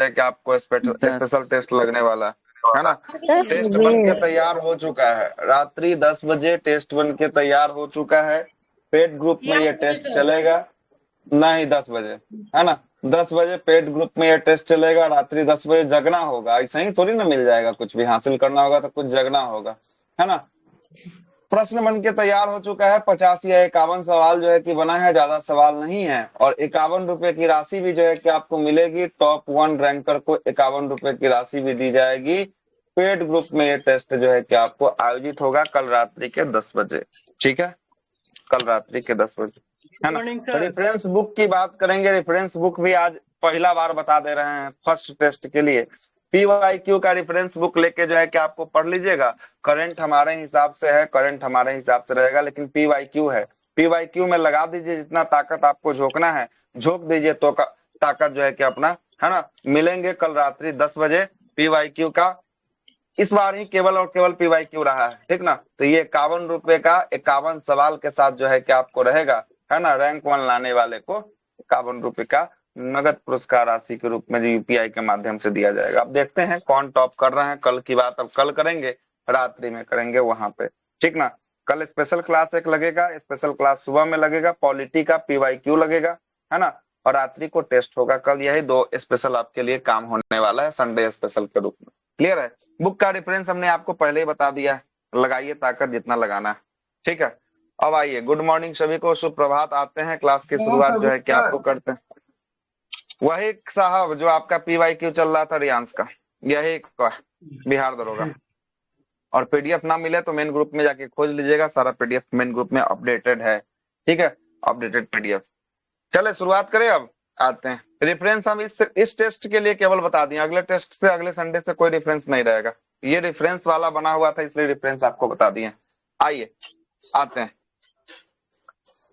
है कि आपको स्पेशल 10 टेस्ट लगने वाला है ना। 10 टेस्ट बजे। बन के तैयार हो चुका है, रात्रि 10 बजे टेस्ट बन के तैयार हो चुका है। पेड ग्रुप में ये टेस्ट चलेगा। नहीं, 10 बजे, है ना। 10 बजे पेड ग्रुप में ये टेस्ट चलेगा, रात्रि 10 बजे जगना होगा। ऐसा ही थोड़ी ना मिल जाएगा, कुछ भी हासिल करना होगा तो कुछ जगना होगा, है ना। प्रश्न बन के तैयार हो चुका है, 50 या 51 सवाल जो है कि बना है, ज्यादा सवाल नहीं है। और 51 रुपए की राशि भी जो है कि आपको मिलेगी। टॉप 1 रैंकर को 51 रुपए की राशि भी दी जाएगी। पेड ग्रुप में ये टेस्ट जो है कि आपको आयोजित होगा कल रात्रि के 10 बजे। ठीक है, कल रात्रि के 10 बजे, है गुड ना। Morning sir. रेफरेंस बुक की बात करेंगे, रेफरेंस बुक भी आज पहला बार बता दे रहे हैं फर्स्ट टेस्ट के लिए। पीवाईक्यू का रेफरेंस बुक लेके जो है कि आपको पढ़ लीजिएगा। करंट हमारे हिसाब से है, करंट हमारे हिसाब से रहेगा, लेकिन पीवाईक्यू है। पीवाईक्यू में लगा दीजिए, जितना ताकत आपको झोंकना है झोंक दीजिए, तो ताकत जो है कि अपना, है ना। मिलेंगे कल रात्रि 10 बजे। पीवाईक्यू का इस बार ही केवल और केवल पीवाईक्यू रहा है, ठीक ना। तो ये 51 रुपए का 51 सवाल के साथ जो है कि आपको रहेगा, है ना। रैंक 1 लाने वाले को 51 रुपए का नगद पुरस्कार राशि के रूप में यूपीआई के माध्यम से दिया जाएगा। अब देखते हैं कौन टॉप कर रहे हैं। कल की बात अब कल करेंगे, रात्रि में करेंगे वहां पे, ठीक ना। कल स्पेशल क्लास एक लगेगा, स्पेशल क्लास सुबह में लगेगा, पॉलिटी का पीवाईक्यू लगेगा, है ना। और रात्रि को टेस्ट होगा कल। यही 2 स्पेशल आपके लिए काम होने वाला है संडे स्पेशल के रूप में। क्लियर है। बुक का रेफरेंस हमने आपको पहले ही बता दिया है, लगाइए ताकत जितना लगाना है, ठीक है। अब आइए, गुड मॉर्निंग सभी को, सुप्रभात। आते हैं क्लास की शुरुआत जो है कि आपको करते हैं वही साहब जो आपका पीवाईक्यू चल रहा था रियांश का, यही का बिहार दरोगा। और पीडीएफ ना मिले तो मेन ग्रुप में जाके खोज लीजिएगा, सारा पीडीएफ मेन ग्रुप में अपडेटेड है, ठीक है, अपडेटेड पीडीएफ। चले शुरुआत करें। अब आते हैं रेफरेंस। हम इस टेस्ट के लिए केवल बता दिए, अगले टेस्ट से अगले संडे से कोई रेफरेंस नहीं रहेगा। ये रेफरेंस वाला बना हुआ था, इसलिए रेफरेंस आपको बता दिए। आइए आते हैं,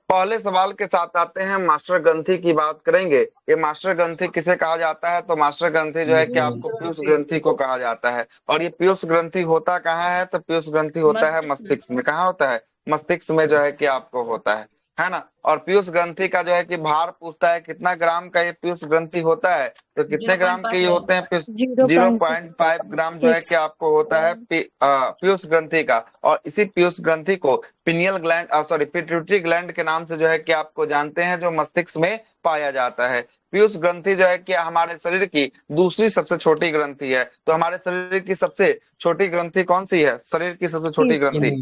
पहले सवाल के साथ आते हैं। मास्टर ग्रंथि की बात करेंगे। ये मास्टर ग्रंथि किसे कहा जाता है, तो मास्टर ग्रंथि जो है कि आपको पीयूष ग्रंथि को कहा जाता है। और ये पीयूष ग्रंथि होता कहाँ है, तो पीयूष ग्रंथि होता है मस्तिष्क में। कहाँ होता है, मस्तिष्क में जो है कि आपको होता है ना। और पीयूष ग्रंथि का जो है कि भार पूछता है कितना ग्राम का ये पीयूष ग्रंथि होता है, तो कितने ग्राम के ये होते हैं, 0.5 ग्राम जो है कि 0.6। आपको होता है पीयूष ग्रंथि का। और इसी पीयूष ग्रंथि को pineal gland, sorry, pituitary gland के नाम से जो है कि आपको जानते हैं, जो मस्तिष्क में पाया जाता है। पीयूष ग्रंथि जो है कि हमारे शरीर की दूसरी सबसे छोटी ग्रंथि है। तो हमारे शरीर की सबसे छोटी ग्रंथि कौन सी है, शरीर की सबसे छोटी ग्रंथि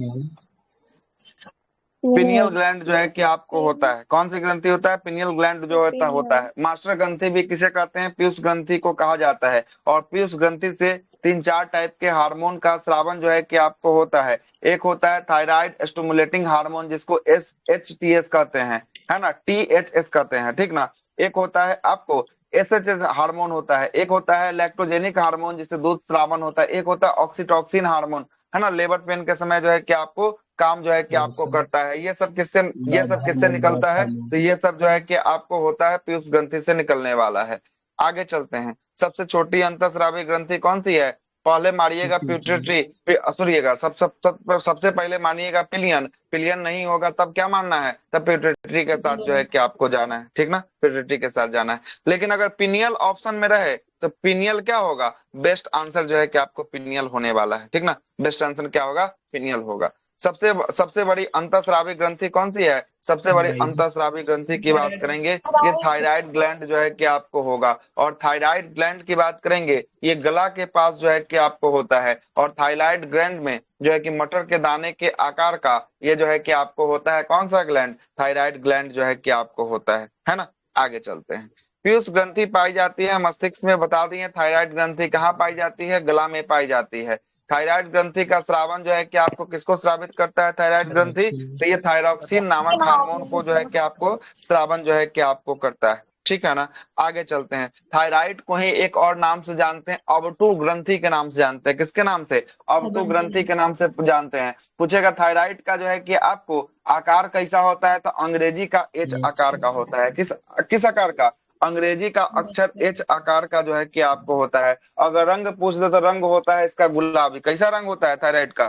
पिनियल ग्लैंड जो है कि आपको होता है। कौन सी ग्रंथि होता है, पिनियल ग्लैंड जो होता है। मास्टर ग्रंथि भी किसे कहते हैं, पीयूष ग्रंथि को कहा जाता है। और पीयूष ग्रंथि से 3-4 टाइप के हार्मोन का स्रावन जो है कि आपको होता है। एक होता है थायराइड स्टिमुलेटिंग हार्मोन, जिसको एचटीएस कहते हैं, है ना, टीएचएस कहते हैं, ठीक ना। एक होता है आपको एसएचएस हार्मोन होता है। एक होता है लैक्टोजेनिक हार्मोन, जिससे दूध स्रावन होता है। एक होता है ऑक्सीटोसिन हार्मोन, है ना, लेबर पेन के समय जो है कि आपको काम जो है कि आपको करता है। ये सब किससे निकलता है, तो ये सब जो है कि आपको होता है पीयूष ग्रंथि से निकलने वाला है। आगे चलते हैं। सबसे छोटी अंतःस्रावी ग्रंथि कौन सी है, पहले मारिएगा प्यूटरी, सुनिएगा, सबसे पहले मानिएगा पिलियन। पिलियन नहीं होगा तब क्या मानना है, तब प्यूटरी के साथ जो है कि आपको जाना है, ठीक ना, प्यूटरी के साथ जाना है। लेकिन अगर पिनियल ऑप्शन में रहे तो पिनियल क्या होगा, बेस्ट आंसर जो है कि आपको पिनियल होने वाला है, ठीक ना। बेस्ट आंसर क्या होगा, पिनियल होगा। सबसे सबसे बड़ी अंतःस्रावी ग्रंथि कौन सी है, सबसे बड़ी अंतःस्रावी ग्रंथि की बात करेंगे, ये थायराइड ग्लैंड जो है कि आपको होगा। और थायराइड ग्लैंड की बात करेंगे, ये गला के पास जो है कि आपको होता है। और थायराइड ग्लैंड में जो है कि मटर के दाने के आकार का ये जो है कि आपको होता है, कौन सा ग्लैंड, थायराइड ग्लैंड जो है कि आपको होता है ना। आगे चलते हैं। पीयूष ग्रंथि पाई जाती है मस्तिष्क में, बता दिए। थायराइड ग्रंथि कहाँ पाई जाती है, गला में पाई जाती है। थायराइड ग्रंथि का स्रावन जो है कि आपको किसको स्रावित करता है, थायराइड ग्रंथि, तो ये थायरॉक्सिन नामक हार्मोन को जो है कि आपको स्रावन जो है कि आपको करता है, ठीक है ना। आगे चलते हैं। थायराइड को ही एक और नाम से जानते हैं, अवटु ग्रंथि के नाम से जानते हैं। किसके नाम से, अवटु ग्रंथि के नाम से जानते हैं। पूछेगा थायराइड का जो है कि आपको आकार कैसा होता है, तो अंग्रेजी का एच आकार का होता है। किस किस आकार का, अंग्रेजी का अक्षर एच आकार का जो है कि आपको होता है। अगर रंग पूछ दे तो रंग होता है इसका गुलाबी। कैसा रंग होता है थायराइड का,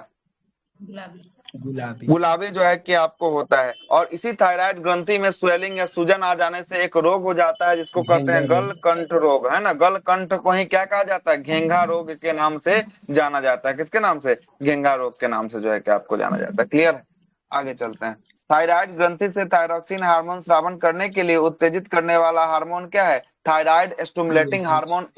गुलाबी। गुलाबी जो है कि आपको होता है। और इसी थायराइड ग्रंथि में स्वेलिंग या सूजन आ जाने से एक रोग हो जाता है जिसको कहते घेंगा हैं रोग। गलकंठ रोग, है ना। गलकंठ को ही क्या कहा जाता है, घेंघा रोग के नाम से जाना जाता है। किसके नाम से, घेंघा रोग के नाम से जो है कि आपको जाना जाता है। क्लियर है, आगे चलते हैं। थायराइड ग्रंथि से थायरोक्सिन हार्मोन स्रावन करने के लिए उत्तेजित करने वाला हार्मोन क्या है, thyroid stimulating TSH। Hormone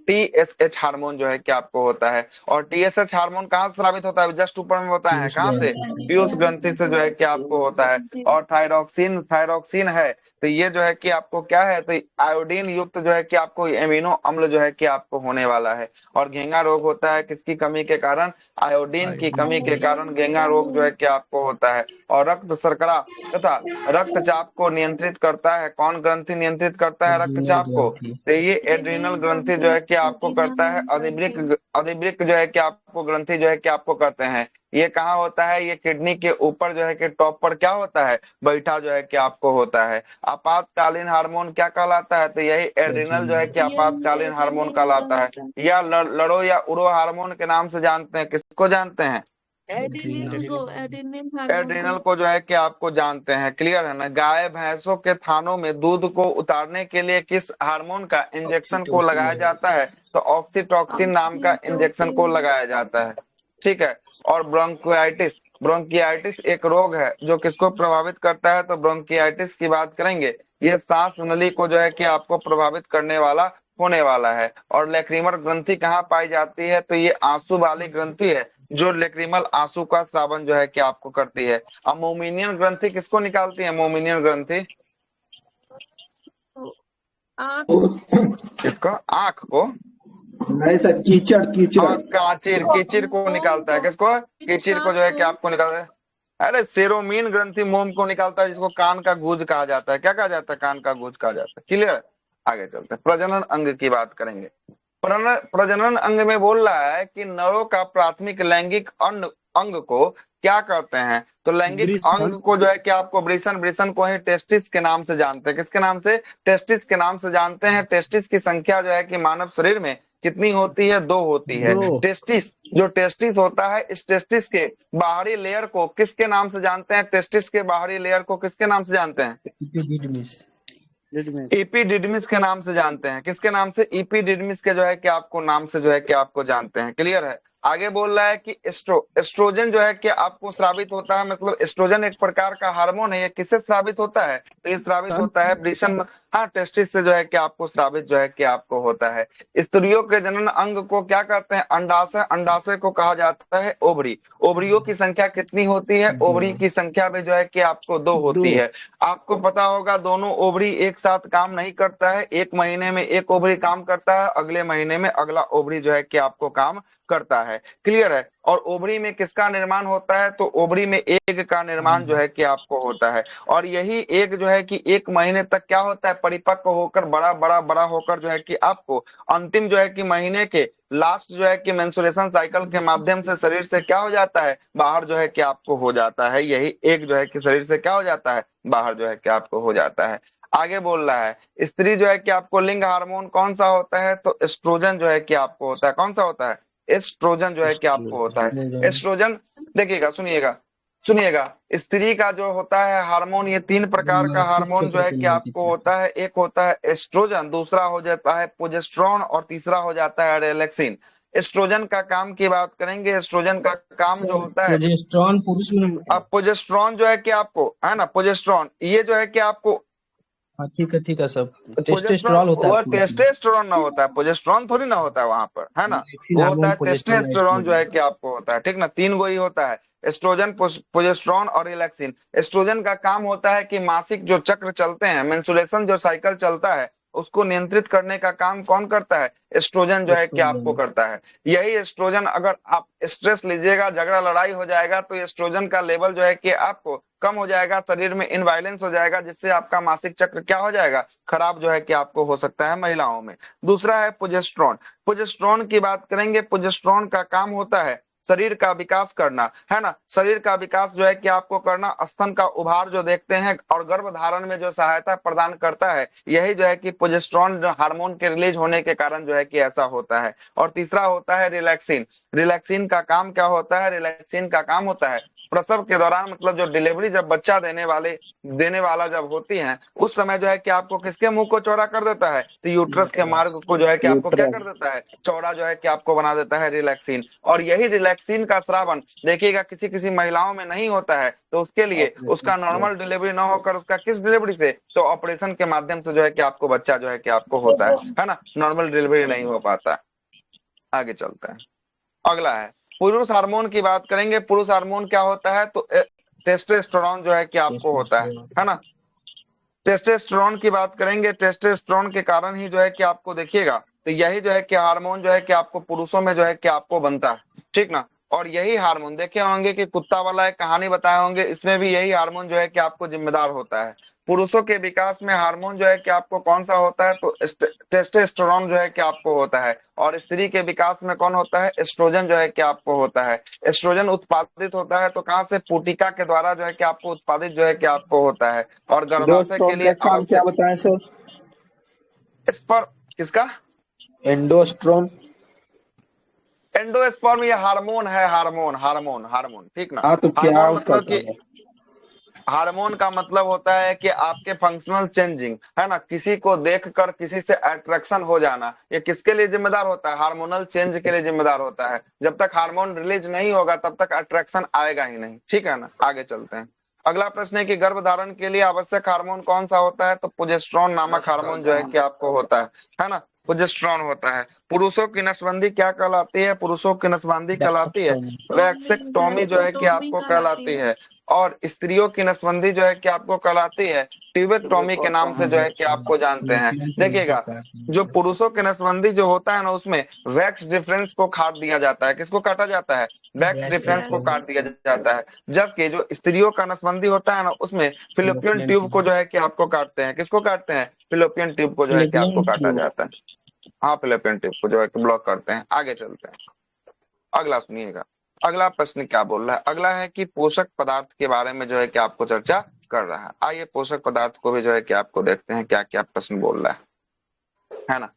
TSH hormone जो है कि आपको होता है। और TSH हार्मोन कहाँ से स्रावित होता है, जस्ट ऊपर में बताया है, पीयूष कहाँ से, ग्रंथि से। पीयूष ग्रंथि से जो है कि आपको होता है। और थायरोक्सिन, थायरोक्सिन है तो ये जो है कि आपको क्या है, तो आयोडीन युक्त जो है कि आपको एमिनो अम्ल जो है कि आपको होने वाला है। और घेंगा रोग होता है किसकी कमी के कारण, आयोडीन की आयोडीन कमी की के कमी। कारण घेंगा रोग जो है कि आपको होता है। और रक्त शर्करा तथा रक्तचाप को नियंत्रित करता है, कौन ग्रंथि नियंत्रित करता है एड्रीनल रक्तचाप को, ग्रंथि। तो ये एड्रीनल ग्रंथि जो है कि आपको करता है। अधिवृक्क, अधिवृक्क जो है कि आपको ग्रंथि जो है कि आपको कहते हैं। ये कहाँ होता है, ये किडनी के ऊपर जो है कि टॉप पर क्या होता है, बैठा जो है कि आपको होता है। आपातकालीन हार्मोन क्या कहलाता है, तो यही एड्रिनल जो है एड्रीनल। कि आपातकालीन हार्मोन कहलाता है। या लड़ो या उड़ो हार्मोन के नाम से जानते हैं, किसको जानते हैं, एड्रीनल। एड्रिनल को जो है कि आपको जानते हैं। क्लियर है ना। गाय भैंसों के थानों में दूध को उतारने के लिए किस हार्मोन का इंजेक्शन को ऑक्सीटोसिन लगाया लगाते जाता है, तो ऑक्सीटॉक्सिन नाम का इंजेक्शन को लगाया जाता है। ठीक है। और ब्रोंकियाइटिस, ब्रोंकियाइटिस एक रोग है जो किसको प्रभावित करता है, तो ब्रोंकियाइटिस की बात करेंगे। ये सांस नली को जो है कि आपको प्रभावित करने वाला होने वाला है। और लेक्रिमल ग्रंथि कहाँ पाई जाती है, तो ये आंसू वाली हैं। ग्रंथि है जो लेक्रिमल आंसू का स्रावन जो है कि आपको करती है। अब मोमिनियन ग्रंथि किसको निकालती है, मोमिनियन ग्रंथि किसको, आंख को, नहीं सर, कीचड़ कीचड़। हाँ काचिर, कीचिर को निकालता है, किसको, कीचिर को जो है कि आपको निकालता है। अरे सेरोमीन ग्रंथि मोम को निकालता है जिसको कान का गूंज कहा जाता है। क्या कहा जाता है, कान का गूंज कहा जाता है। क्लियर, आगे चलते हैं, प्रजनन अंग की बात करेंगे। प्रजनन अंग में बोल रहा है कि नरों का प्राथमिक लैंगिक अंग, अंग को क्या कहते हैं, तो लैंगिक वृषण। अंग को जो है कि आपको वृषण, वृषण को ही टेस्टिस के नाम से जानते हैं। किसके नाम से, टेस्टिस के नाम से जानते हैं। टेस्टिस की संख्या जो है कि मानव शरीर में कितनी होती है, दो होती है। दो। टेस्टिस, जो टेस्टिस होता है, इस टेस्टिस के बाहरी लेयर को किसके नाम से जानते हैं, टेस्टिस के बाहरी लेयर को किसके नाम से जानते हैं, इपिडिडमिस। इपीडिडमिस के नाम से जानते हैं। किसके नाम से, इपीडिडमिस के जो है कि आपको नाम से जो है कि आपको जानते हैं। क्लियर है। आगे बोल रहा है कि एस्ट्रोजन जो है कि आपको स्रावित होता है, मतलब एस्ट्रोजन एक प्रकार का हार्मोन है। ये किससे स्रावित होता है, तो ये स्रावित होता है वृषण, हाँ टेस्टिस से जो है कि आपको स्रावित जो है कि आपको होता है। स्त्रियों के जनन अंग को क्या कहते हैं, अंडाशय, अंडाशय को कहा जाता है ओवरी। ओवरियों की संख्या कितनी होती है, दो। ओवरी की संख्या भी जो है कि आपको दो दो। होती है। आपको पता होगा दोनों ओवरी एक साथ काम नहीं करता है, एक महीने में एक ओवरी काम करता है, अगले महीने में अगला ओवरी जो है कि आपको काम करता है। क्लियर है। और ओवरी में किसका निर्माण होता है, तो ओवरी में एग का निर्माण जो है कि आपको होता है। और यही एग जो है कि एक महीने तक क्या होता है, परिपक्व होकर बड़ा बड़ा बड़ा होकर जो है कि आपको अंतिम जो है कि महीने के लास्ट जो है कि मेंस्ट्रुएशन साइकिल के माध्यम से शरीर से क्या हो जाता है, बाहर जो है कि आपको हो जाता है। यही एक जो है कि शरीर से क्या हो जाता है, बाहर जो है कि आपको हो जाता है। आगे बोल रहा है स्त्री जो है कि आपको लिंग हार्मोन कौन सा होता है, तो एस्ट्रोजन जो है कि आपको होता है। कौन सा होता है, एस्ट्रोजन जो है कि आपको होता है। एस्ट्रोजन। एस्ट्रोजन, देखिएगा, सुनिएगा, सुनिएगा, स्त्री का जो होता है हार्मोन, ये तीन प्रकार का मासिक हार्मोन जो चक्र है को कि नियंत्रित आपको करता होता है। एक होता है एस्ट्रोजन, दूसरा हो जाता है प्रोजेस्टेरोन, और तीसरा हो जाता है रिलैक्सिन। एस्ट्रोजन का काम की बात करेंगे, एस्ट्रोजन का है। काम जो सर होता है, प्रोजेस्टेरॉन पुरुष में होता है। अब प्रोजेस्टेरोन जो है कि आपको, है ना, प्रोजेस्टेरोन ये जो है कि आपको, हाँ ठीक है सब। प्रोजेस्टेरोन टेस्टोस्टेरॉल होता है वो पुरुष में। टेस्टेस्टेरोन ना होता है, प्रोजेस्टेरोन थोड़ी ना होता है वहां पर, है ना। रिलैक्सिन वो होता हार्मोन, है प्रोजेस्टेरॉन, टेस्टेस्टेरोन जो एस्ट्रोजन। है कि आपको होता है। ठीक ना, तीन गो ही होता है, एस्ट्रोजन, प्रोजेस्टेरोन और रिलैक्सिन। एस्ट्रोजन का काम होता है कि मासिक जो चक्र चलते हैं, मेंस्ट्रुएशन जो साइकिल चलता है, उसको नियंत्रित करने का काम कौन करता है, एस्ट्रोजन जो है कि आपको एस्ट्रोजन। करता है। यही एस्ट्रोजन, अगर आप स्ट्रेस लीजिएगा, झगड़ा लड़ाई हो जाएगा, तो एस्ट्रोजन का लेवल जो है कि आपको कम हो जाएगा, शरीर में इनवायलेंस हो जाएगा, जिससे आपका मासिक चक्र क्या हो जाएगा, खराब जो है कि आपको हो सकता है महिलाओं में। दूसरा है प्रोजेस्टेरोन। प्रोजेस्टेरोन की बात करेंगे, प्रोजेस्टेरोन का काम होता है शरीर का विकास करना, है ना, शरीर का विकास जो है कि आपको करना, स्तन का उभार जो देखते हैं और गर्भधारण में जो सहायता प्रदान करता है, यही जो है कि प्रोजेस्टेरोन हार्मोन के रिलीज होने के कारण जो है कि ऐसा होता है। और तीसरा होता है रिलैक्सिन। रिलैक्सिन का काम क्या होता है? रिलैक्सिन का काम होता है प्रसव के दौरान, मतलब जो डिलीवरी जब बच्चा देने वाला जब होती है, उस समय जो है कि आपको किसके मुंह को चौड़ा कर देता है? तो यूट्रस के मार्ग को जो है कि आपको क्या कर देता है? चौड़ा जो है कि आपको बना देता है रिलैक्सिन। और यही रिलैक्सिन का स्रावन देखिएगा किसी किसी महिलाओं में नहीं होता है, तो उसके लिए उसका नॉर्मल डिलीवरी ना होकर उसका किस डिलीवरी से? तो ऑपरेशन के माध्यम से जो है कि आपको बच्चा जो है कि आपको होता है ना, नॉर्मल डिलीवरी नहीं हो पाता। आगे चलते हैं, अगला है पुरुष हार्मोन की बात करेंगे। पुरुष हार्मोन क्या होता है? तो टेस्टोस्टेरोन जो है कि आपको होता है ना। टेस्टोस्टेरोन की बात करेंगे, टेस्टोस्टेरोन के कारण ही जो है कि आपको देखिएगा, तो यही जो है कि हार्मोन जो है कि आपको पुरुषों में जो है कि आपको बनता है, ठीक ना। और यही हार्मोन देखे होंगे कि कुत्ता वाला एक कहानी बताए होंगे, इसमें भी यही हार्मोन जो है कि आपको जिम्मेदार होता है। पुरुषों के विकास में हार्मोन जो है कि आपको कौन सा होता है? तो टेस्टोस्टेरोन जो है कि आपको होता है। और स्त्री के विकास में कौन होता है? एस्ट्रोजन जो है कि आपको होता है। एस्ट्रोजन उत्पादित होता है तो कहाँ से? पुटिका के द्वारा जो है कि आपको उत्पादित जो है कि आपको होता है। और गर्भाशय के एंडोस्ट्रोम लिए का काम क्या आवश्यक बताएं सर? इस पर किसका? एंडोस्ट्रोम। एंडोस्पर्म ये हार्मोन है, हार्मोन हार्मोन हार्मोन, ठीक ना। हाँ, तो क्या हार्मोन उसका मतलब कि काम है? हार्मोन का मतलब होता है कि आपके फंक्शनल चेंजिंग, है ना, किसी को देखकर किसी से अट्रैक्शन हो जाना, ये किसके लिए जिम्मेदार होता है? हार्मोनल चेंज के लिए जिम्मेदार होता है। जब तक हार्मोन रिलीज नहीं होगा तब तक अट्रैक्शन आएगा ही नहीं, ठीक है ना। आगे चलते हैं, अगला प्रश्न है कि गर्भधारण के लिए आवश्यक हार्मोन कौन सा होता है? तो प्रोजेस्टेरोन नामक हार्मोन जो है कि आपको होता है ना, प्रोजेस्टेरोन होता है। पुरुषों की नसबंदी क्या कहलाती है? पुरुषों की नसबंदी कहलाती है वैक्सेक्टोमी जो है कि आपको कहलाती है। और स्त्रियों की नसबंदी जो है कि आपको कहलाती है ट्यूबेक्टोमी के नाम से जो है कि आपको जानते हैं। देखिएगा जो पुरुषों के नसबंदी जो होता है ना, उसमें वैक्स डिफरेंस को काट दिया जाता है। किसको काटा जाता है? वैक्स डिफरेंस को काट दिया जाता है। जबकि जो स्त्रियों का नसबंदी होता है ना, उसमें फिलोपियन ट्यूब को जो है कि आपको काटते हैं। किसको काटते हैं? फिलोपियन ट्यूब को जो है कि आपको काटा जाता है। हाँ, फिलोपियन ट्यूब को जो है कि ब्लॉक करते हैं। आगे चलते हैं, अगला सुनिएगा, अगला प्रश्न क्या बोल रहा है? अगला है कि पोषक पदार्थ के बारे में जो है कि आपको चर्चा कर रहा है। आइए पोषक पदार्थ को भी जो है कि आपको देखते हैं क्या क्या प्रश्न बोल रहा है ना।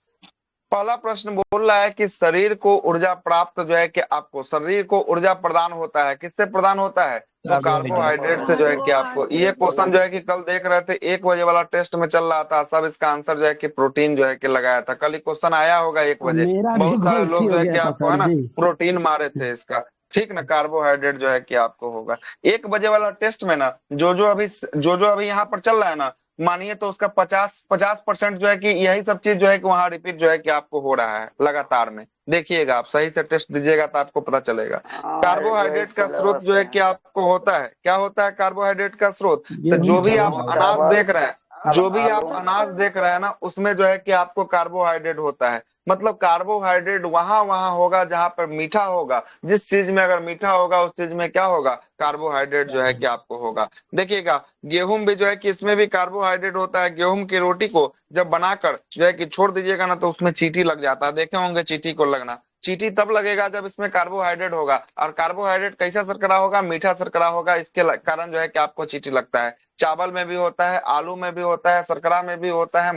पहला प्रश्न बोल रहा है कि शरीर को ऊर्जा प्राप्त जो है कि आपको शरीर को ऊर्जा प्रदान होता है, किससे प्रदान होता है? तो कार्बोहाइड्रेट से जो है कि आपको। ये क्वेश्चन जो है कि कल देख रहे थे 1 बजे वाला टेस्ट में चल रहा था, सब इसका आंसर जो है कि प्रोटीन जो है कि लगाया था। कल ही क्वेश्चन आया होगा 1 बजे, मेरा भी बहुत सारे गलती लोग जो हो है गया कि था आपको है सर ना जी। प्रोटीन मारे थे इसका, ठीक ना। कार्बोहाइड्रेट जो है कि आपको होगा 1 बजे वाला टेस्ट में ना, जो जो अभी यहाँ पर चल रहा है ना, मानिए तो उसका 50% जो है कि यही सब चीज जो है कि वहां रिपीट जो है कि आपको हो रहा है लगातार में। देखिएगा, आप सही से टेस्ट दीजिएगा तो आपको पता चलेगा। कार्बोहाइड्रेट का स्रोत जो है कि आपको होता है, क्या होता है कार्बोहाइड्रेट का स्रोत? तो जो भी आप अनाज देख रहे हैं, जो भी आप अनाज देख रहे हैं ना, उसमें जो है कि आपको कार्बोहाइड्रेट होता है। मतलब कार्बोहाइड्रेट वहां होगा जहां पर मीठा होगा। जिस चीज में अगर मीठा होगा उस चीज में क्या होगा? कार्बोहाइड्रेट जो है कि आपको होगा। देखिएगा गेहूं भी जो है कि इसमें भी कार्बोहाइड्रेट होता है। गेहूं की रोटी को जब बनाकर जो है कि छोड़ दीजिएगा ना, तो उसमें चींटी लग जाता है। देखे होंगे चींटी को लगना। चींटी तब लगेगा जब इसमें कार्बोहाइड्रेट होगा। और कार्बोहाइड्रेट कैसा शर्करा होगा? मीठा शर्करा होगा। इसके कारण जो है कि आपको चींटी लगता है। चावल में भी होता है, आलू में भी होता है, शर्करा में भी होता है,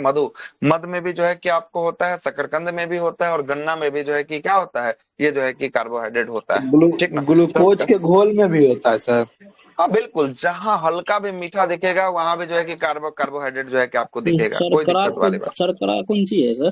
मध में भी जो है कि आपको होता है, शकरकंद में भी होता है, और गन्ना में भी जो है कि क्या होता है? ये जो है कि कार्बोहाइड्रेट होता है, ठीक ना। ग्लूकोज के घोल में भी होता है सर। हाँ बिल्कुल, जहां हल्का भी मीठा दिखेगा वहां भी जो है कि कार्बोहाइड्रेट जो है कि आपको दिखेगा। कोई दिक्कत वाली बात। शर्करा कौन सी है सर?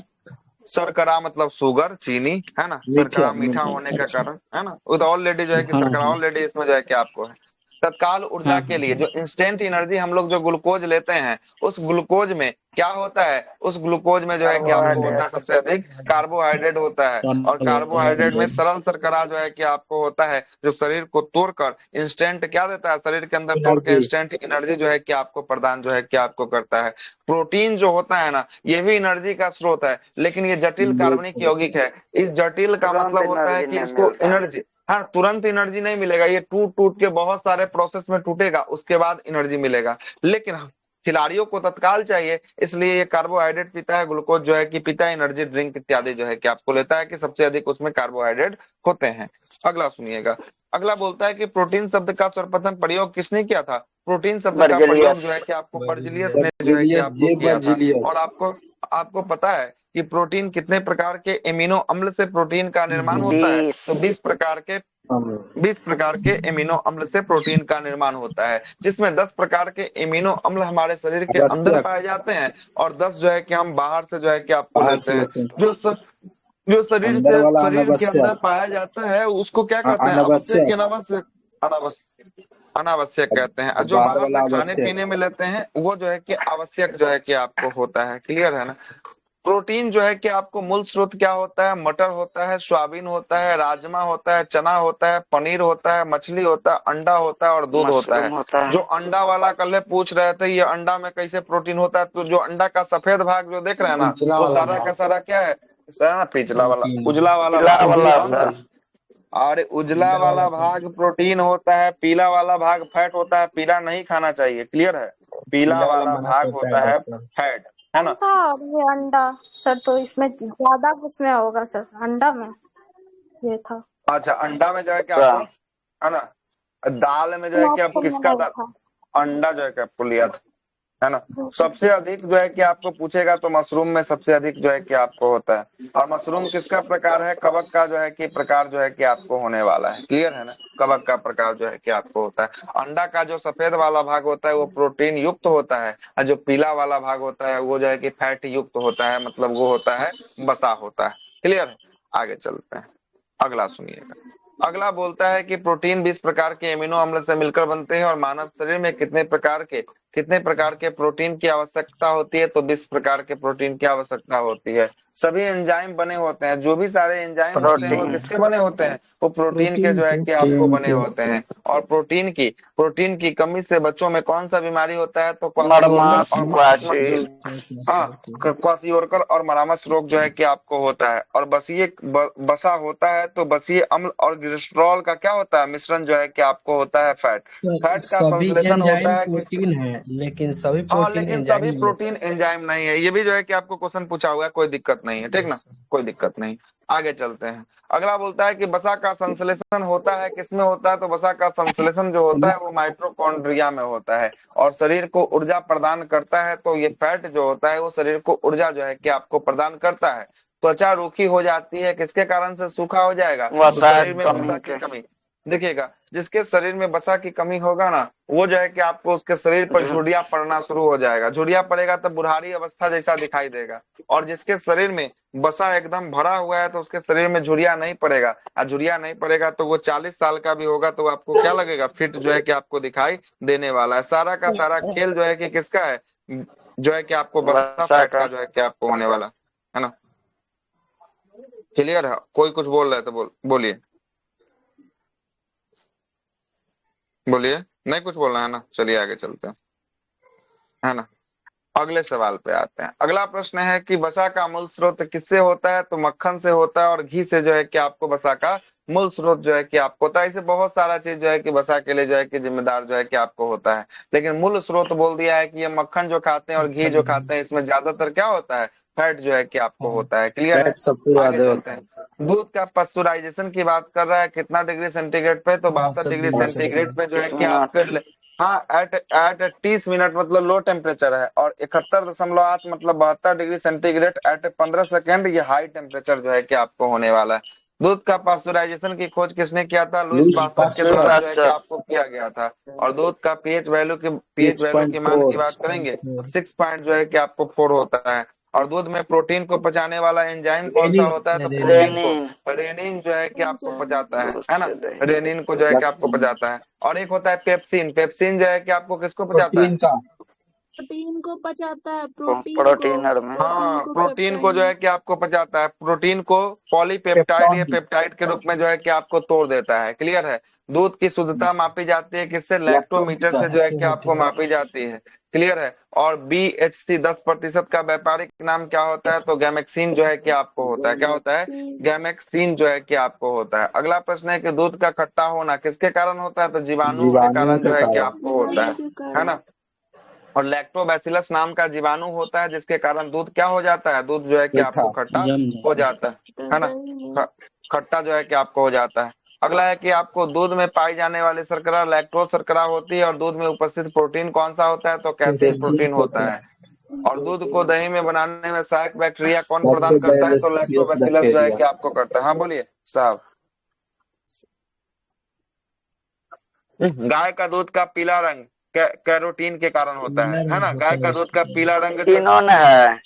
शर्करा मतलब शुगर, चीनी, है ना। शर्करा मीठा होने का अच्छा। कारण, है ना, वो तो ऑलरेडी जो है कि हाँ शर्करा हाँ ऑलरेडी इसमें जो है कि आपको है। तत्काल ऊर्जा हाँ के लिए हाँ। जो इंस्टेंट एनर्जी हम लोग जो ग्लूकोज लेते हैं, उस ग्लूकोज में क्या होता है? उस ग्लूकोज में जो है कि आपको होता है सबसे अधिक कार्बोहाइड्रेट होता है। और कार्बोहाइड्रेट में सरल शर्करा जो है कि आपको होता है, जो शरीर को तोड़कर इंस्टेंट क्या देता है? शरीर के अंदर तोड़ के इंस्टेंट एनर्जी जो है कि आपको प्रदान जो है कि आपको करता है। प्रोटीन जो होता है ना, ये भी एनर्जी का स्रोत है, लेकिन ये जटिल कार्बनिक यौगिक है। इस जटिल का मतलब होता है कि इसको एनर्जी, हाँ, तुरंत एनर्जी नहीं मिलेगा। ये टूट टूट के बहुत सारे प्रोसेस में टूटेगा, उसके बाद एनर्जी मिलेगा। लेकिन खिलाड़ियों को तत्काल चाहिए, इसलिए ये कार्बोहाइड्रेट पीता है, ग्लूकोज जो है कि पीता है, एनर्जी ड्रिंक इत्यादि जो है कि आपको लेता है कि सबसे अधिक उसमें कार्बोहाइड्रेट होते हैं। अगला सुनिएगा, अगला बोलता है कि प्रोटीन शब्द का सर्वप्रथम प्रयोग किसने किया था? प्रोटीन शब्द का प्रयोग जो है कि आपको बर्जिलियस ने जो है कि बर्जिलियस, आपको जे किया था। बर्जिलियस। और आपको आपको पता है कि प्रोटीन कितने प्रकार के एमिनो अम्ल से प्रोटीन का निर्माण होता है? तो 20 प्रकार के 20 प्रकार के एमिनो अम्ल से प्रोटीन का निर्माण होता है, जिसमें 10 प्रकार के एमिनो अम्ल हमारे शरीर के अंदर आवश्यक पाए जाते हैं और 10 जो है कि हम बाहर से जो है कि आपको बाहर लेते से हैं। लेते हैं। जो अंदर वाला शरीर के अंदर अनावश्यक, पाया जाता है उसको क्या कहते हैं? आवश्यक अनावश्यक, या अनावश्यक? अनावश्यक, अनावश्यक कहते हैं। और और जो बाहर बाहर वाला से खाने आवश्यक। पीने में लेते हैं वो जो है कि आवश्यक जो है कि आपको होता है। क्लियर है ना? प्रोटीन जो है कि आपको मूल स्रोत क्या होता है? मटर होता है, सोयाबीन होता है, राजमा होता है, चना होता है, पनीर होता है, मछली होता है, अंडा होता है और दूध होता है। जो अंडा वाला कल पूछ रहे थे ये अंडा में कैसे प्रोटीन होता है, तो जो अंडा का सफेद भाग जो देख रहे हैं ना, पिछला वो वाला सारा का भाग, सारा क्या है? सारा पिछला वाला प्रोटीन उजला वाला भाग होता है। और उजला पीला वाला वाला कौन? भाग प्रोटीन होता है, पीला वाला भाग फैट होता है। पीला नहीं खाना चाहिए। क्लियर है? पीला पीला वाला वाला मना भाग करता है होता है डॉक्टर। फैट, है ना? था और ये अंडा सर, तो इसमें ज्यादा किसमें होगा सर? अंडा में ये था। अच्छा, अंडा में जो है कि आपको, है ना, दाल में जो है कि आप ऑप्शन में किसका नहीं दाल, था। अंडा जो है कि आपको लिया था, है ना? सबसे अधिक जो है कि आपको पूछेगा तो मशरूम में सबसे अधिक जो है कि आपको होता है। और मशरूम किसका प्रकार है? कवक का जो है कि प्रकार जो है कि आपको होने वाला है। क्लियर है ना? कवक का प्रकार जो है कि आपको होता है। अंडा का जो सफेद वाला भाग होता है वो प्रोटीन युक्त होता है, और जो पीला वाला भाग होता है वो जो है कि फैट युक्त होता है, मतलब वो होता है बसा होता है। क्लियर है? आगे चलते हैं, अगला सुनिएगा। अगला बोलता है कि प्रोटीन 20 प्रकार के एमिनो अम्ल से मिलकर बनते हैं और मानव शरीर में कितने प्रकार के प्रोटीन की आवश्यकता होती है? तो 20 प्रकार के प्रोटीन की आवश्यकता होती है। सभी एंजाइम बने होते हैं, जो भी सारे एंजाइम होते हैं वो किसके बने होते हैं? वो प्रोटीन के प्रोटीन जो है के कि आपको बने होते हैं। और प्रोटीन की कमी से बच्चों में कौन सा बीमारी होता है? तो क्वाशियोरकर और हाँ, क्वाशियोरकर और मरामस रोग जो है कि आपको होता है। और बसा होता है तो बसीय अम्ल और ग्लिसरॉल का क्या होता है? मिश्रण जो है कि आपको होता है फैट। फैट का सभी संश्लेषण एंजाइम होता है किस, प्रोटीन है, लेकिन सभी हाँ, प्रोटीन लेकिन एंजाइम सभी नहीं होते। प्रोटीन एंजाइम नहीं है। ये भी जो है कि आपको क्वेश्चन पूछा हुआ है, कोई दिक्कत नहीं है, ठीक ना? कोई दिक्कत नहीं। आगे चलते हैं, अगला बोलता है कि वसा का संश्लेषण होता है किसमें होता है? तो वसा का संश्लेषण जो होता है वो माइटोकॉन्ड्रिया में होता है और शरीर को ऊर्जा प्रदान करता है। तो ये फैट जो होता है वो शरीर को ऊर्जा जो है कि आपको प्रदान करता है। त्वचा रूखी हो जाती है किसके कारण से? सूखा हो जाएगा तो शरीर में वसा की कमी। देखिएगा, जिसके शरीर में वसा की कमी होगा ना, वो जो है कि आपको उसके शरीर पर झुर्रियां पड़ना शुरू हो जाएगा। झुर्रियां पड़ेगा तो बुढ़ारी अवस्था जैसा दिखाई देगा। और जिसके शरीर में वसा एकदम भरा हुआ है तो उसके शरीर में झुर्रियां नहीं पड़ेगा। और झुर्रियां नहीं पड़ेगा तो वो 40 साल का भी होगा तो आपको क्या लगेगा? फिट जो है कि आपको दिखाई देने वाला है। सारा का सारा खेल जो है कि किसका है? जो है कि आपको वसा फैट का जो है कि आपको होने वाला है ना? क्लियर है? कोई कुछ बोल रहा है तो बोलिए बोलिए। नहीं कुछ बोलना है ना? चलिए आगे चलते हैं, है ना? अगले सवाल पे आते हैं। अगला प्रश्न है कि वसा का मूल स्रोत किससे होता है? तो मक्खन से होता है और घी से जो है कि आपको वसा का मूल स्रोत जो है कि आपको होता है। इसे बहुत सारा चीज जो है कि वसा के लिए जो है कि जिम्मेदार जो है कि आपको होता है, लेकिन मूल स्रोत बोल दिया है कि ये मक्खन जो खाते हैं और घी जो खाते हैं इसमें ज्यादातर क्या होता है? फैट जो है कि आपको होता है। क्लियर है? फैट सबसे आगे ज्यादा चलते होता है। हैं। दूध का पास्चुराइजेशन की बात कर रहा है, कितना डिग्री सेंटीग्रेड पे? तो 62 डिग्री 62 सेंटीग्रेड पे जो है कि आपके, हाँ, एट 30 मिनट मतलब लो टेम्परेचर है। और 71.8 मतलब 72 डिग्री सेंटीग्रेड एट 15 सेकेंड ये हाई टेम्परेचर जो है कि आपको होने वाला है। दूध का पास्चुराइजेशन की खोज किसने किया था? लुईस लुईस पास्चर के पास्चर, द्वारा जो है कि आपको किया गया था। और दूध का पीएच वैल्यू की मान की 6.4। बात करेंगे, 6 पॉइंट जो है कि आपको 4 होता है। और दूध में प्रोटीन को पचाने वाला एंजाइम कौन सा होता है? तो रेनिन जो है कि आपको पचाता है ना? रेनिन को जो है कि आपको पचाता है। और एक होता है पेप्सिन। पेप्सिन जो है कि आपको किसको पचाता है? प्रोटीन का प्रोटीन को पचाता है, प्रोटीन को जो है कि आपको पचाता है। प्रोटीन को पॉलीपेप्टाइड या पेप्टॉन की पेप्टाइड के रूप में जो है कि आपको तोड़ देता है। क्लियर है? दूध की शुद्धता मापी जाती है किससे? लैक्टोमीटर से जो है कि आपको मापी जाती है। क्लियर है? और BHC 10% का व्यापारिक नाम क्या होता है? तो गैमेक्सिन जो है कि आपको होता है। क्या होता है? गैमेक्सिन जो है कि आपको होता है। अगला प्रश्न है कि दूध का खट्टा होना किसके कारण होता है? तो जीवाणुओं के कारण जो है कि आपको होता है ना? और लैक्टोबैसिलस नाम का जीवाणु होता है, जिसके कारण दूध क्या हो जाता है, दूध जो है कि आपको खट्टा जम हो जाता जाता है ना, खट्टा जो है कि आपको हो जाता है। अगला है कि आपको दूध में पाई जाने वाली शर्करा लैक्टोज शर्करा होती है, और दूध में उपस्थित प्रोटीन कौन सा होता है, तो कैसेइन प्रोटीन होता है। और दूध को दही में बनाने में सहायक बैक्टीरिया कौन प्रदान करता है, तो लैक्टोबैसिलस जो है कि आपको करता है। हाँ बोलिए साहब। गाय का दूध का पीला रंग कैरोटीन के कारण होता है ना, गाय का दूध का पीला रंग इन्होंने है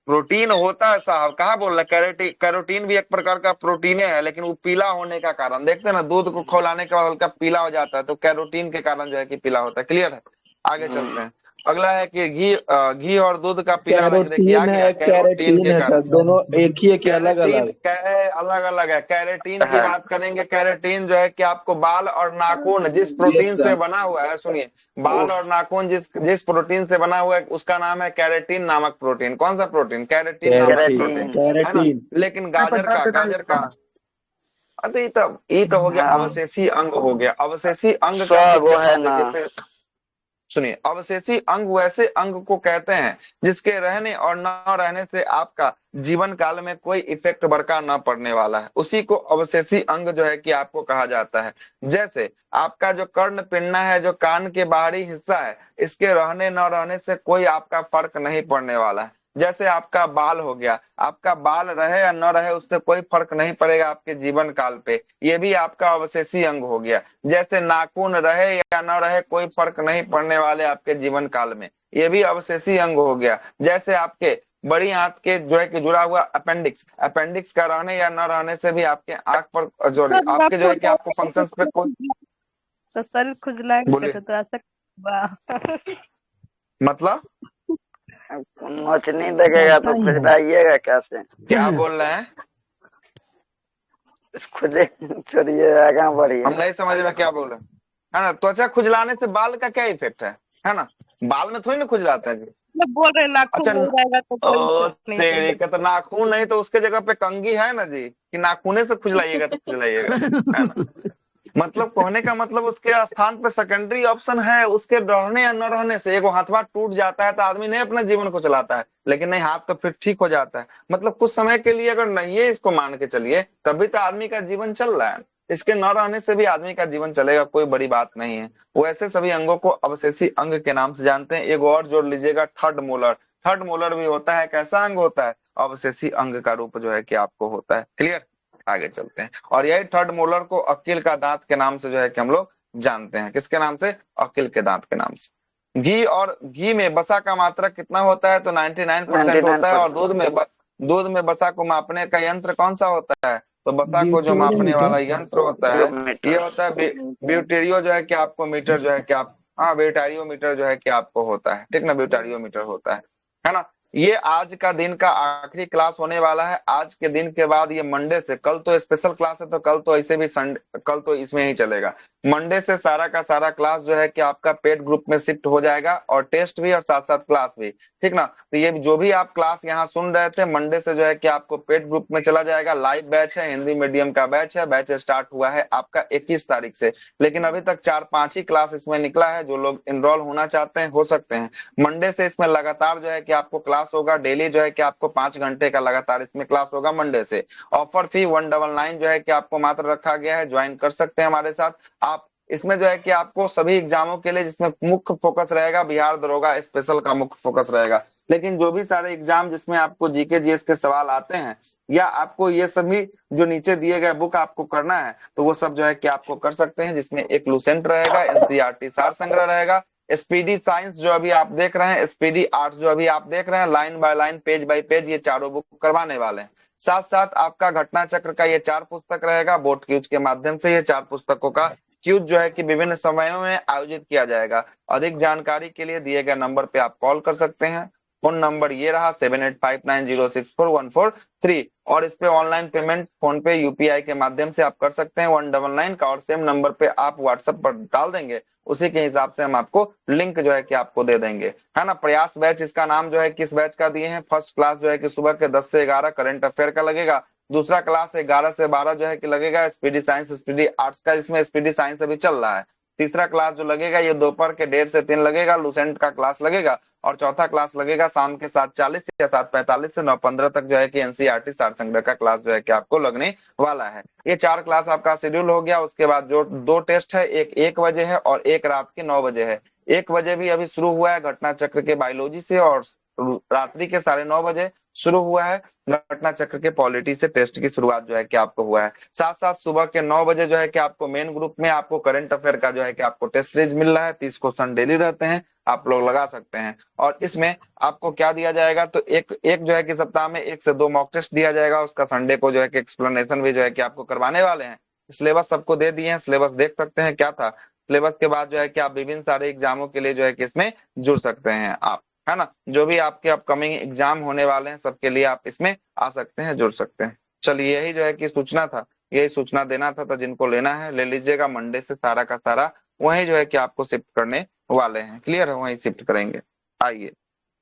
प्रोटीन होता है साहब, कहाँ बोल रहे, कैरोटीन, कैरोटीन भी एक प्रकार का प्रोटीन है, लेकिन वो पीला होने का कारण देखते हैं ना, दूध को खौलाने के बाद हल्का पीला हो जाता है, तो कैरोटीन के कारण जो है कि पीला होता है। क्लियर है, आगे चलते हैं। अगला है कि घी और दूध का पीला रंग देखिए आ गया, कैरोटीन के है सर, कारण। दोनों एक ही है कि अलग अलग? अलग अलग है। कैरेटीन की बात करेंगे, कैरेटीन जो है कि आपको बाल और नाखून जिस प्रोटीन से बना हुआ है, सुनिए, बाल और नाखून जिस प्रोटीन से बना हुआ है उसका नाम है कैरेटीन नामक प्रोटीन। कौन सा प्रोटीन, कैरेटीन नामक प्रोटीन, है ना। लेकिन गाजर का अरे ये तो हो गया अवशेषी अंग, हो गया अवशेषी अंग का वो है ना। देखिए सुनिए, अवशेषी अंग वैसे अंग को कहते हैं जिसके रहने और न रहने से आपका जीवन काल में कोई इफेक्ट बरका न पड़ने वाला है, उसी को अवशेषी अंग जो है कि आपको कहा जाता है। जैसे आपका जो कर्ण पिंडा है, जो कान के बाहरी हिस्सा है, इसके रहने न रहने से कोई आपका फर्क नहीं पड़ने वाला है। जैसे आपका बाल हो गया, आपका बाल रहे या न रहे उससे कोई फर्क नहीं पड़ेगा आपके जीवन काल पे, ये भी आपका अवशेषी अंग हो गया। जैसे नाखून रहे या न रहे कोई फर्क नहीं पड़ने वाले आपके जीवन काल में, ये भी अवशेषी अंग हो गया। जैसे आपके बड़ी आंत के जो है कि जुड़ा हुआ अपेंडिक्स का रहने या न रहने से भी आपके आंख पर जो आपके जो है कि आपको फंक्शंस पे कोई तो शरीर खुजलाएगा तो ऐसा मतलब नोचनी लगेगा तो खुजलाइएगा कैसे? क्या बोल रहे हैं, खुदे छोड़िए आगे बढ़िए। हम नहीं समझ में क्या बोल रहे हैं, है ना। त्वचा खुजलाने से बाल का क्या इफेक्ट है ना, बाल में थोड़ी ना खुजलाता है जी। बोल रहे नाखून अच्छा, नहीं रहेगा तो कोई तेरे का तो नाखून नहीं तो उसके जगह पे कंघी है ना जी, कि नाखूने से खुजलाइएगा तो खुजलाइएगा, है ना। मतलब कहने का मतलब उसके स्थान पे सेकेंडरी ऑप्शन है, उसके रहने या न रहने से। एगो हाथवा टूट जाता है तो आदमी नहीं अपने जीवन को चलाता है, लेकिन नहीं हाथ तो फिर ठीक हो जाता है। मतलब कुछ समय के लिए अगर नहीं है, इसको मान के चलिए, तभी तो आदमी का जीवन चल रहा है। इसके न रहने से भी आदमी का जीवन चलेगा, कोई बड़ी बात नहीं है। वैसे सभी अंगों को अवशेषी अंग के नाम से जानते हैं। एक और जोड़ लीजिएगा, थर्ड मोलर। थर्ड मोलर भी होता है, कैसा अंग होता है, अवशेषी अंग का रूप जो है कि आपको होता है। क्लियर, आगे चलते हैं। और यही थर्ड मोलर को अकील का दांत के नाम से जो है कि हम लोग जानते हैं। किसके नाम से, अकील के दांत के नाम से। घी में बसा का मात्रा कितना होता है, तो 99% होता है। और दूध में बसा को मापने का यंत्र कौन सा होता है, तो बसा को जो मापने वाला यंत्र होता है ये होता है ब्यूटेरियो जो है कि आपको मीटर जो है कि आप ब्यूटारियोमीटर जो है कि आपको होता है, ठीक ना, ब्यूटारियोमीटर होता है ना। ये आज का दिन का आखिरी क्लास होने वाला है। आज के दिन के बाद ये मंडे से, कल तो स्पेशल क्लास है तो कल तो ऐसे भी कल तो इसमें ही चलेगा। मंडे से सारा का सारा क्लास जो है कि आपका पेड ग्रुप में शिफ्ट हो जाएगा, और टेस्ट भी और साथ साथ क्लास भी, ठीक ना। तो ये जो भी आप क्लास यहाँ सुन रहे थे, मंडे से जो है कि आपको पेड ग्रुप में चला जाएगा। लाइव बैच है, हिंदी मीडियम का बैच है। बैच स्टार्ट हुआ है आपका 21 तारीख से, लेकिन अभी तक 4-5 ही क्लास इसमें निकला है। जो लोग इनरोल होना चाहते हैं हो सकते हैं। मंडे से इसमें लगातार जो है कि आपको क्लास होगा, डेली जो है कि आपको 5 घंटे का लगातार इसमें क्लास होगा मंडे से। ऑफर फी 199 जो है कि आपको मात्र रखा गया है, ज्वाइन कर सकते हैं हमारे साथ आप। इसमें जो है कि आपको सभी एग्जामों के लिए, जिसमें मुख्य फोकस रहेगा बिहार दरोगा स्पेशल का मुख्य फोकस रहेगा, लेकिन जो भी सारे एग्जाम जिसमें आपको जीके जीएस के सवाल आते हैं, या आपको ये सभी जो नीचे दिए गए बुक आपको करना है, तो वो सब जो है कि आपको कर सकते हैं। जिसमें एक लूसेंट रहेगा, एनसीईआरटी सार संग्रह रहेगा, स्पीडी साइंस जो अभी आप देख रहे हैं, स्पीडी आर्ट्स जो अभी आप देख रहे हैं, line by line page bye page ये चारों बुक करवाने वाले हैं। साथ साथ आपका घटना चक्र का ये 4 पुस्तक रहेगा। बोर्ड क्यूज के माध्यम से ये 4 पुस्तकों का क्यूज जो है कि विभिन्न समयों में आयोजित किया जाएगा। अधिक जानकारी के लिए दिए गए नंबर पे आप कॉल कर सकते हैं। फोन नंबर ये रहा 7859064143, और इस पे ऑनलाइन पेमेंट फोन पे यूपीआई के माध्यम से आप कर सकते हैं 199 का, और सेम नंबर पे आप व्हाट्सएप पर डाल देंगे, उसी के हिसाब से हम आपको लिंक जो है कि आपको दे देंगे, है ना। प्रयास बैच इसका नाम जो है किस बैच का दिए हैं। फर्स्ट क्लास जो है कि सुबह के 10 से 11 करंट अफेयर का लगेगा। दूसरा क्लास 11 से 12 जो है कि लगेगा स्पीडी साइंस स्पीडी आर्ट्स का, इसमें स्पीडी साइंस अभी चल रहा है, तीसरा क्लास जो लगेगा ये दोपहर के 1:30 से 3 लगेगा, लुसेंट का क्लास लगेगा। और चौथा क्लास लगेगा शाम के 7:40 या 7:45 से 9:15 तक जो है कि एनसीईआरटी सार संग्रह का क्लास जो है कि आपको लगने वाला है। ये 4 क्लास आपका शेड्यूल हो गया। उसके बाद जो 2 टेस्ट है, एक 1 बजे है और एक रात के 9 बजे है। 1 बजे भी अभी शुरू हुआ है घटना चक्र के बायोलॉजी से, और रात्रि के 9:30 बजे शुरू हुआ है घटना चक्र के पॉलिटी से टेस्ट की शुरुआत जो है कि आपको हुआ है। साथ साथ सुबह के 9 बजे जो है कि आपको मेन ग्रुप में आपको करंट अफेयर का जो है कि आपको टेस्ट सीरीज मिल रहा है। 30 क्वेश्चन डेली रहते हैं, आप लोग लगा सकते हैं। और इसमें आपको क्या दिया जाएगा, तो एक जो है कि सप्ताह में 1 से 2 मॉक टेस्ट दिया जाएगा। उसका संडे को जो है कि एक्सप्लेनेशन भी जो है कि आपको करवाने वाले हैं। सिलेबस सबको दे दिए हैं, सिलेबस देख सकते हैं क्या था। सिलेबस के बाद जो है कि आप विभिन्न सारे एग्जामों के लिए जो है कि इसमें जुड़ सकते हैं आप, है ना। जो भी आपके अपकमिंग एग्जाम होने वाले हैं सबके लिए आप इसमें आ सकते हैं, जुड़ सकते हैं। चलिए यही जो है कि सूचना था, यही सूचना देना था। तो जिनको लेना है ले लीजिएगा। मंडे से सारा का सारा वही जो है कि आपको शिफ्ट करने वाले हैं। क्लियर है, वही शिफ्ट करेंगे। आइए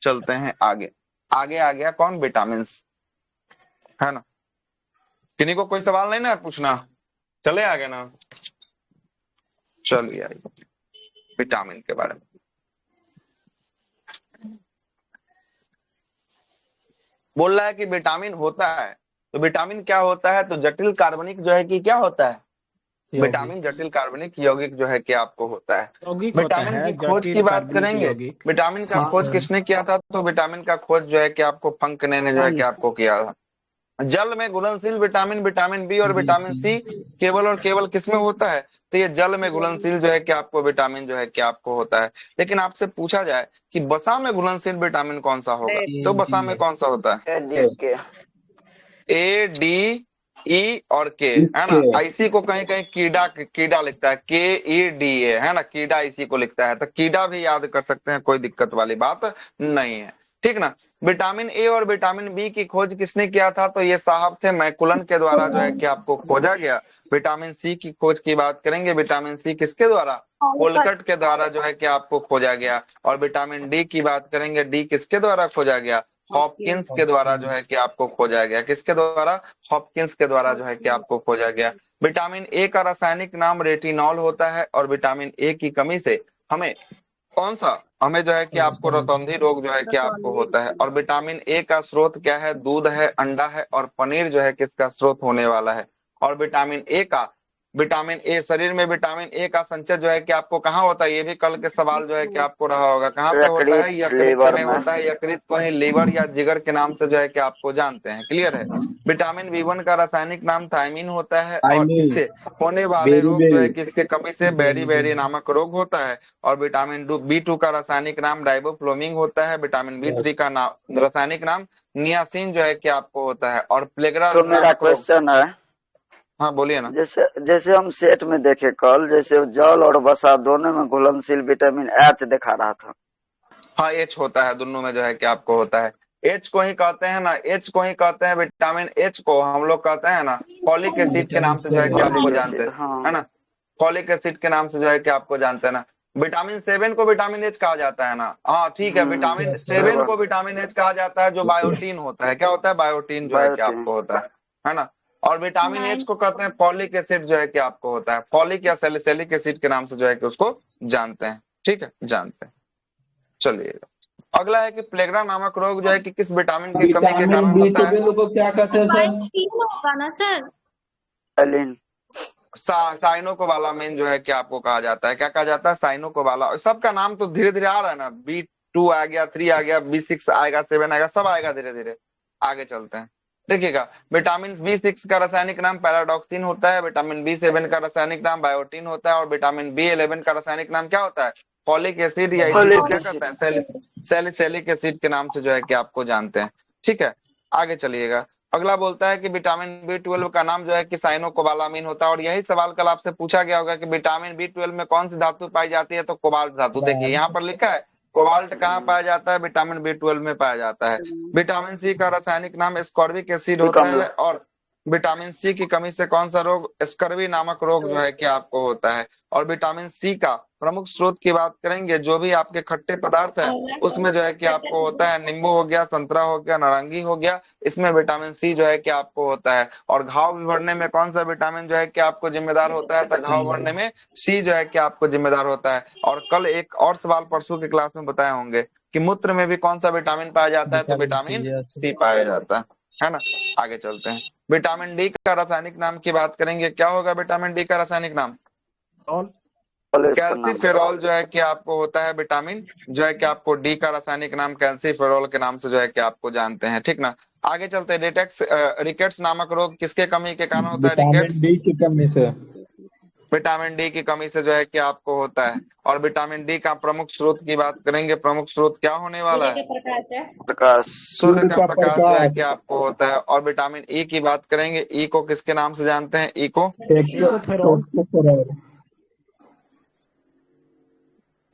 चलते हैं आगे। आगे आ गया कौन, विटामिन, है ना। किन्हीं को कोई सवाल नहीं ना पूछना, चले आगे ना। चलिए आइए विटामिन के बारे में। बोल रहा है कि विटामिन होता है, तो विटामिन क्या होता है, तो जटिल कार्बनिक जो है कि क्या होता है, विटामिन जटिल कार्बनिक यौगिक जो है कि आपको होता है। विटामिन की खोज की बात करेंगे, विटामिन का खोज किसने किया था, तो विटामिन का खोज जो है कि आपको फंकने ने जो है कि आपको किया था। जल में घुलनशील विटामिन, विटामिन बी और विटामिन सी केवल और केवल किसमें होता है, तो ये जल में घुलनशील जो है कि आपको विटामिन जो है कि आपको होता है। लेकिन आपसे पूछा जाए कि बसा में घुलनशील विटामिन कौन सा होगा, तो बसा में कौन सा होता है, ए डी ई और के, है ना। इसी को कहीं कहीं कीड़ा लिखता है, KEDA, है ना, कीड़ा इसी को लिखता है। तो कीड़ा भी याद कर सकते हैं, कोई दिक्कत वाली बात नहीं है, ठीक ना। विटामिन ए और विटामिन बी की खोज किसने किया था, तो ये साहब थे, मैकुलन के द्वारा जो है कि आपको खोजा गया। विटामिन सी की खोज की बात करेंगे, विटामिन सी किसके द्वारा, होलकट के द्वारा जो है कि आपको खोजा गया। और विटामिन डी की बात करेंगे, डी किसके द्वारा खोजा गया, हॉपकिंस के द्वारा जो है कि आपको खोजा गया। किसके द्वारा, हॉपकिंस के द्वारा जो है कि आपको खोजा गया। विटामिन ए का रासायनिक नाम रेटिनॉल होता है। और विटामिन ए की कमी से हमें कौन सा, हमें जो है कि आपको रतौंधी रोग जो है कि आपको होता है। और विटामिन ए का स्रोत क्या है, दूध है, अंडा है और पनीर जो है किसका स्रोत होने वाला है। और विटामिन ए शरीर में विटामिन ए का संचय जो है कि आपको कहाँ होता है, ये भी कल के सवाल जो है कि आपको रहा होगा, कहाँ पे होता है, यकृत में होता है। यकृत को ही लीवर या जिगर के नाम से जो है कि आपको जानते हैं। क्लियर है। विटामिन B1 का रासायनिक नाम थायमीन होता है। और इससे होने वाले रोग जो है कि इसके कमी से बेरी नामक रोग होता है। और विटामिन B2 का रासायनिक नाम राइबोफ्लोविन होता है। विटामिन B3 का रासायनिक नाम नियासिन जो है कि आपको होता है। और प्लेग्रा, तो मेरा क्वेश्चन है, हाँ बोलिए ना। जैसे हम सेट में देखे कल, जैसे जल और वसा दोनों में घुलनशील विटामिन H दिखा रहा था। हाँ H होता है, दोनों में जो है कि आपको होता है। H को ही कहते हैं ना, H को ही कहते हैं, विटामिन H को हम लोग कहते हैं ना फॉलिक एसिड के नाम से जो है कि आपको जानते हैं, है ना। फॉलिक एसिड के नाम से जो है कि आपको जानते हैं ना। विटामिन 7 को विटामिन H कहा जाता है ना, हाँ ठीक है। विटामिन 7 को विटामिन H कहा जाता है, जो बायोटीन होता है। क्या होता है, बायोटीन जो है कि आपको होता है ना। और विटामिन H को कहते हैं फॉलिक एसिड जो है कि आपको होता है। फॉलिक या सैलिसिलिक एसिड के नाम से जो है कि उसको जानते हैं, ठीक है, जानते हैं। चलिएगा अगला है कि प्लेग्रा नामक रोग जो है कि किस विटामिन की कमी के कारण होता है, को क्या कहते हैं सर, होगा ना सर, साइनोकोबालामिन जो है कि आपको कहा जाता है। क्या कहा जाता है, साइनोकोबाला। सबका नाम तो धीरे धीरे आ रहा है ना, B2 आ गया, 3 आ गया, B6 आएगा, 7 आएगा, सब आएगा धीरे धीरे। आगे चलते हैं, देखिएगा। विटामिन B6 का रासायनिक नाम पैराडॉक्सिन होता है। विटामिन B7 का रासायनिक नाम बायोटीन होता है। और विटामिन B11 का रासायनिक नाम क्या होता है, फॉलिक एसिड या सैलिसिलिक एसिड के नाम से जो है कि आपको जानते हैं, ठीक है। आगे चलिएगा। अगला बोलता है कि विटामिन B12 का नाम जो है कि साइनोकोबालामिन होता है। और यही सवाल कल आपसे पूछा गया होगा कि विटामिन B12 में कौन सी धातु पाई जाती है, तो कोबाल्ट धातु। देखिए यहाँ पर लिखा है कोबाल्ट कहाँ पाया जाता है, विटामिन B12 में पाया जाता है। विटामिन C का रासायनिक नाम एस्कॉर्बिक एसिड होता है। और विटामिन सी की कमी से कौन सा रोग, स्कर्वी नामक रोग जो है कि आपको होता है। और विटामिन सी का प्रमुख स्रोत की बात करेंगे, जो भी आपके खट्टे पदार्थ है उसमें जो है कि आपको होता है, नींबू हो गया, संतरा हो गया, नारंगी हो गया, इसमें विटामिन सी जो है कि आपको होता है। और घाव भी भरने में कौन सा विटामिन जो है कि आपको जिम्मेदार होता है, तो घाव भरने में सी जो है कि आपको जिम्मेदार होता है। और कल एक और सवाल परसों की क्लास में बताए होंगे कि मूत्र में भी कौन सा विटामिन पाया जाता है, तो विटामिन सी पाया जाता है ना। आगे चलते हैं, विटामिन डी का रासायनिक नाम की बात करेंगे, क्या होगा विटामिन डी का रासायनिक नाम, कैल्सीफेरॉल जो है कि आपको होता है। विटामिन जो है कि आपको डी का रासायनिक नाम कैल्सीफेरॉल के नाम से जो है कि आपको जानते हैं, ठीक ना। आगे चलते हैं, रिकेट्स नामक रोग किसके कमी के कारण होता है, रिकेट्स डी की कमी से, विटामिन डी की कमी से जो है कि आपको होता है। और विटामिन डी का प्रमुख स्रोत की बात करेंगे, प्रमुख स्रोत क्या होने वाला है, प्रकाश। सूर्य का प्रकाश जो है कि आपको होता है। और विटामिन ई की बात करेंगे, ई को किसके नाम से जानते हैं, ई को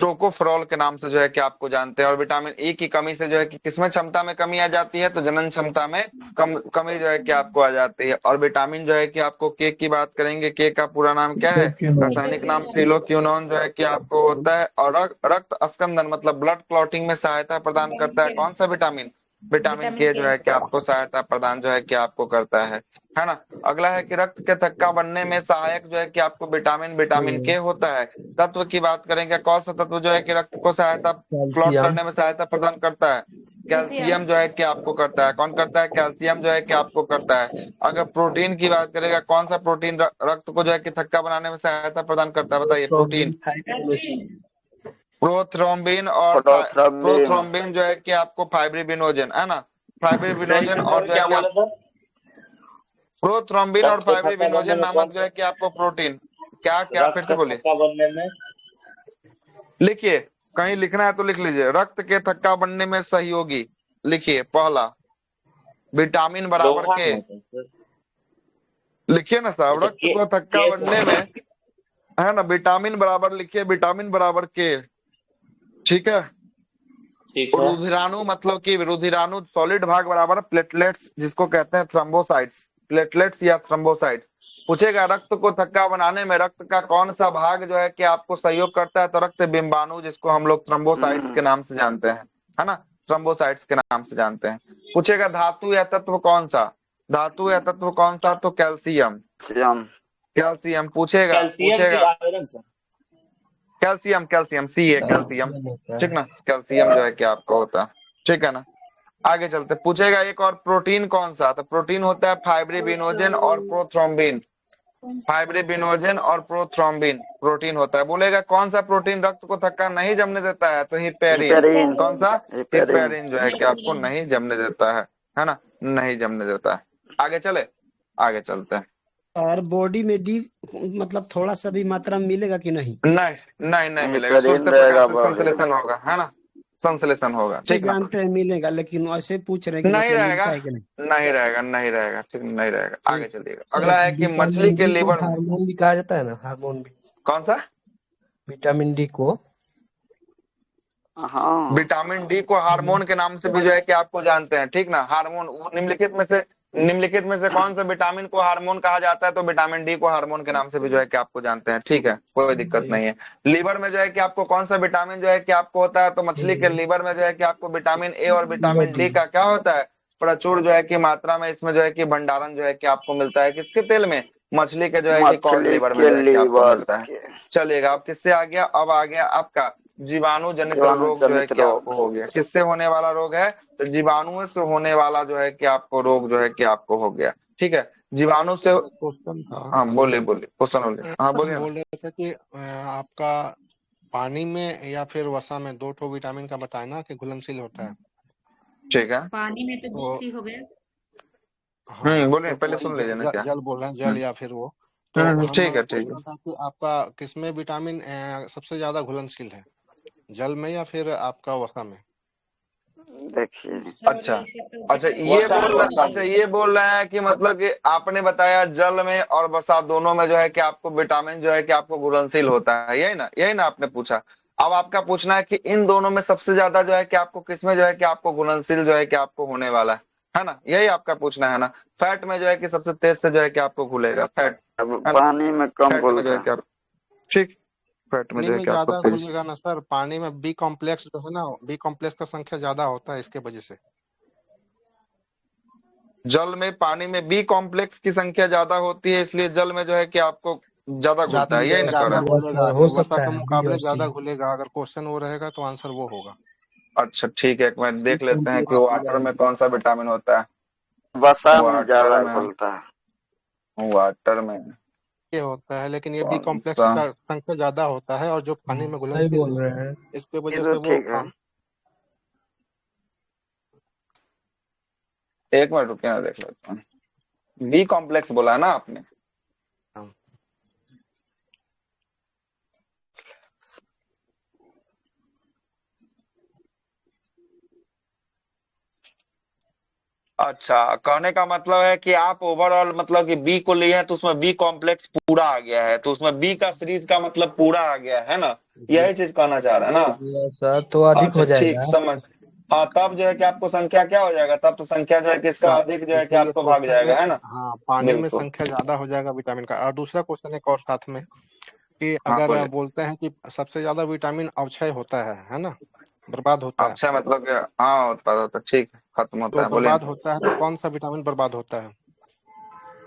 टोकोफेरॉल के नाम से जो है कि आपको जानते हैं। और विटामिन ई की कमी से जो है कि किसमें क्षमता में कमी आ जाती है, तो जनन क्षमता में कमी जो है कि आपको आ जाती है। और विटामिन जो है कि आपको के की बात करेंगे, के का पूरा नाम क्या है, रासायनिक नाम फिलोक्विनोन जो है कि आपको होता है। और रक्त अस्कंदन मतलब ब्लड क्लॉटिंग में सहायता प्रदान करता है कौन सा विटामिन, विटामिन के जो है कि आपको सहायता प्रदान जो है कि आपको करता है ना। अगला है कि रक्त के थक्का बनने में सहायक जो है कि आपको विटामिन के होता है। तत्व की बात करेंगे, कौन सा तत्व जो है कि रक्त को सहायता क्लॉट करने में सहायता प्रदान करता है, कैल्शियम जो है कि आपको करता है। कौन करता है, कैल्शियम जो है कि आपको करता है। अगर प्रोटीन की बात करेगा, कौन सा प्रोटीन रक्त को जो है कि थक्का बनाने में सहायता प्रदान करता है, बताइए, प्रोटीन, प्रोथ्रोम्बिन। और प्रोथ्रोम्बिन जो है कि आपको फाइब्रिनोजन है ना, फाइब्रिनोजन। और जो है कि प्रोथ्रोम्बिन और फाइब्रिनोजन नामक जो है कि आपको प्रोटीन, क्या क्या फिर से बोलिए, लिखिए, कहीं लिखना है तो लिख लीजिए, रक्त के थक्का बनने में सहयोगी, लिखिए पहला विटामिन बराबर के, लिखिए ना साहब, रक्त को थक्का बनने में है ना, विटामिन बराबर लिखिए, विटामिन बराबर के, ठीक है। रुधिराणु मतलब कि रुधिराणु सॉलिड भाग बराबर प्लेटलेट्स, जिसको कहते हैं थ्रोम्बोसाइट्स, प्लेटलेट्स या थ्रोम्बोसाइट। पूछेगा रक्त को थक्का बनाने में रक्त का कौन सा भाग जो है कि आपको सहयोग करता है, तो रक्त बिंबाणु, जिसको हम लोग थ्रोम्बोसाइट्स के नाम से जानते हैं, है ना, थ्रोम्बोसाइट्स के नाम से जानते हैं। पूछेगा धातु या तत्व कौन सा, धातु या तत्व कौन सा, तो कैल्शियम, कैल्शियम पूछेगा, कैल्शियम, कैल्शियम सी है, कैल्शियम, ठीक ना, कैल्शियम जो है कि आपको होता है, ठीक है ना। आगे चलते, पूछेगा एक और प्रोटीन कौन सा, तो प्रोटीन होता है फाइब्रिनोजन और प्रोथ्रोम्बिन, फाइब्रिनोजन और प्रोथ्रोम्बिन प्रोटीन होता है। बोलेगा कौन सा प्रोटीन रक्त को थक्का नहीं जमने देता है, तो हिपेरिन, कौन सा, हिपेरिन जो है कि आपको नहीं जमने देता है ना, नहीं जमने देता है। आगे चले, आगे चलते हैं। और बॉडी में डी मतलब थोड़ा सा भी मात्रा में मिलेगा कि नहीं, नहीं मिलेगा, सूर्य प्रकाश से संश्लेषण होगा, है ना, संश्लेषण होगा, ठीक है, जानते हैं मिलेगा, लेकिन ऐसे पूछ रहे हैं नहीं रहेगा, नहीं रहेगा, ठीक, नहीं रहेगा। आगे चलिएगा, अगला है कि मछली के लीवर, हार्मोन भी कहा जाता है ना, हार्मोन भी, कौन सा, विटामिन डी को, हाँ, विटामिन डी को हार्मोन के नाम से भी जो है कि आपको जानते हैं, ठीक ना। हार्मोन निम्नलिखित में से कौन सा विटामिन को हार्मोन कहा जाता है, तो विटामिन डी को हार्मोन के नाम से भी जो है कि आपको जानते हैं, ठीक है, कोई दिक्कत नहीं है। लीवर में जो है कि आपको कौन सा विटामिन जो है कि आपको होता है, तो मछली के लीवर में जो है कि आपको विटामिन ए और विटामिन डी का क्या होता है, प्रचुर जो है कि मात्रा में इसमें जो है कि भंडारण जो है कि आपको मिलता है, किसके तेल में, मछली के जो है कि कॉड लीवर में जो है कि आपको मिलता है। चलिएगा, अब किससे आ गया, अब आ गया आपका जीवाणु जनित रोग जो है कि आपको हो गया, किससे होने वाला रोग है, तो जीवाणु से होने वाला जो है कि आपको रोग जो है कि आपको हो गया, ठीक है, जीवाणु से। क्वेश्चन था, हाँ बोलिए, क्वेश्चन बोलिए, हाँ बोलिए। बोल रहे थे कि आपका पानी में या फिर वसा में 2 ठो विटामिन का बताया ना कि घुलनशील होता है, ठीक है, पानी में तो बीसी हो गया। बोलिए, पहले सुन लीजिए ना, क्या जल बोल रहे हैं, जल या फिर वो, तो ठीक है, ठीक है, कि आपका किसमें विटामिन सबसे ज्यादा घुलनशील है, जल में या फिर आपका वसा में। देखिए, अच्छा ये बोल रहे हैं कि मतलब कि आपने बताया जल में और वसा दोनों में जो है कि आपको विटामिन जो है कि आपको घुलनशील होता है, यही ना आपने पूछा। अब आपका पूछना है कि इन दोनों में सबसे ज्यादा जो है कि आपको किसमें जो है कि आपको घुलनशील जो है कि आपको होने वाला है ना, यही आपका पूछना है ना। फैट में जो है कि सबसे तेज से जो है कि आपको घुलेगा फैट, अब है ना, पानी में कम फैट में जो है घुलता कि आप, ठीक, फैट में पानी जो है में कि आपको ज्यादा तेज। घुलेगा ना सर, पानी में बी कॉम्प्लेक्स जो है ना, बी कॉम्प्लेक्स का संख्या ज्यादा होता है इसके वजह से। जल में, पानी में बी कॉम्प्लेक्स की संख्या ज्यादा होती है, इसलिए जल में जो है कि आपको ज्यादा घुलता है, बी यही और ना कह सी, ज्यादा रहा है। यस घुलेगा, हो वसा सकता के है, बी मुकाबले और सी। ज्यादा घुलेगा। अगर क्वेश्चन वो रहेगा तो आंसर वो होगा। अच्छा ठीक है, एक मिनट बी देख लेते हैं कि कॉम्प्लेक्स पूरा वाटर है। में कौन सा विटामिन होता है। वसा में वाटर ज्यादा में, घुलता है। वाटर में ये होता है, लेकिन ये बी कौन कॉम्प्लेक्स सा, का संख्या ज्यादा होता है, और जो पानी में सही घुलनशील बोल है रहे हैं। इसके ये वजह तो से वो ठीक है। एक मिनट रुकिए ना देख लेते हैं। बी कॉम्प्लेक्स बोला है ना आपने। हाँ। अच्छा, कहने का मतलब है कि आप ओवरऑल मतलब कि बी को लिए हैं तो उसमें बी कॉम्प्लेक्स पूरा आ गया है, तो उसमें बी का सीरीज का मतलब पूरा आ गया है ना, जी। यही चीज कहना चाह रहा है ना। यस सर, तो अधिक अच्छा हो ठीक, जाएगा। समझ। हाँ, तब जो है कि आपको संख्या क्या हो जाएगा, तब तो संख्या जो है कि इसका अधिक जो है कि इसीलिए आपको भाग क्वेश्चन में, जाएगा, है ना। हाँ, पानी में बिल्कुल, संख्या ज्यादा हो जाएगा विटामिन का। और दूसरा क्वेश्चन एक और साथ में, कि हाँ अगर बोलिए। बोलते हैं कि सबसे ज्यादा विटामिन अवक्षय होता है ना, बर्बाद होता है, अच्छा मतलब कि, हाँ उत्पाद होता है, ठीक है, खत्म होता तो है, बोलिए। बर्बाद होता है तो कौन सा विटामिन बर्बाद होता है?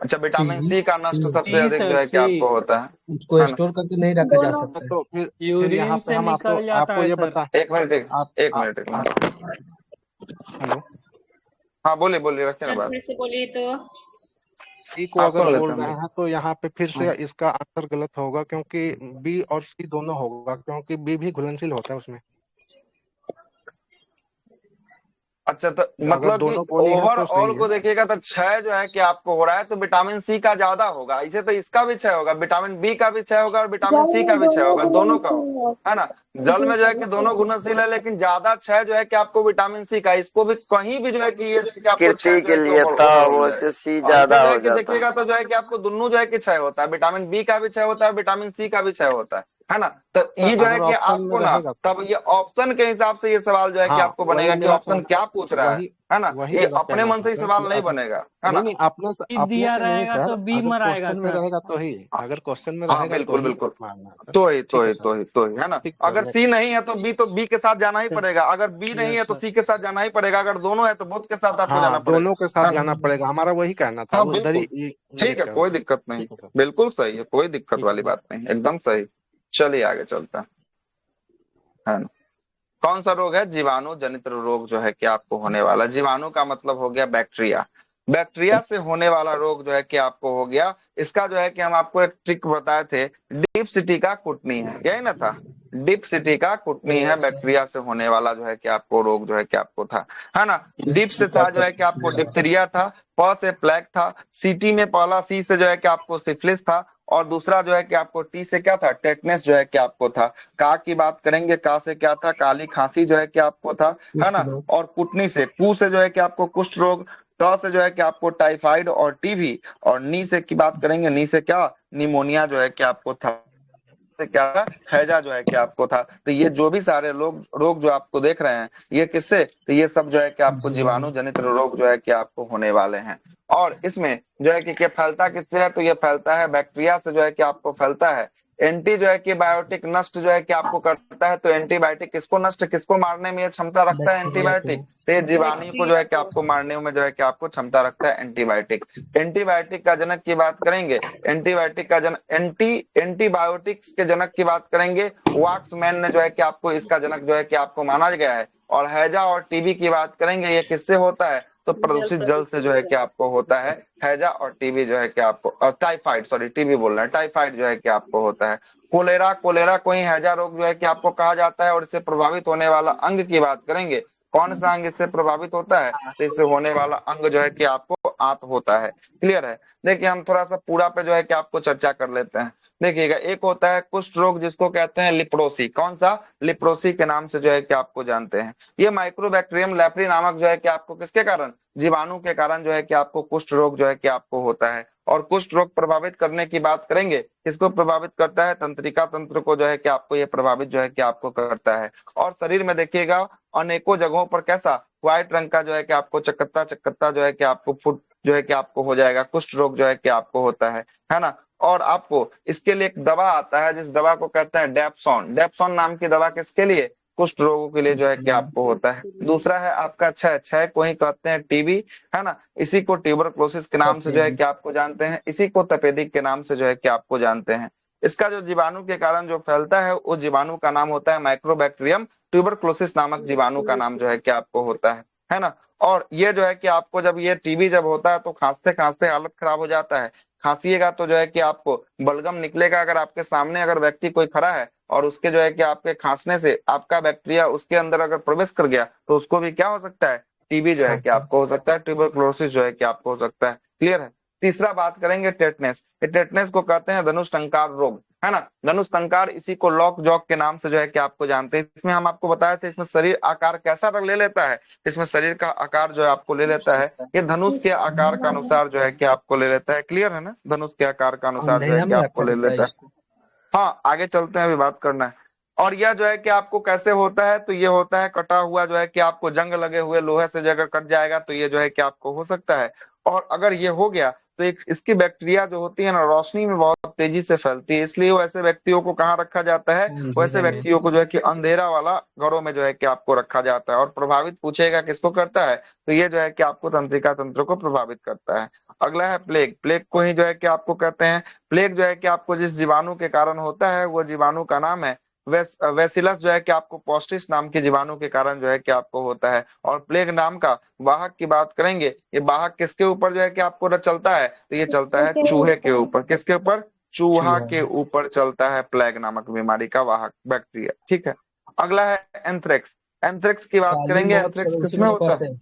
अच्छा, विटामिन सी सी का सी नष्ट सबसे सी अधिक सर जो है कि सी। आपको होता उसको है ना। स्टोर करके नहीं रखा जा दोनों। सकता है। तो फिर यहाँ यूरिन पे से हम आपको निकल जाता आपको है ये सर। बता, एक मिनट, आप एक मिनट, एक मिनट। हेलो, हाँ बोलिए बोलिए, रखिए ना बात, फिर से बोलिए तो। सी को हाँ अगर सुन लेते बोल हैं रहे बोलिए। हैं तो यहाँ पे फिर से हाँ। इसका आंसर गलत होगा, क्योंकि बी और सी दोनों होगा, क्योंकि बी भी घुलनशील होता है उसमें। अच्छा, तो तो अगर मतलब कि दोनों बोली हैं तो ओवरऑल सही को है। देखिएगा तो क्षय जो है कि आपको हो रहा है, तो विटामिन सी का ज्यादा होगा, इसे तो इसका भी क्षय होगा, विटामिन बी का भी क्षय होगा और विटामिन जल सी का में भी क्षय दोनों होगा, दोनों का हो, घुलनशील है। है ना। जल जी में जो है सर, कि इसलिए दोनों घुलनशील है, लेकिन ज्यादा क्षय जो है कि आपको विटामिन सी का, इसको भी कहीं भी जो है कि ये जो है कि आपको क्षय कीर्ति जो के है कि लिए था ओवरऑल हो वो, जाएगा। इससे सी और इसे ज्यादा जो है हो कि जाता देखिएगा तो जो है कि आपको दोनों जो है कि क्षय होता है, विटामिन बी का भी क्षय होता है, विटामिन सी का भी क्षय होता है ना। तो सर ये जो है अगर कि ऑप्शन में आपको ना, रहेगा तो, तब ये ऑप्शन के हिसाब से ये सवाल जो है कि हाँ, आपको वही बनेगा कि मेरा ऑप्शन कहना, क्या पूछ रहा वही है ना। वही ये मेरा अपने कहना मन था से ही सर, सवाल कि नहीं अगर, बनेगा, है नहीं ना। नहीं, बी अपने दिया से नहीं रहेगा सर, तो बी अगर मराएगा क्वेश्चन में सर। रहेगा तो ही, अगर क्वेश्चन में हाँ रहेगा तो बिल्कुल ही बिल्कुल, मारना सर। तो ही तो ठीक है ही सर। तो ही तो ही, है ना। ठीक सर, अगर सी नेक्स्ट। नहीं है तो बी के साथ जाना ही पड़ेगा, अगर बी नहीं है यस तो सर। सी के साथ जाना ही पड़ेगा, अगर दोनों है तो बोथ के साथ आपको हाँ, जाना दोनों के साथ पड़ेगा, है ना। जाना पड़ेगा, हमारा वही कहना था, हाँ उधर ही बिल्कुल, ठीक इंगित है, कर कोई रहा था। दिक्कत नहीं, ठीक है सर। बिल्कुल सही है, कोई दिक्कत ठीक है, वाली बात नेक्स्ट। नहीं, एकदम सही। चलिए आगे चलते हैं, है ना। कौन सा रोग है, जीवाणु जनित रोग जो है कि आपको होने वाला। जीवाणु का मतलब हो गया बैक्टीरिया, बैक्टीरिया से होने वाला रोग जो है कि आपको हो गया। इसका जो है कि हम आपको एक ट्रिक बताए थे, डीप सिटी का कुटनी है, यही ना था। डीप सिटी का कुटनी है, यस सर, बैक्टीरिया से होने वाला जो है कि आपको रोग जो है कि आपको था, है ना। डीप से था जो है कि आपको डिप्थीरिया था, प से प्लेग था, सीटी में पहला सी से जो है कि आपको सिफिलिस था, और दूसरा जो है कि आपको टी से क्या था, टेटनेस जो है कि आपको था। का की बात करेंगे, का से क्या था, काली खांसी जो है कि आपको था, है कुष्ठ ना। रोग। और कुटनी से, कु से जो है कि आपको कुष्ठ रोग, ट से जो है कि आपको टाइफाइड और टीबी, और नी से की बात करेंगे, नी से क्या, निमोनिया जो है कि आपको था, से क्या था, हैजा जो है कि आपको था। तो ये जो भी सारे रोग जो आपको देख रहे हैं, ये किससे, तो ये सब जो है कि आपको जीवाणु जीवाणु। जनित रोग जो है कि आपको होने वाले हैं। और इसमें जो है कि क्या फैलता किससे है, तो ये फैलता है बैक्टीरिया से जो है कि आपको फैलता है। एंटी जो है कि बायोटिक नष्ट जो है कि आपको करता है, तो एंटीबायोटिक किसको नष्ट, किसको मारने में ये क्षमता रखता है, बैक्टीरिया को। एंटीबायोटिक। तो ये जीवाणु को जो बैक्टीरिया है कि को। आपको मारने में जो है कि आपको क्षमता रखता है एंटीबायोटिक। एंटीबायोटिक का जनक की बात करेंगे, एंटीबायोटिक का जनक, एंटीबायोटिक्स के जनक की बात करेंगे, वॉक्समैन ने जो है कि आपको इसका जनक जो है कि आपको माना गया है। और हैजा और टीबी की बात करेंगे, ये किससे होता है, तो जल प्रदूषित जल से जो है प्रदूषण कि आपको होता है हैजा और टीबी जो है कि आपको, और टाइफाइड, सॉरी टीबी बोल रहे हैं, टाइफाइड जो है कि आपको होता है। कोलेरा, कोलेरा को ही हैजा रोग जो है कि आपको कहा जाता है। और इससे प्रभावित होने वाला अंग की बात करेंगे, कौन सा अंग इससे प्रभावित होता है, तो इससे होने वाला अंग जो है कि आपको आंत होता है। क्लियर है। देखिए हम थोड़ा सा पूरा पे जो है कि आपको चर्चा कर लेते हैं। देखिएगा, एक होता है कुष्ठ रोग, जिसको कहते हैं लिप्रोसी, कौन सा, लिप्रोसी के नाम से जो है कि आपको जानते हैं। ये माइक्रोबैक्टीरियम लेप्री नामक जो है कि आपको किसके कारण, जीवाणु के कारण जो है कि आपको कुष्ठ रोग जो है कि आपको होता है। और कुष्ठ रोग प्रभावित करने की बात करेंगे, किसको प्रभावित करता है, तंत्रिका तंत्र को जो है कि आपको ये प्रभावित जो है कि आपको करता है। और शरीर में देखिएगा अनेकों जगहों पर कैसा, व्हाइट रंग का जो है कि आपको चकत्ता चकत्ता जो है कि आपको फुट जो है कि आपको हो जाएगा, कुष्ठ रोग जो है कि आपको होता है ना। और आपको इसके लिए एक दवा आता है जिस दवा को कहते हैं डेप्सोन। डेप्सोन नाम की दवा किसके लिए? कुष्ठ रोगों के लिए जो है कि आपको होता है। दूसरा है आपका क्षय, क्षय को ही कहते हैं टीबी, है ना। इसी को ट्यूबरक्लोसिस के नाम से जो है कि आपको जानते हैं, इसी को तपेदिक के नाम से जो है कि आपको जानते हैं। इसका जो जीवाणु के कारण जो फैलता है उस जीवाणु का नाम होता है माइक्रोबैक्टीरियम ट्यूबरक्लोसिस नामक जीवाणु का नाम जो है कि आपको होता है ना। और ये जो है कि आपको जब ये टीबी जब होता है तो खांसते खांसते हालत खराब हो जाता है। खांसीएगा तो जो है कि आपको बलगम निकलेगा। अगर आपके सामने अगर व्यक्ति कोई खड़ा है और उसके जो है कि आपके खांसने से आपका बैक्टीरिया उसके अंदर अगर प्रवेश कर गया तो उसको भी क्या हो सकता है? टीबी जो है कि आपको हो सकता है, ट्यूबरक्लोसिस जो है कि आपको हो सकता है। क्लियर है। तीसरा बात करेंगे टेटनेस। टेटनेस को कहते हैं धनुष टंकार रोग, है ना। धनुष टंकार, इसी को लॉक जॉक के नाम से जो है कि आपको जानते हैं। इसमें हम आपको बताए थे इसमें शरीर आकार कैसा ले लेता है, इसमें शरीर का आकार जो है आपको ले लेता है, ये धनुष के आकार का अनुसार जो है कि आपको ले लेता है। क्लियर है ना, धनुष के आकार का अनुसार जो है अंधेरा कि में आपको रखा ले जाता है लेता है। इसको। हाँ, आगे चलते हैं, अभी बात करना है। और यह जो है कि आपको कैसे होता है, तो ये होता है कटा हुआ जो है कि आपको जंग लगे हुए लोहे से अगर कट जाएगा तो ये जो है कि आपको हो सकता है। और अगर ये हो गया तो एक इसकी बैक्टीरिया जो होती है ना रोशनी में बहुत तेजी से फैलती है, इसलिए वैसे व्यक्तियों को कहाँ रखा जाता है? वैसे अंधेरे में। व्यक्तियों को जो है कि अंधेरा वाला घरों में जो है कि आपको रखा जाता है। और प्रभावित पूछेगा किसको करता है, तो ये जो है कि आपको तंत्रिका तंत्र को प्रभावित करता है। अगला है प्लेग। प्लेग को ही जो है कि आपको कहते हैं, प्लेग जो है कि आपको जिस जीवाणु के कारण होता है वो जीवाणु का नाम है वेसिलस, जो है कि आपको पॉस्टिस नाम के जीवाणु के कारण जो है कि आपको होता है। और प्लेग नाम का वाहक की बात करेंगे, ये वाहक किसके ऊपर जो है कि आपको चलता है, तो ये चलता है चूहे के ऊपर। किसके ऊपर? चूहा के ऊपर चलता है प्लेग नामक बीमारी का वाहक बैक्टीरिया। ठीक है। अगला है एंथ्रेक्स। एंथ्रेक्स की बात काली करेंगे। मौत एंथ्रेक्स सब उसी किसमें को होता कहते है? हैं।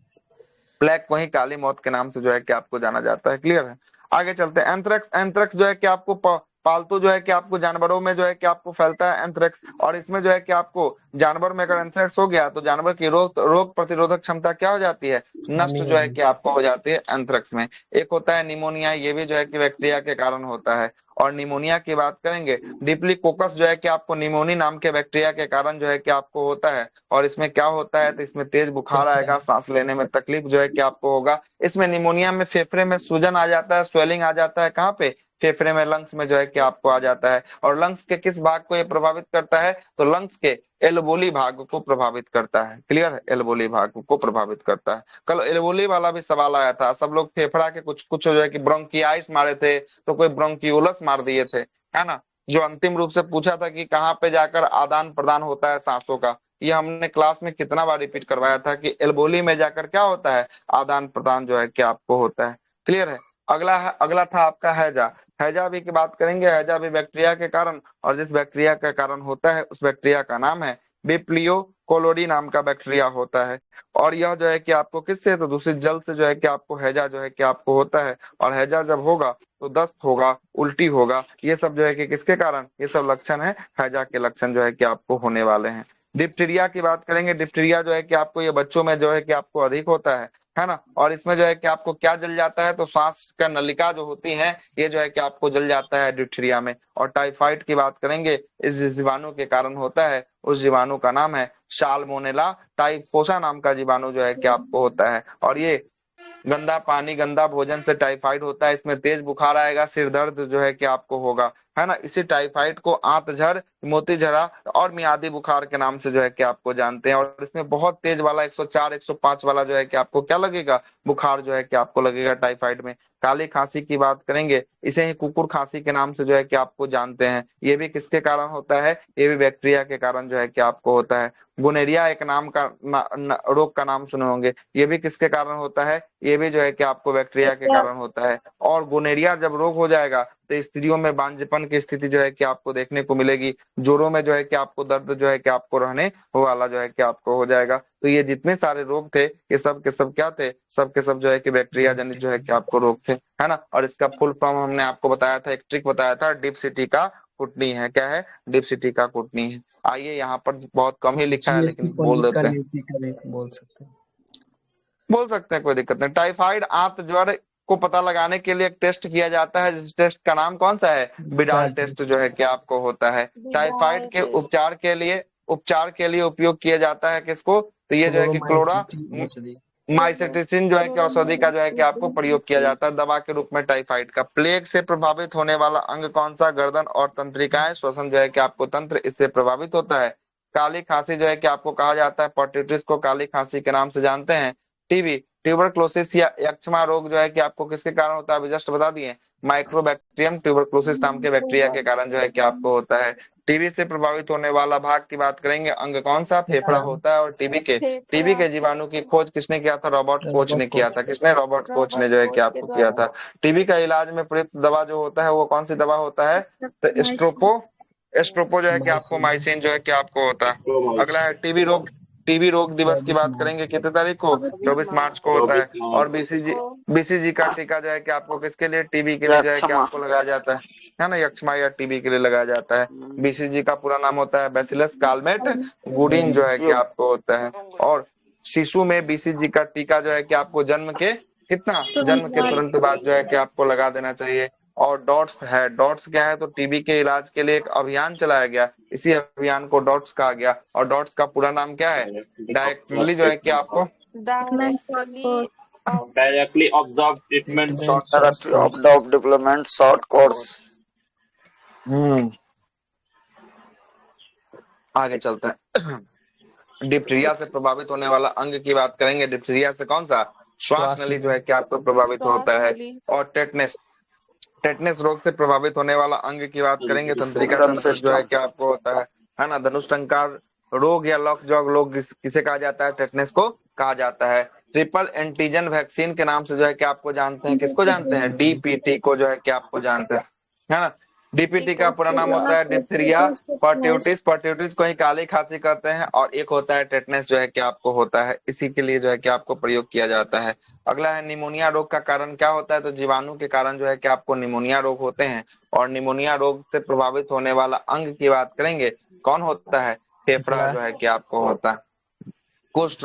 प्लेग को ही काली मौत के नाम से जो है कि आपको जाना जाता है। क्लियर है। आगे चलते हैं। एंथ्रेक्स। एंथ्रेक्स जो है कि आपको पालतू जो है कि आपको जानवरों में जो है कि आपको फैलता है एंथ्रेक्स। और इसमें जो है कि आपको जानवर में अगर एंथ्रेक्स हो गया तो जानवर की रोग प्रतिरोधक क्षमता क्या हो जाती है? नष्ट जो है कि आपको हो जाती है एंथ्रेक्स में। एक होता है निमोनिया, ये भी जो है कि बैक्टीरिया के कारण होता है। और निमोनिया की बात करेंगे, डिप्लीकोकस जो है कि आपको निमोनी नाम के बैक्टीरिया के कारण जो है कि आपको होता है। और इसमें क्या होता है, तो इसमें तेज बुखार आएगा, सांस लेने में तकलीफ जो है कि आपको होगा। इसमें निमोनिया में फेफड़े में सूजन आ जाता है, स्वेलिंग आ जाता है। कहाँ पे? फेफड़े में, लंग्स में जो है कि आपको आ जाता है। और लंग्स के किस भाग को ये प्रभावित करता है, तो लंग्स के एल्वोली भाग को प्रभावित करता है। क्लियर है, एल्वोली भाग को प्रभावित करता है। कल एल्वोली वाला भी सवाल आया था, सब लोग फेफड़ा के कुछ कुछ जो है कि ब्रोंकियाइस मारे थे, तो कोई ब्रोंकियोलस मार दिए थे, है ना। जो अंतिम रूप से पूछा था कि कहाँ पे जाकर आदान प्रदान होता है सांसों का, ये हमने क्लास में कितना बार रिपीट करवाया था कि एल्वोली में जाकर क्या होता है, आदान प्रदान जो है कि आपको होता है। क्लियर है। अगला था आपका हैजा। हैजा भी की बात करेंगे। हैजा भी बैक्टीरिया के कारण, और जिस बैक्टीरिया के कारण होता है उस बैक्टीरिया का नाम है बिप्लियो कोलोडी नाम का बैक्टीरिया होता है। और यह जो है कि आपको किससे, तो दूषित जल से जो है कि आपको हैजा जो है कि आपको होता है। और हैजा जब होगा तो दस्त होगा, उल्टी होगा, ये सब जो है कि किसके कारण, ये सब लक्षण है हैजा के लक्षण जो है कि आपको होने वाले हैं। डिप्टीरिया की बात करेंगे। डिप्टीरिया जो है कि आपको ये बच्चों में जो है कि आपको अधिक होता है ना। और इसमें जो है कि आपको क्या जल जाता है, तो सांस का नलिका जो होती है ये जो है कि आपको जल जाता है डिप्टीरिया में। और टाइफाइड की बात करेंगे, इस जीवाणु के कारण होता है, उस जीवाणु का नाम है साल्मोनेला टाइफोसा नाम का जीवाणु जो है कि आपको होता है। और ये गंदा पानी, गंदा भोजन से टाइफाइड होता है। इसमें तेज बुखार आएगा, सिर दर्द जो है कि आपको होगा, है ना। इसी टाइफाइड को आंतझर, मोतीझरा और मियादी बुखार के नाम से जो है कि आपको जानते हैं। और इसमें बहुत तेज वाला 104 105 वाला जो है कि आपको क्या लगेगा, बुखार जो है कि आपको लगेगा टाइफाइड में। काली खांसी की बात करेंगे, इसे ही कुकुर खांसी के नाम से जो है कि आपको जानते हैं। ये भी किसके कारण होता है, ये भी बैक्टीरिया के कारण जो है कि आपको होता है। गुनेरिया एक नाम का रोग का नाम सुने होंगे, ये भी किसके कारण होता है, ये भी जो है कि आपको बैक्टीरिया के कारण होता है। और गुनेरिया जब रोग हो जाएगा तो स्त्रियों में बांझपन की स्थिति जो है कि आपको देखने को मिलेगी। जोड़ों में जो है कि आपको दर्द जो है कि आपको रहने वाला जो है कि आपको हो जाएगा। तो ये जितने सारे रोग थे ये सब के सब क्या थे, सब के सब जो है कि बैक्टीरिया जनित जो है कि आपको रोग थे, है ना। और इसका फुल फॉर्म हमने आपको बताया था, एक ट्रिक बताया था, डिप सिटी का कुटनी है। क्या है, डिप सिटी का कुटनी है। आइए, यहाँ पर बहुत कम ही लिखा है जीएसटी लेकिन पर बोल लिखा देते हैं, न्यूटी का रेट बोल सकते हैं। बोल सकते हैं, कोई दिक्कत नहीं। टाइफाइड आंत ज्वर को पता लगाने के लिए एक टेस्ट किया जाता है, जिस टेस्ट का नाम कौन सा है, बिडाल टेस्ट जो है कि आपको होता है। टाइफाइड के उपचार के लिए उपयोग किया जाता है किसको, तो ये जो है कि क्लोरोमाइसिटी माइसेटिसिन जो है कि औषधि का जो है कि आपको प्रयोग किया जाता है दवा के रूप में टाइफाइड का। प्लेग से प्रभावित होने वाला अंग कौन सा? गर्दन और तंत्रिकाएं। श्वसन जो है कि आपको तंत्र इससे प्रभावित होता है। काली खांसी जो है कि आपको कहा जाता है पर्टिटिस को काली खांसी के नाम से जानते हैं। टीबी ट्यूबरक्लोसिस या यक्ष्मा रोग जो है कि आपको किसके कारण होता है? अभी जस्ट बता दिए, माइक्रोबैक्टीरियम ट्यूबरक्लोसिस नाम के बैक्टीरिया के कारण जो है कि आपको होता है। टीबी से प्रभावित होने वाला भाग की बात करेंगे, अंग कौन सा? फेफड़ा होता है। और टीबी के जीवाणु की खोज किसने किया था? रॉबर्ट कोच ने किया था। किसने? रॉबर्ट कोच ने जो है कि आपको किया था। टीबी का इलाज में प्रयुक्त दवा जो होता है वो कौन सी दवा होता है? तो एस्ट्रोपो जो है कि आपको माइसिन जो है कि आपको होता है। अगला है टीबी रोग दिवस की बात करेंगे, कितने तारीख को? 24 मार्च को होता है। और बीसीजी का टीका जो है कि आपको किसके लिए? टीबी के लिए जो है कि आपको लगाया जाता है ना, यक्ष्मा या टीबी के लिए लगाया जाता है। बीसीजी का पूरा नाम होता है बैसिलस कालमेट गुडिन जो है कि आपको होता है। और शिशु में बीसीजी का टीका जो है कि आपको जन्म के तुरंत बाद जो है कि आपको लगा देना चाहिए। और डॉट्स है, डॉट्स क्या है? तो टीबी के इलाज के लिए एक अभियान चलाया गया, इसी अभियान को डॉट्स कहा गया। और डॉट्स का पूरा नाम क्या है? डायरेक्टली जो है कि आपको directly observed treatment short development short course. आगे चलते हैं। डिप्थीरिया से प्रभावित होने वाला अंग की बात करेंगे। डिप्थीरिया से कौन सा? श्वास नली जो है कि आपको प्रभावित होता है। और टेटनेस रोग से प्रभावित होने वाला अंग की बात करेंगे। तंत्रिका तंत्र जो है कि आपको होता है ना। धनुष्टंकार रोग या लॉक जॉग रोग किसे कहा जाता है? टेटनेस को कहा जाता है। ट्रिपल एंटीजन वैक्सीन के नाम से जो है कि आपको जानते हैं, किसको जानते हैं? डीपीटी को जो है कि आपको जानते हैं, है ना। डीपीटी का पूरा नाम होता है डिप्थीरिया पर्ट्यूटिस। पर्ट्यूटिस को ही काली खांसी कहते हैं। और एक होता है टेटनेस जो है कि आपको होता है, इसी के लिए जो है कि आपको प्रयोग किया जाता है। अगला है निमोनिया रोग का कारण क्या होता है? तो जीवाणु के कारण जो है कि आपको निमोनिया रोग होते हैं। और निमोनिया रोग से प्रभावित होने वाला अंग की बात करेंगे, कौन होता है? फेफड़ा जो है कि आपको होता है। कुष्ठ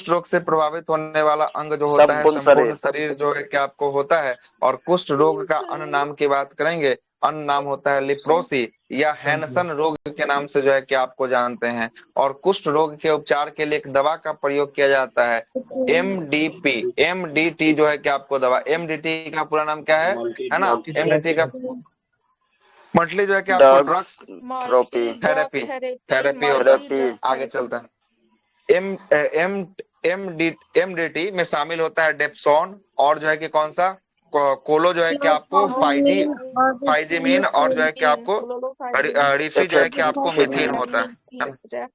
रोग से प्रभावित होने वाला अंग जो होता है संपूर्ण शरीर जो है कि आपको होता है। और कुष्ठ रोग का अन्य नाम की बात करेंगे, अन्य नाम होता है लिप्रोसी या हैंसन रोग के नाम से जो है कि आपको जानते हैं। और कुष्ठ रोग के उपचार के लिए एक दवा का प्रयोग किया जाता है, एमडीटी जो है कि आपको दवा। एमडीटी का पूरा नाम क्या है ना? एमडीटी का मंथली जो है कि आपको थेरेपी। आगे चलता है। एमडीटी में शामिल होता है डेप्सोन और जो है कि कौन सा? कोलो जो है कि आपको फाइजीमीन और जो है कि आपको रिफी जो है कि आपको मिथीन होता है।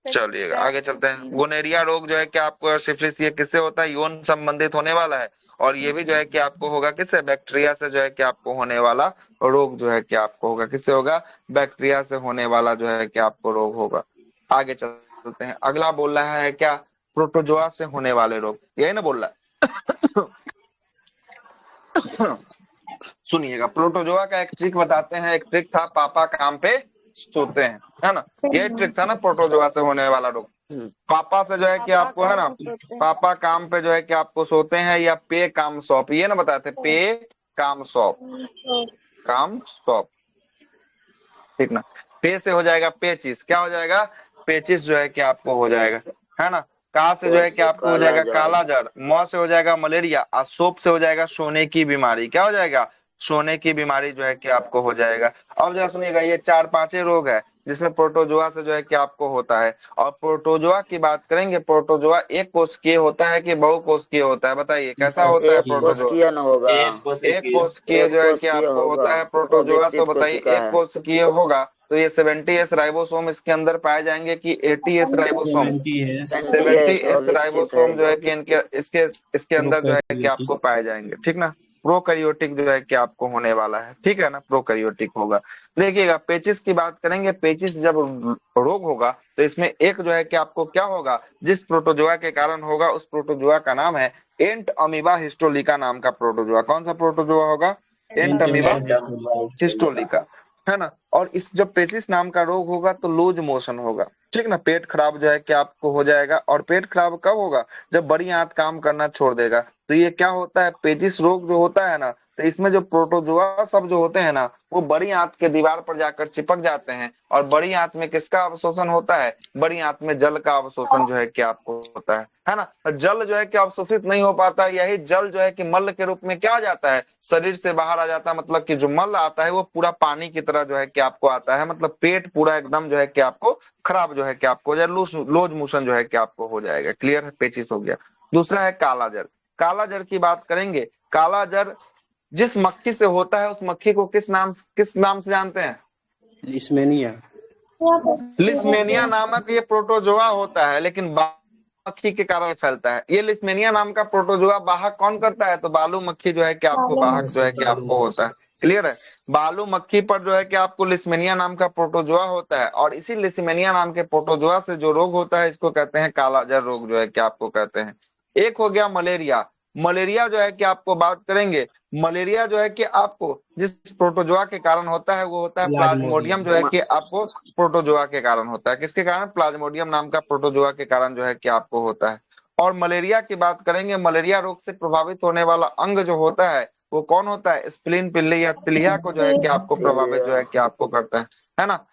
चलिएगा आगे चलते हैं। गोनेरिया रोग जो है कि आपको सिफिलिस, ये किससे होता है? यौन संबंधित होने वाला है। और ये भी जो है कि आपको होगा किससे? बैक्टीरिया से जो है कि आपको होने वाला रोग जो है कि आपको होगा, किससे होगा? बैक्टीरिया से होने वाला जो है कि आपको रोग होगा। आगे चलते हैं। अगला बोल रहा है क्या? प्रोटोजोआ से होने वाले रोग, यही ना बोल रहा है? सुनिएगा, प्रोटोजोआ का एक ट्रिक बताते हैं। एक ट्रिक था, पापा काम पे सोते हैं, है ना। ये ट्रिक था ना प्रोटोजोआ से होने वाला रोग। पापा से जो है कि आपको, है ना, पापा काम पे जो है कि आपको सोते हैं, या पे काम सौंप, ये ना बताते, पे काम सौंप, काम सौंप, ठीक ना। पे से हो जाएगा पेचिस, क्या हो जाएगा? पेचिस जो है कि आपको हो जाएगा, है ना। का से जो है कि आपको हो जाएगा काला जड़। म से हो जाएगा मलेरिया। और सोप से हो जाएगा सोने की बीमारी। क्या हो जाएगा? सोने की बीमारी जो है कि आपको हो जाएगा। अब जरा सुनिएगा, ये 4-5 रोग है जिसमें प्रोटोजोआ से जो है कि आपको होता है। और प्रोटोजोआ की बात करेंगे, प्रोटोजोआ एक कोशिकीय होता है कि बहुकोशिकीय होता है? बताइए कैसा होता है प्रोटोजोआ? एक कोशिकीय जो है कि आपको होता है प्रोटोजोआ। तो बताइए एक कोशिकीय होगा तो ये 70S राइबोसोम इसके अंदर पाए जाएंगे कि 80S राइबोसोम? 70S राइबोसोम जो है कि इनके इसके अंदर जो है कि आपको पाए जाएंगे, ठीक ना। प्रोकैरियोटिक जो है कि आपको होने वाला है, ठीक है ना, प्रोकैरियोटिक होगा। देखिएगा, पेचिस की बात करेंगे। पेचिस जब रोग होगा तो इसमें एक जो है कि आपको क्या होगा? जिस प्रोटोजोआ के कारण होगा उस प्रोटोजोआ का नाम है एंट अमीबा हिस्टोलिका नाम का प्रोटोजोआ। कौन सा प्रोटोजोआ होगा? एंट अमीबा हिस्टोलिका, है ना। और इस जब पेचिस नाम का रोग होगा तो लूज मोशन होगा, ठीक ना। पेट खराब जो है कि आपको हो जाएगा। और पेट खराब कब होगा? जब बड़ी आंत काम करना छोड़ देगा। तो ये क्या होता है? पेचिस रोग जो होता है ना, तो इसमें जो प्रोटोजोआ सब जो होते हैं ना, वो बड़ी आंत के दीवार पर जाकर चिपक जाते हैं। और बड़ी आंत में किसका अवशोषण होता है? बड़ी आंत में जल का अवशोषण जो है कि आपको होता है ना। जल जो है कि अवशोषित नहीं हो पाता, यही जल जो है कि मल के रूप में क्या आ जाता है, शरीर से बाहर आ जाता है। मतलब कि जो मल आता है वो पूरा पानी की तरह जो है कि आपको आता है, मतलब पेट पूरा एकदम जो है कि आपको खराब जो है कि आपको हो जाए, लूज मोशन जो है कि आपको हो जाएगा। क्लियर है, पेचिस हो गया। दूसरा है काला जर। काला जर की बात करेंगे, काला जर जिस मक्खी से होता है उस मक्खी को किस नाम से जानते हैं? लिस्मेनिया। लिस्मेनिया नामक ये प्रोटोजोआ होता है, लेकिन मक्खी के कारण फैलता है। ये लिस्मेनिया नाम का प्रोटोजोआ वाहक कौन करता है? तो बालू मक्खी जो है कि आपको वाहक जो है कि आपको होता है। क्लियर है, बालू मक्खी पर जो है कि आपको लिस्मेनिया नाम का प्रोटोजोआ होता है। और इसी लिस्मेनिया नाम के प्रोटोजोआ से जो रोग होता है इसको कहते हैं कालाजार रोग जो है कि आपको कहते हैं। एक हो गया मलेरिया। मलेरिया जो है कि आपको बात करेंगे, मलेरिया जो है कि आपको जिस प्रोटोजोआ के कारण होता है वो होता है प्लाज्मोडियम, जो है कि आपको प्रोटोजोआ के कारण होता है। किसके कारण? प्लाज्मोडियम नाम का प्रोटोजोआ के कारण जो है कि आपको होता है। और मलेरिया की बात करेंगे, मलेरिया रोग से प्रभावित होने वाला अंग जो होता है वो कौन होता है? स्प्लीन पिल्ली या तिलिया को जो है कि आपको प्रभावित जो है कि आपको करता है ना।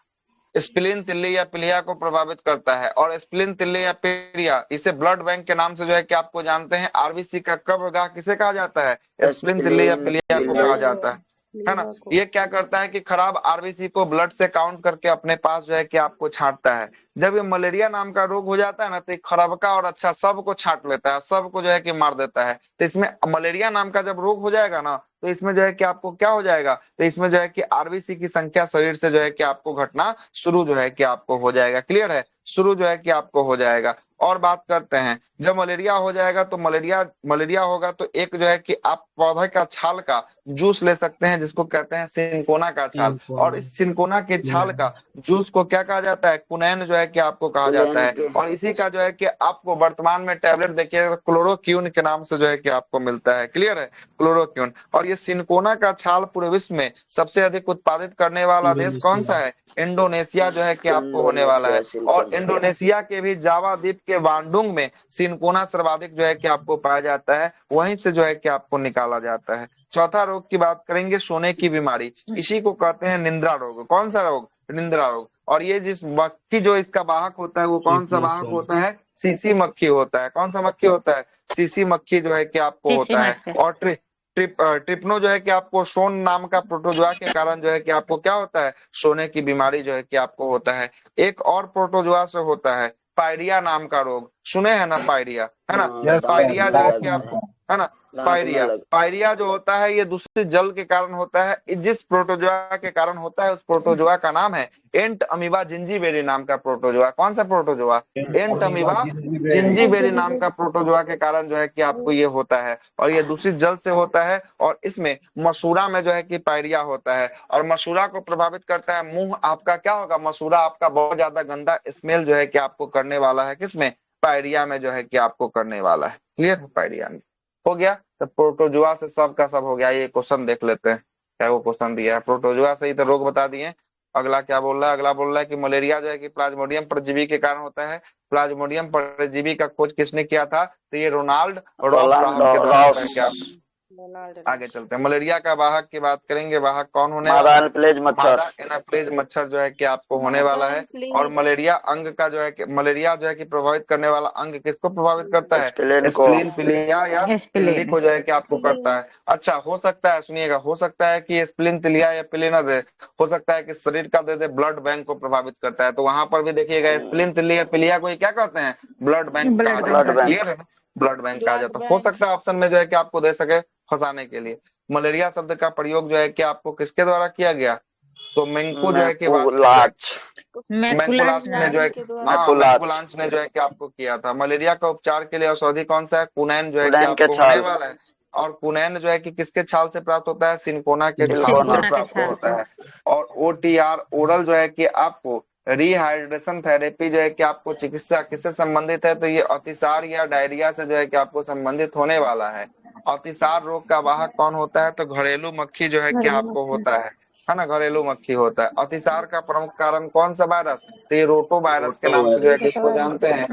स्प्लीन तिल्ली या पिलिया को प्रभावित करता है। और स्प्लीन तिल्ली या पिलिया इसे ब्लड बैंक के नाम से जो है कि आपको जानते हैं। आरबीसी का कब्रगाह किसे कहा जाता है? स्प्लीन तिल्ली या पिलिया को कहा जाता है ना। ये क्या करता है कि खराब आरबीसी को ब्लड से काउंट करके अपने पास जो है कि आपको छांटता है। जब ये मलेरिया नाम का रोग हो जाता है ना, तो खराबका और अच्छा सबको छांट लेता है, सबको जो है कि मार देता है। तो इसमें मलेरिया नाम का जब रोग हो जाएगा ना, तो इसमें जो है कि आपको क्या हो जाएगा? तो इसमें जो है कि आरबीसी की संख्या शरीर से जो है कि आपको घटना शुरू जो है कि आपको हो जाएगा। क्लियर है, शुरू जो है कि आपको हो जाएगा। और बात करते हैं, जब मलेरिया हो जाएगा तो मलेरिया होगा तो एक जो है कि आप पौधे का छाल का जूस ले सकते हैं, जिसको कहते हैं सिनकोना का छाल। और इस सिनकोना के छाल का जूस को क्या कहा जाता है? कुनैन जो है कि आपको कहा जाता है। और इसी का जो है कि आपको वर्तमान में टैबलेट देखिए क्लोरोक्यून के नाम से जो है कि आपको मिलता है। क्लियर है, क्लोरोक्यून। और ये सिनकोना का छाल पूरे विश्व में सबसे अधिक उत्पादित करने वाला देश कौन सा है? इंडोनेशिया जो है कि आपको होने वाला है। और इंडोनेशिया के भी जावा द्वीप के बांडुंग में सिनकोना सर्वाधिक जो है कि आपको पाया जाता है, वहीं से जो है कि आपको निकाला जाता है। चौथा रोग की बात करेंगे, सोने की बीमारी। इसी को कहते हैं निंद्रा रोग। कौन सा रोग? निंद्रा रोग। और ये जिस मक्खी जो इसका वाहक होता है वो कौन सा वाहक होता है? सीसी मक्खी होता है। कौन सा मक्खी होता है? सीसी मक्खी जो है कि आपको होता है। और ट्रिप्नो जो है कि आपको सोन नाम का प्रोटोजोआ के कारण जो है कि आपको क्या होता है? सोने की बीमारी जो है कि आपको होता है। एक और प्रोटोजोआ से होता है पायरिया नाम का रोग। सुने हैं ना पायरिया, है ना। पायरिया जो है कि आपको, है ना, पायरिया जो होता है ये दूषित जल के कारण होता है। जिस प्रोटोजोआ के कारण होता है उस प्रोटोजोआ का नाम है एंट अमीबा जिंजीबेरी नाम का प्रोटोजोआ। कौन सा प्रोटोजोआ? एंट अमीबा जिंजीबेरी नाम का प्रोटोजोआ के कारण जो है कि आपको ये होता है। और ये दूषित जल से होता है। और इसमें मसूरा में जो है कि पायरिया होता है। और मसूरा को प्रभावित करता है। मुंह आपका क्या होगा? मसूरा आपका बहुत ज्यादा गंदा स्मेल जो है कि आपको करने वाला है। किसमें? पायरिया में जो है कि आपको करने वाला है। क्लियर है, पायरिया में हो गया। तो प्रोटोजोआ से सब का सब हो गया। ये क्वेश्चन देख लेते हैं, क्या वो क्वेश्चन दिया है। प्रोटोजोआ से ही तो रोग बता दिए। अगला क्या बोल रहा है? अगला बोल रहा है कि मलेरिया जो है कि प्लाज्मोडियम परजीवी के कारण होता है। प्लाज्मोडियम परजीवी का खोज किसने किया था? तो ये रोनाल्ड रॉस के द्वारा होता है। क्या आगे चलते हैं। मलेरिया का वाहक की बात करेंगे, वाहक कौन होने वाला है? एनाप्लेज मच्छर जो है कि आपको होने वाला है। और मलेरिया अंग का जो है कि मलेरिया जो है कि प्रभावित करने वाला अंग किसको प्रभावित करता है? स्प्लीन पिलिया या पिल्ली को जो है कि आपको करता है। अच्छा, हो सकता है, सुनिएगा, हो सकता है कि स्प्लीन तिलिया या पिल्ली ना दे, हो सकता है कि शरीर का दे दे, ब्लड बैंक को प्रभावित करता है। तो वहां पर भी देखिएगा स्प्लीन तिल्ली या पिलिया को क्या कहते हैं? ब्लड बैंक कहा जाता है। क्लियर है, ब्लड बैंक कहा जाता है। हो सकता है ऑप्शन में जो है कि आपको दे सके फंसाने के लिए। मलेरिया शब्द का प्रयोग जो है कि आपको किसके द्वारा किया गया? तो मैंकुलांच ने जो है कि मैंकुलांच ने जो है कि आपको किया था। मलेरिया का उपचार के लिए औषधि कौन सा है? कुनैन जो है कि आपको होने वाला है। और कुनैन जो है कि किसके छाल से प्राप्त होता है? सिनकोना के छाल से प्राप्त होता है। और ओटीआर ओरल जो है कि आपको रिहाइड्रेशन थेरेपी जो है कि आपको चिकित्सा किससे संबंधित है? तो ये अतिसार या डायरिया से जो है कि आपको संबंधित होने वाला है। अतिसार रोग का वाहक कौन होता है? तो घरेलू मक्खी जो है कि आपको होता है ना, घरेलू मक्खी होता है। अतिसार का प्रमुख कारण कौन सा वायरस? तो ये रोटो वायरस के नाम से जो है कि इसको जानते हैं।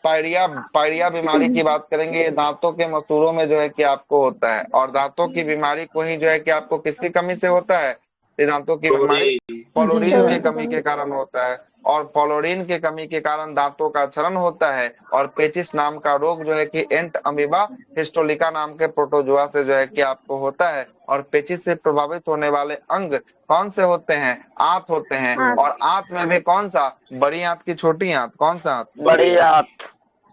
पायरिया पायरिया बीमारी की बात करेंगे, ये दांतों के मसूड़ों में जो है कि आपको होता है, और दांतों की बीमारी को ही जो है कि आपको किसकी कमी से होता है, ये दांतों की बीमारी फ्लोरीन की कमी के कारण होता है, और फ्लोरीन की कमी के कारण दांतों का क्षरण होता है, और पेचिस नाम का रोग जो है कि एंट अमीबा हिस्टोलिका नाम के प्रोटोजोआ से जो है कि आपको होता है। और पेचिस से प्रभावित होने वाले अंग कौन से होते हैं, आंत होते हैं, और आंत में भी कौन सा, बड़ी आंत की छोटी आंत, कौन सा आंत, बड़ी आंत,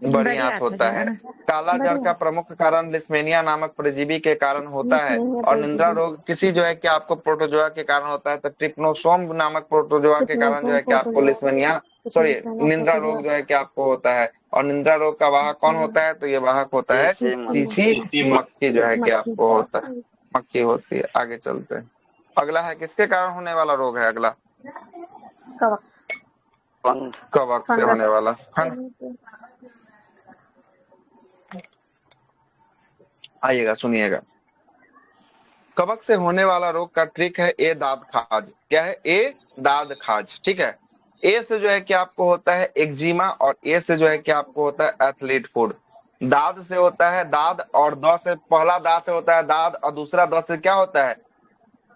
बड़ी आंत होता है। काला जड़ का प्रमुख कारण लिस्मेनिया नामक परजीवी के कारण होता है, और निद्रा रोग किसी जो है कि आपको प्रोटोजोआ के कारण होता है, तो ट्रिप्नोसोम नामक प्रोटोजोआ के कारण जो है कि आपको लिस्मेनिया निद्रा रोग जो है कि आपको होता है। और निद्रा रोग का वाहक कौन होता है, तो ये वाहक होता है सीसी मक्खी जो है कि आपको होता है, मक्खी होती है। आगे चलते हैं, अगला है किसके कारण होने वाला रोग है, अगला कवक से होने वाला है ना। आइएगा सुनिएगा, कवक से होने वाला रोग का ट्रिक है ए दाद खाज। क्या है, ए दाद खाज, ठीक है। ए से जो है कि आपको होता है एक्जिमा, और ए से जो है कि आपको होता है एथलीट फुट। दाद से होता है दाद, और द से, पहला दाद से होता है दाद, और दूसरा द से क्या होता है,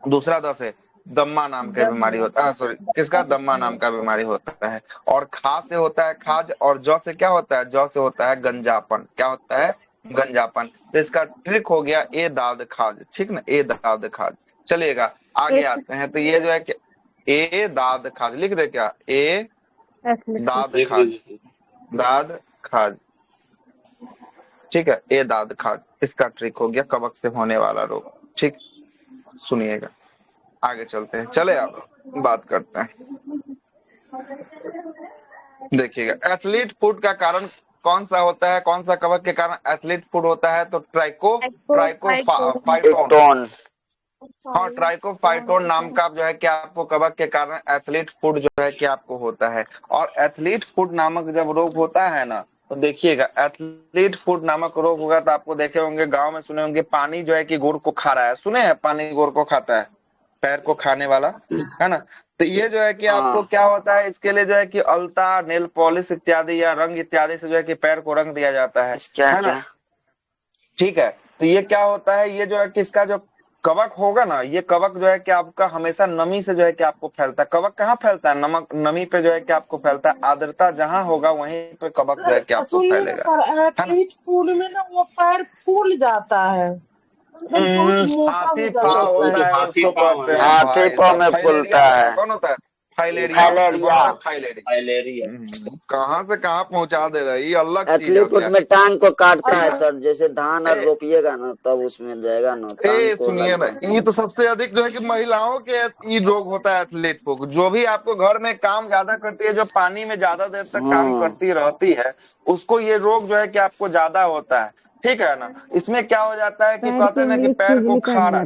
दूसरा द से दम्मा नाम का बीमारी होता है, सॉरी किसका, दम्मा नाम का बीमारी होता है। और खा से होता है खाज, और जौ से क्या होता है, जौ से होता है गंजापन, क्या होता है, गंजापन। तो इसका ट्रिक हो गया ए दाद खाज, ठीक ना, ए दाद खाज। चलिएगा आगे आते हैं, तो ये जो है कि ए दाद खाज लिख दे, क्या, ए दाद खाज, दाद खाज, ठीक है, ए दाद खाज, इसका ट्रिक हो गया कवक से होने वाला रोग, ठीक। सुनिएगा, आगे चलते हैं, चले आप बात करते हैं। देखिएगा, एथलीट फुट का कारण कौन सा होता है, कौन सा कवक के कारण एथलीट फुट होता है, तो ट्राइकोफाइटोन, हाँ ट्राइकोफाइटोन नाम का जो है कि आपको कवक के कारण एथलीट फुट जो है कि आपको होता है। और एथलीट फुट नामक जब रोग होता है ना, तो देखिएगा एथलीट फुट नामक रोग होगा तो आपको देखे होंगे, गांव में सुने होंगे, पानी जो है कि गुड़ को खा रहा है, सुने हैं, पानी गुड़ को खाता है, पैर को खाने वाला है ना। तो ये जो है कि आपको क्या होता है, इसके लिए जो है कि अलता, नेल पॉलिश इत्यादि या रंग इत्यादि से जो है कि पैर को रंग दिया जाता है ना, ठीक है। तो ये क्या होता है, ये जो है कि इसका जो कवक होगा ना, ये कवक जो है कि आपका हमेशा नमी से जो है कि आपको फैलता है। कवक कहाँ फैलता है, नमक नमी पे जो है कि आपको फैलता है, आर्द्रता जहाँ होगा वहीं पे कवक जो है कि आपको फैलेगा। एथलीट फूड में ना वो पैर फूल जाता है, हाथी पाँव होता है, उसको कहते हैं, हाथी पाँव में फूलता है, कौन होता है, फाइलेरिया, कहाँ से कहाँ पहुँचा दे रहा है, ये अलग चीज है। में टांग को काटता है सर, जैसे धान और रोपिएगा ना तब उसमें जाएगा ना, सुनिए ना, ये तो सबसे अधिक जो है कि महिलाओं के ये रोग होता है एथलीट फुट। जो भी आपको घर में काम ज्यादा करती है, जो पानी में ज्यादा देर तक काम करती रहती है, उसको ये रोग जो है कि आपको ज्यादा होता है, ठीक है ना। इसमें क्या हो जाता है कि कहते हैं ना कि पैर को खा रहा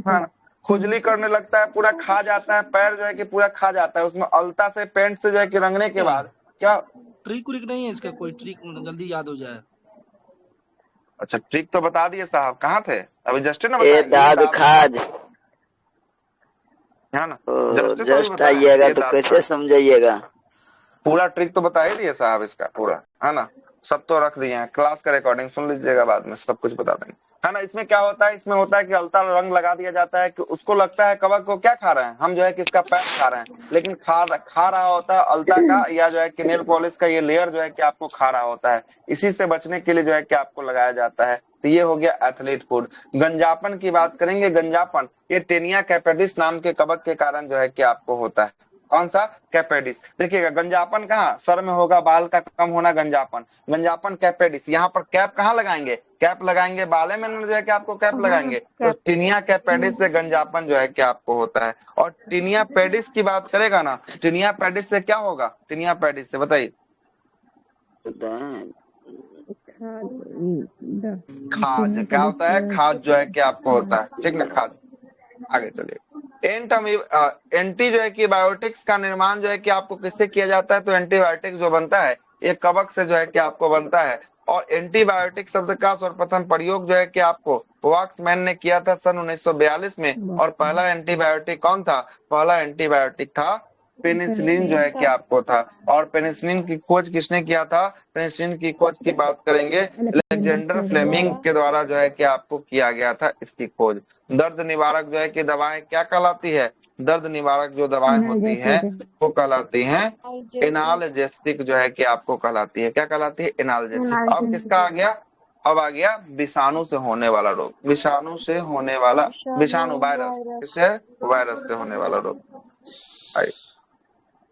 है, खुजली करने लगता है, पूरा खा जाता है, पैर जो है कि पूरा खा जाता है, उसमें अलता से पेंट से जो है कि रंगने के बाद क्या ट्रिक उरिक नहीं है इसका, कोई ट्रिक जल्दी याद हो जाए। अच्छा ट्रिक तो बता दिए साहब, कहाँ थे अभी, जस्ट ना खाज है ना, जस्ट आइएगा तो कैसे समझाइएगा, पूरा ट्रिक तो बता ही दिए साहब इसका पूरा, है ना, सब तो रख दिए हैं, क्लास का रिकॉर्डिंग सुन लीजिएगा, बाद में सब कुछ बता देंगे, है ना। इसमें क्या होता है, इसमें होता है कि अलता रंग लगा दिया जाता है, कि उसको लगता है कवक को क्या खा रहे हैं हम, जो है कि इसका पैर खा रहे हैं, लेकिन खा रहा होता है अलता का, या जो है कि नेल पॉलिश का ये लेयर जो है कि आपको खा रहा होता है। इसी से बचने के लिए जो है कि आपको लगाया जाता है। तो ये हो गया एथलीट फुट। गंजापन की बात करेंगे, गंजापन ये टेनिया कैपेडिस नाम के कवक के कारण जो है कि आपको होता है। कौन सा, कैपेडिस। देखिएगा गंजापन कहाँ, सर में होगा, बाल का कम होना गंजापन, गंजापन कैपेडिस। यहाँ पर कैप कहाँ लगाएंगे, कैप लगाएंगे बाले में जो है कि आपको कैप लगाएंगे, तो टीनिया कैपेडिस से गंजापन जो है कि आपको होता है। और टीनिया पेडिस की बात करेगा ना, टीनिया पेडिस से क्या होगा, टीनिया पेडिस से बताइए, खाज क्या होता है, खाज जो है कि आपको होता है, ठीक ना, खाज। आगे चलिए, एंटी जो है कि बायोटिक्स का निर्माण जो है कि आपको किससे किया जाता है, तो एंटीबायोटिक्स जो बनता है ये कवक से जो है कि आपको बनता है। और एंटीबायोटिक शब्द का सर्वप्रथम प्रयोग जो है कि आपको वॉक्समैन ने किया था सन 1942 में। और पहला एंटीबायोटिक कौन था, पहला एंटीबायोटिक था पेनिसिलिन जो है कि आपको था। और पेनिसिलिन की खोज किसने किया था? पेनिसिलिन की खोज की बात करेंगे, अलेक्जेंडर फ्लेमिंग के द्वारा जो है कि आपको किया गया था इसकी खोज। दर्द निवारक जो है कि दवाएं क्या कहलाती है? दर्द निवारक जो दवाएं होती हैं वो कहलाती हैं एनाल्जेसिक जो है कि आपको कहलाती है। क्या कहलाती है? एनाल्जेसिक। अब किसका आ गया? अब आ गया विषाणु से होने वाला रोग। विषाणु से होने वाला, विषाणु वायरस, किससे? वायरस से होने वाला रोग।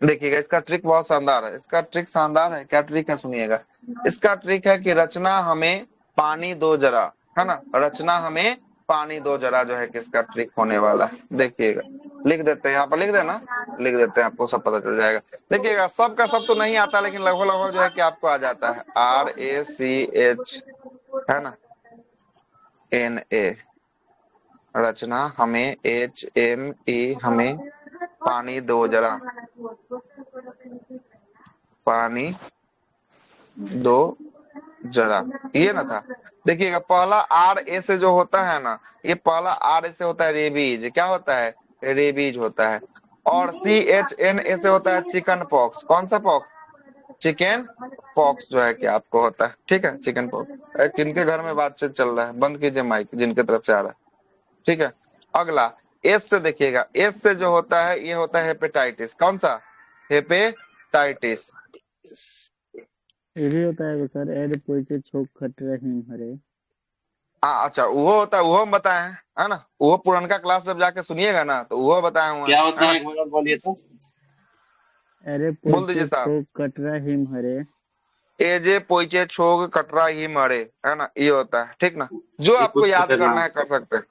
देखिएगा इसका ट्रिक बहुत शानदार है। इसका ट्रिक शानदार है। क्या ट्रिक है? सुनिएगा। इसका ट्रिक है कि रचना हमें पानी दो जरा, है ना? रचना हमें पानी दो जरा जो है कि इसका ट्रिक होने वाला है। देखिएगा, लिख देते हैं, यहाँ पर लिख देना, लिख देते हैं, आपको सब पता चल जाएगा। देखिएगा सब का सब तो नहीं आता, लेकिन लगभग लगभग जो है कि आपको आ जाता है। RACH, है ना, NA। रचना हमें HME, हमें पानी दो जरा, पानी दो जरा, ये ना था। देखिएगा पहला RA से जो होता है ना, ये पहला RA से होता है रेबीज। क्या होता है? रेबीज होता है। और CHNA से होता है चिकन पॉक्स। कौन सा पॉक्स? चिकन पॉक्स जो है कि आपको होता है। ठीक है, चिकन पॉक्स। किनके घर में बातचीत चल रहा है? बंद कीजिए माइक, जिनके तरफ से आ रहा है। ठीक है, अगला एस से देखिएगा। एस से जो होता है ये होता है हेपेटाइटिस। कौन सा? हेपेटाइटिस। यही होता है सर, एड पोइचे छोक खटरा हिम हरे। अच्छा, वो होता है, वो हम बताए हैं, है ना? वो पुरानका क्लास जब जाके सुनिएगा ना तो वो बताए हुए क्या होता है है? एक बार बोलिए तो। अरे बोल दीजिए साहब। छोक कटरा हिम हरे। एजे पोइचे छोग कटरा ही मरे, है ना? ये होता है। ठीक ना? जो आपको याद करना है कर सकते हैं,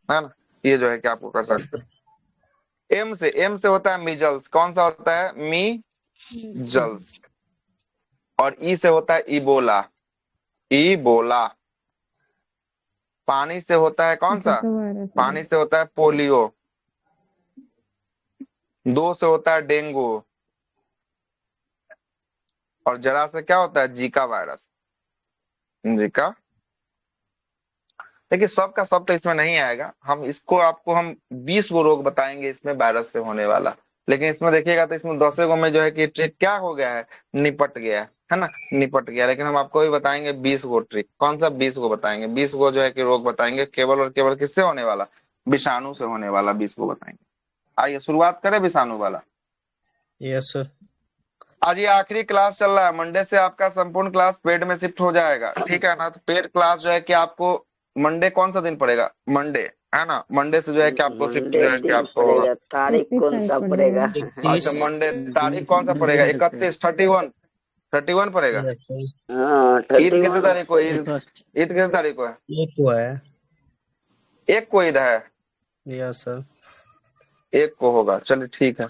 है ना? ये जो है कि आपको कर सकते हैं। एम से होता है मीजल्स। कौन सा होता है? मीजल्स। और ई से होता है इबोला। इबोला। पानी से होता है कौन सा? पानी से होता है पोलियो। दो से होता है डेंगू। और जरा से क्या होता है? Zika virus. जीका। देखिए सब का सब तो इसमें नहीं आएगा। हम इसको आपको हम 20 गो रोग बताएंगे इसमें वायरस से होने वाला। लेकिन इसमें देखिएगा तो इसमें 10 गो में जो है कि ट्रिक क्या हो गया है? निपट गया है ना? निपट गया। लेकिन हम आपको भी बताएंगे 20 गो ट्रिक। कौन सा? 20 गो बताएंगे। 20 गो जो है कि रोग बताएंगे, केवल और केवल किससे होने वाला? विषाणु से होने वाला 20 गो बताएंगे। आइए शुरुआत करें विषाणु वाला। Yes sir. आज ये आखिरी क्लास चल रहा है। मंडे से आपका संपूर्ण क्लास पेड में शिफ्ट हो जाएगा। ठीक है ना? तो पेड क्लास जो है कि आपको मंडे कौन सा दिन पड़ेगा? मंडे, है ना? मंडे से जो है कि आपको शिफ्ट जो है कि आपको होगा। तारीख कौन सा पड़ेगा? अच्छा मंडे तारीख कौन सा पड़ेगा? 31, 31 पड़ेगा। Yes sir. ईद कितने तारीख को? ईद कितने तारीख को है? एक को है। एक को ईद है। Yes sir. एक को होगा। चलिए ठीक है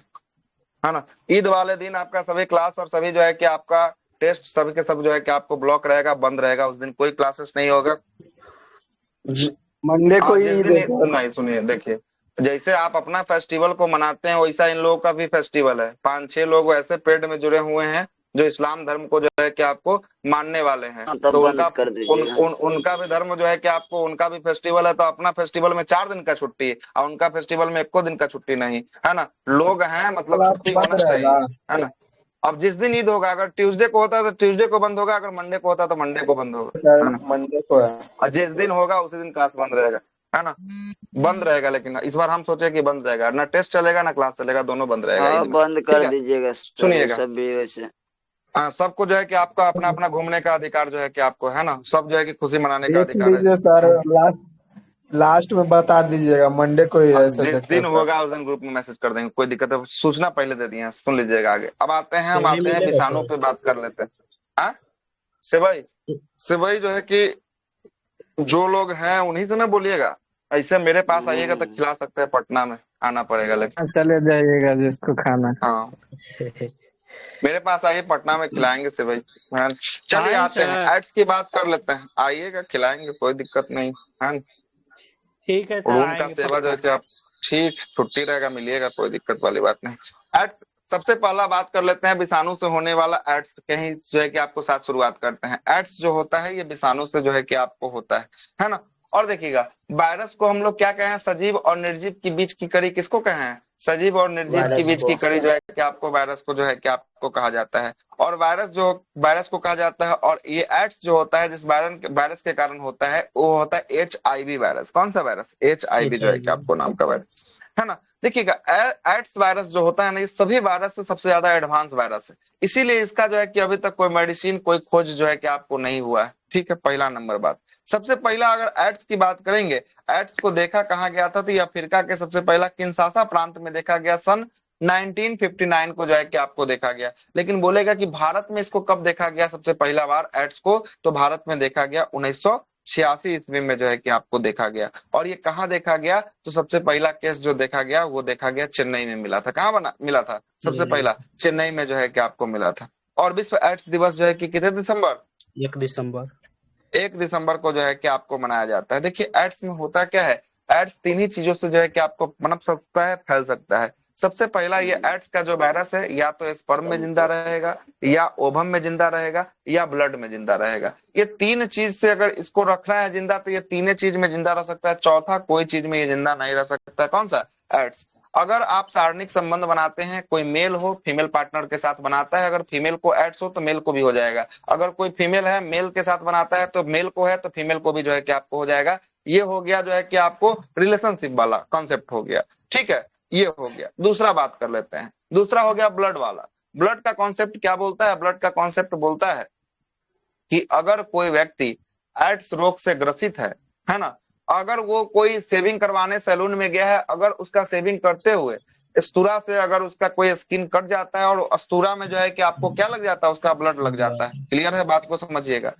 ना? ईद वाले दिन आपका सभी क्लास और सभी जो है कि आपका टेस्ट सभी के सब जो है कि आपको ब्लॉक रहेगा, बंद रहेगा। उस दिन कोई क्लासेस नहीं होगा। मंडे को जिस ईद दिन है सर। नहीं, सुनिए, देखिए जैसे आप अपना फेस्टिवल को मनाते हैं वैसा इन लोगों का भी फेस्टिवल है। 5-6 लोग ऐसे पेड में जुड़े हुए हैं जो इस्लाम धर्म को जो है कि आपको मानने वाले हैं। तो उनका भी धर्म जो है कि आपको उनका भी फेस्टिवल है। तो अपना फेस्टिवल में 4 दिन का छुट्टी है और उनका फेस्टिवल में 1 दिन का छुट्टी नहीं, है ना? लोग हैं, मतलब छुट्टी होना चाहिए, है ना? अब जिस दिन ईद होगा, अगर ट्यूसडे को होता है तो ट्यूसडे को बंद होगा, अगर मंडे को होता है तो मंडे को बंद होगा, सर है ना? मंडे को है। और जिस दिन होगा उसी दिन क्लास बंद रहेगा, है ना? बंद रहेगा। लेकिन इस बार हम सोचे कि बंद रहेगा, ना टेस्ट चलेगा ना क्लास चलेगा, दोनों बंद रहेगा। हाँ, बंद कर दीजिएगा। सुनिएगा, सब भी वैसे सबको जो है कि आपका अपना अपना घूमने का अधिकार जो है कि आपको, है ना? सब जो है कि खुशी मनाने का देख अधिकार लीजिए है। सर, लास्ट में बता दीजिएगा मंडे को ही है। जिस दिन होगा उस दिन ग्रुप में मैसेज कर देंगे, कोई दिक्कत है? सूचना पहले दे दिए हैं, सुन लीजिएगा आगे। अब आते हैं, हम आते हैं विषाणु पे बात कर लेते हैं। सेवई जो है कि जो लोग हैं उन्हीं से ना बोलिएगा। ऐसे मेरे पास आइएगा तो खिला सकते हैं, पटना में आना पड़ेगा। लेकिन चले जाइएगा जिसको खाना। हाँ मेरे पास आइए, पटना में खिलाएंगे सेवई। चलिए आते हैं, एड्स की बात कर लेते हैं। आइएगा, खिलाएंगे, कोई दिक्कत नहीं है। ठीक है। रूम का सेवा जो है कि आप ठीक छुट्टी रहेगा, मिलिएगा, कोई दिक्कत वाली बात नहीं। एड्स सबसे पहला बात कर लेते हैं विषाणु से होने वाला एड्स। कहीं जो है कि आपको साथ शुरुआत करते हैं। एड्स जो होता है ये विषाणु से जो है कि आपको होता है ना? और देखिएगा वायरस को हम लोग क्या कहें, सजीव और निर्जीव के बीच की कड़ी किसको कहें, सजीव और निर्जीव के वायरस बीच को। की कड़ी जो है कि आपको वायरस को जो है कि आपको कहा जाता है। और वायरस को कहा जाता है। और ये एड्स जो होता है जिस वायरस के कारण होता है वो होता है HIV वायरस। कौन सा वायरस, HIV जो है कि आपको नाम का वायरस है ना। देखिएगा एड्स वायरस जो होता है ना, ये सभी वायरस से सबसे ज्यादा एडवांस वायरस है, इसीलिए इसका जो है कि अभी तक कोई मेडिसिन कोई खोज जो है कि आपको नहीं हुआ है। ठीक है, पहला नंबर बात। सबसे पहला अगर एड्स की बात करेंगे, एड्स को देखा कहाँ गया था, तो ये अफ्रीका के सबसे पहला किन्शासा प्रांत में देखा गया, सन 1959 को जो है कि आपको देखा गया। लेकिन बोलेगा कि भारत में इसको कब देखा गया सबसे पहला बार एड्स को, तो भारत में देखा गया 1986 ईस्वी में जो है कि आपको देखा गया। और ये कहाँ देखा गया, तो सबसे पहला केस जो देखा गया वो देखा गया चेन्नई में मिला था। कहाँ मिला था सबसे पहला, चेन्नई में जो है कि आपको मिला था। और विश्व एड्स दिवस जो है कि कितने दिसंबर, 1 दिसंबर 1 दिसंबर को जो है कि आपको मनाया जाता है। देखिए एड्स में होता क्या है, एड्स 3 ही चीजों से जो है कि आपको पनप सकता है, फैल सकता है। सबसे पहला ये एड्स का जो वायरस है या तो स्पर्म में जिंदा रहेगा, या ओवम में जिंदा रहेगा, या ब्लड में जिंदा रहेगा। ये 3 चीज से अगर इसको रखना है जिंदा, तो ये 3 चीज में जिंदा रह सकता है, चौथा कोई चीज में ये जिंदा नहीं रह सकता है। कौन सा, एड्स। अगर आप शारीरिक संबंध बनाते हैं, कोई मेल हो फीमेल पार्टनर के साथ बनाता है, अगर फीमेल को एड्स हो तो मेल को भी हो जाएगा। अगर कोई फीमेल है मेल के साथ बनाता है तो मेल को है तो फीमेल को भी जो है कि आपको हो जाएगा। ये हो गया जो है कि आपको रिलेशनशिप वाला कॉन्सेप्ट हो गया। ठीक है, ये हो गया। दूसरा बात कर लेते हैं, दूसरा हो गया ब्लड वाला। ब्लड का कॉन्सेप्ट क्या बोलता है, ब्लड का कॉन्सेप्ट बोलता है कि अगर कोई व्यक्ति एड्स रोग से ग्रसित है ना, अगर वो कोई सेविंग करवाने सैलून में गया है, अगर उसका सेविंग करते हुए स्तूरा से अगर उसका कोई स्किन कट जाता है और स्तूरा में जो है कि आपको क्या लग जाता है, उसका ब्लड लग जाता है। क्लियर है, बात को समझिएगा।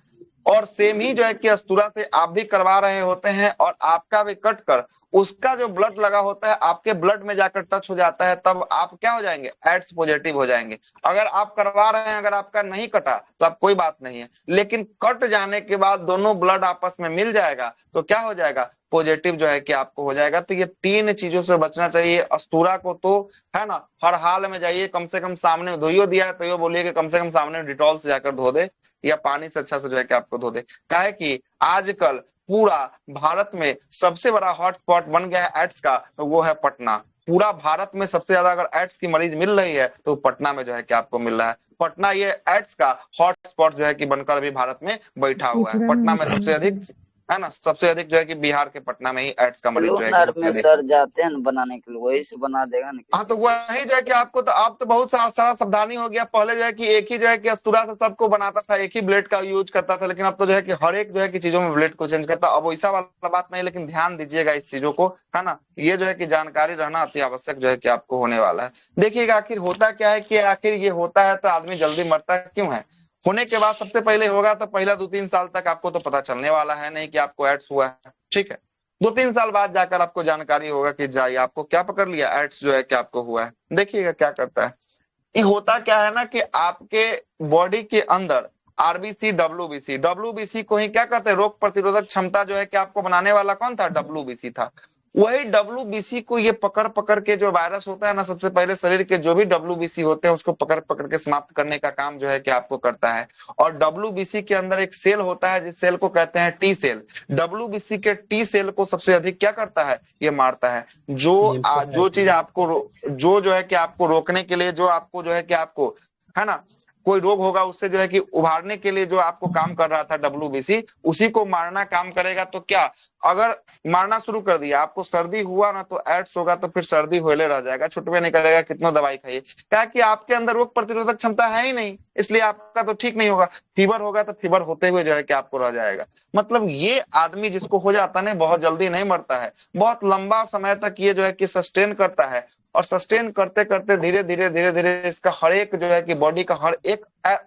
और सेम ही जो है कि स्तूरा से आप भी करवा रहे होते हैं और आपका भी कट कर उसका जो ब्लड लगा होता है आपके ब्लड में जाकर टच हो जाता है, तब आप क्या हो जाएंगे, एड्स पॉजिटिव हो जाएंगे। अगर आप करवा रहे हैं, अगर आपका नहीं कटा तो आप कोई बात नहीं है, लेकिन कट जाने के बाद दोनों ब्लड आपस में मिल जाएगा तो क्या हो जाएगा, पॉजिटिव जो है कि आपको हो जाएगा। तो ये 3 चीजों से बचना चाहिए। स्तूरा को तो है ना हर हाल में जाइए, कम से कम सामने धोइयो दिया है तो ये बोलिए कि कम से कम सामने डिटॉल से जाकर धो दे या पानी से अच्छा से जो है कि आपको धो दे। क्या है कि आजकल पूरा भारत में सबसे बड़ा हॉटस्पॉट बन गया है एड्स का, तो वो है पटना। पूरा भारत में सबसे ज्यादा अगर एड्स की मरीज मिल रही है तो पटना में जो है कि आपको मिल रहा है। पटना ये एड्स का हॉटस्पॉट जो है कि बनकर अभी भारत में बैठा हुआ है। पटना में सबसे अधिक है ना, सबसे अधिक जो है कि बिहार के पटना में ही एड्स का मरीज जो है लूनर में सर जाते हैं ना बनाने के लिए, वही से बना देगा ना। हाँ, तो वही जो है कि आपको तो आप तो बहुत सारा सावधानी हो गया। पहले जो है कि एक ही जो है कि स्तूरा से सबको बनाता था, एक ही ब्लेड का यूज करता था, लेकिन अब तो जो है कि हर एक जो है कि चीजों में ब्लेड को चेंज करता। अब वैसा वाला बात नहीं, लेकिन ध्यान दीजिएगा इस चीजों को, है ना। ये जो है कि जानकारी रहना अति आवश्यक जो है कि आपको होने वाला है। देखिएगा आखिर होता क्या है कि आखिर ये होता है तो आदमी जल्दी मरता क्यों है। होने के बाद सबसे पहले होगा तो पहला 2-3 साल तक आपको तो पता चलने वाला है नहीं कि आपको एड्स हुआ है। ठीक है, 2-3 साल बाद जाकर आपको जानकारी होगा कि जाइए आपको क्या पकड़ लिया, एड्स जो है कि आपको हुआ है। देखिएगा क्या करता है, ये होता क्या है ना कि आपके बॉडी के अंदर आरबीसी डब्ल्यूबीसी को ही क्या कहते हैं, रोग प्रतिरोधक क्षमता जो है कि आपको बनाने वाला कौन था, डब्ल्यूबीसी था। वही डब्ल्यूबीसी को ये पकड़ के जो वायरस होता है ना, सबसे पहले शरीर के जो भी डब्ल्यूबीसी होते हैं उसको पकड़ के समाप्त करने का काम जो है कि आपको करता है। और डब्ल्यूबीसी के अंदर एक सेल होता है जिस सेल को कहते हैं टी सेल। डब्ल्यूबीसी के टी सेल को सबसे अधिक क्या करता है, ये मारता है। जो चीज आपको जो है कि आपको रोकने के लिए, जो आपको जो है कि आपको है ना कोई रोग होगा उससे जो है कि उभारने के लिए जो आपको काम कर रहा था डब्ल्यूबीसी, उसी को मारना काम करेगा। तो क्या अगर मारना शुरू कर दिया, आपको सर्दी हुआ ना तो एड्स होगा तो फिर सर्दी होले रह जाएगा, छुटवे नहीं करेगा, कितना दवाई खाइए। क्या कि आपके अंदर रोग प्रतिरोधक क्षमता है ही नहीं, इसलिए आपका तो ठीक नहीं होगा। फीवर होगा तो फीवर होते हुए जो है कि आपको रह जाएगा। मतलब ये आदमी जिसको हो जाता है बहुत जल्दी नहीं मरता है, बहुत लंबा समय तक ये जो है कि सस्टेन करता है। और सस्टेन करते करते धीरे धीरे इसका हर एक जो है कि बॉडी का हर एक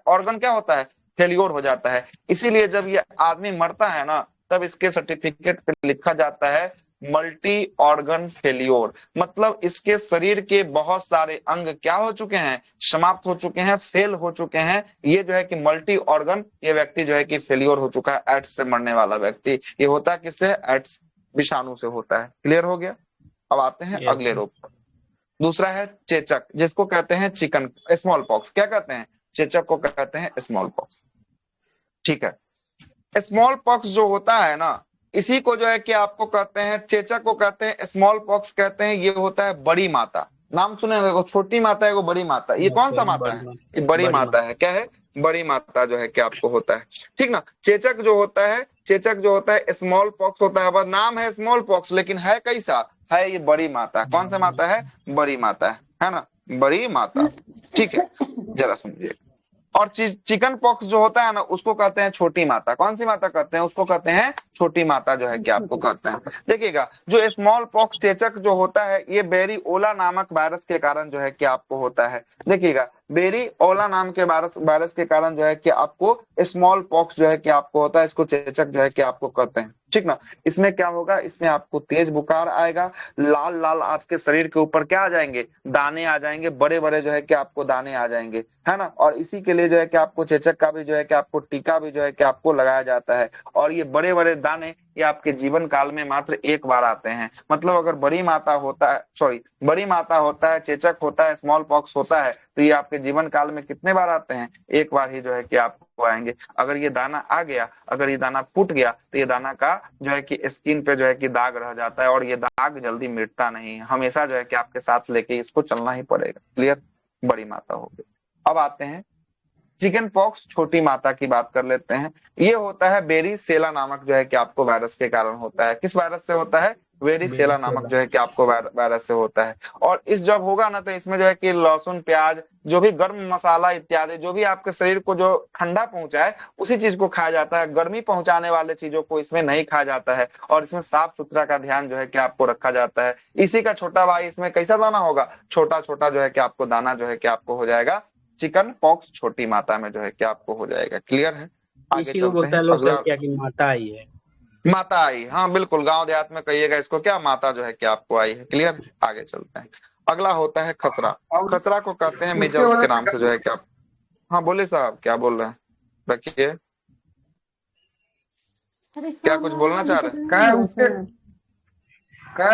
ऑर्गन क्या होता है, फेल्योर हो जाता है। इसीलिए जब ये आदमी मरता है ना तब इसके सर्टिफिकेट पे लिखा जाता है मल्टी ऑर्गन फेल्योर। मतलब इसके शरीर के बहुत सारे अंग क्या हो चुके हैं, समाप्त हो चुके हैं, फेल हो चुके हैं। ये जो है कि मल्टी ऑर्गन, ये व्यक्ति जो है कि फेल्योर हो चुका है, एड्स से मरने वाला व्यक्ति। ये होता किससे, एड्स विषाणु से होता है। क्लियर हो गया। अब आते हैं अगले रोग पर। दूसरा है चेचक, जिसको कहते हैं चिकन स्मॉल पॉक्स। क्या कहते हैं, चेचक को कहते हैं स्मॉल पॉक्स। ठीक है, स्मॉल पॉक्स जो होता है ना, इसी को जो है कि आपको कहते हैं चेचक को कहते हैं, स्मॉल पॉक्स कहते हैं। ये होता है बड़ी माता। नाम सुने होंगे, छोटी माता है वो बड़ी माता। ये कौन सा माता है? ये बड़ी माता है। क्या है? बड़ी माता जो है कि आपको होता है, ठीक ना। चेचक जो होता है, चेचक जो होता है स्मॉल पॉक्स होता है। अब नाम है स्मॉल पॉक्स, लेकिन है कैसा है? ये बड़ी माता। कौन सा माता है? बड़ी माता है ना, बड़ी माता। ठीक है, जरा सुनिए। और चिकन पॉक्स जो होता है ना, उसको कहते हैं छोटी माता। कौन सी माता कहते हैं? उसको कहते हैं छोटी माता जो है कि आपको कहते हैं। देखिएगा, जो स्मॉल पॉक्स चेचक जो होता है, ये बेरीओला नामक वायरस के कारण जो है कि आपको होता है। देखिएगा, बेरीओला नाम के वायरस के कारण जो है कि आपको स्मॉल पॉक्स जो है कि आपको होता है। इसको चेचक जो है कि आपको कहते हैं, ठीक ना। इसमें क्या होगा? इसमें आपको तेज बुखार आएगा, लाल लाल आपके शरीर के ऊपर क्या आ जाएंगे? दाने आ जाएंगे, बड़े बड़े जो है कि आपको दाने आ जाएंगे, है ना। और इसी के लिए जो है कि आपको चेचक का भी जो है कि आपको टीका भी जो है कि आपको लगाया जाता है। और ये बड़े बड़े दाने ये आपके जीवन काल में मात्र एक बार आते हैं। मतलब अगर बड़ी माता होता है, चेचक होता है, स्मॉल पॉक्स होता है, तो ये आपके जीवन काल में कितने बार आते हैं? एक बार ही जो है कि आपको आएंगे। अगर ये दाना आ गया, अगर ये दाना फूट गया, तो ये दाना का जो है कि स्किन पे जो है कि दाग रह जाता है, और ये दाग जल्दी मिटता नहीं है। हमेशा जो है कि आपके साथ लेके इसको चलना ही पड़ेगा। क्लियर? बड़ी माता हो गई। अब आते हैं चिकन पॉक्स, छोटी माता की बात कर लेते हैं। ये होता है वेरिसेला नामक जो है कि आपको वायरस के कारण होता है। किस वायरस से होता है? वेरिसेला नामक जो है कि आपको वायरस से होता है। और इस जब होगा ना, तो इसमें जो है कि लहसुन, प्याज, जो भी गर्म मसाला इत्यादि, जो भी आपके शरीर को जो ठंडा पहुंचाए, उसी चीज को खाया जाता है। गर्मी पहुंचाने वाले चीजों को इसमें नहीं खाया जाता है। और इसमें साफ सुथरा का ध्यान जो है कि आपको रखा जाता है। इसी का छोटा भाई इसमें कैसा दाना होगा? छोटा छोटा जो है कि आपको दाना जो है कि आपको हो जाएगा। चिकन पॉक्स छोटी माता में जो है कि आपको हो जाएगा। क्लियर है? आगे इसी को चलते बोलते हैं। हैं लोग अगला सर क्या कि माता आई है। माता आई, हाँ बिल्कुल, गांव देहात में कहिएगा इसको क्या? माता जो है कि आपको आई है। क्लियर? आगे चलते हैं। अगला होता है खसरा। खसरा को कहते हैं मिजल्स के नाम से जो है कि आप। हाँ बोले साहब, क्या बोल रहे हैं? रखिए, क्या कुछ बोलना चाह रहे हैं?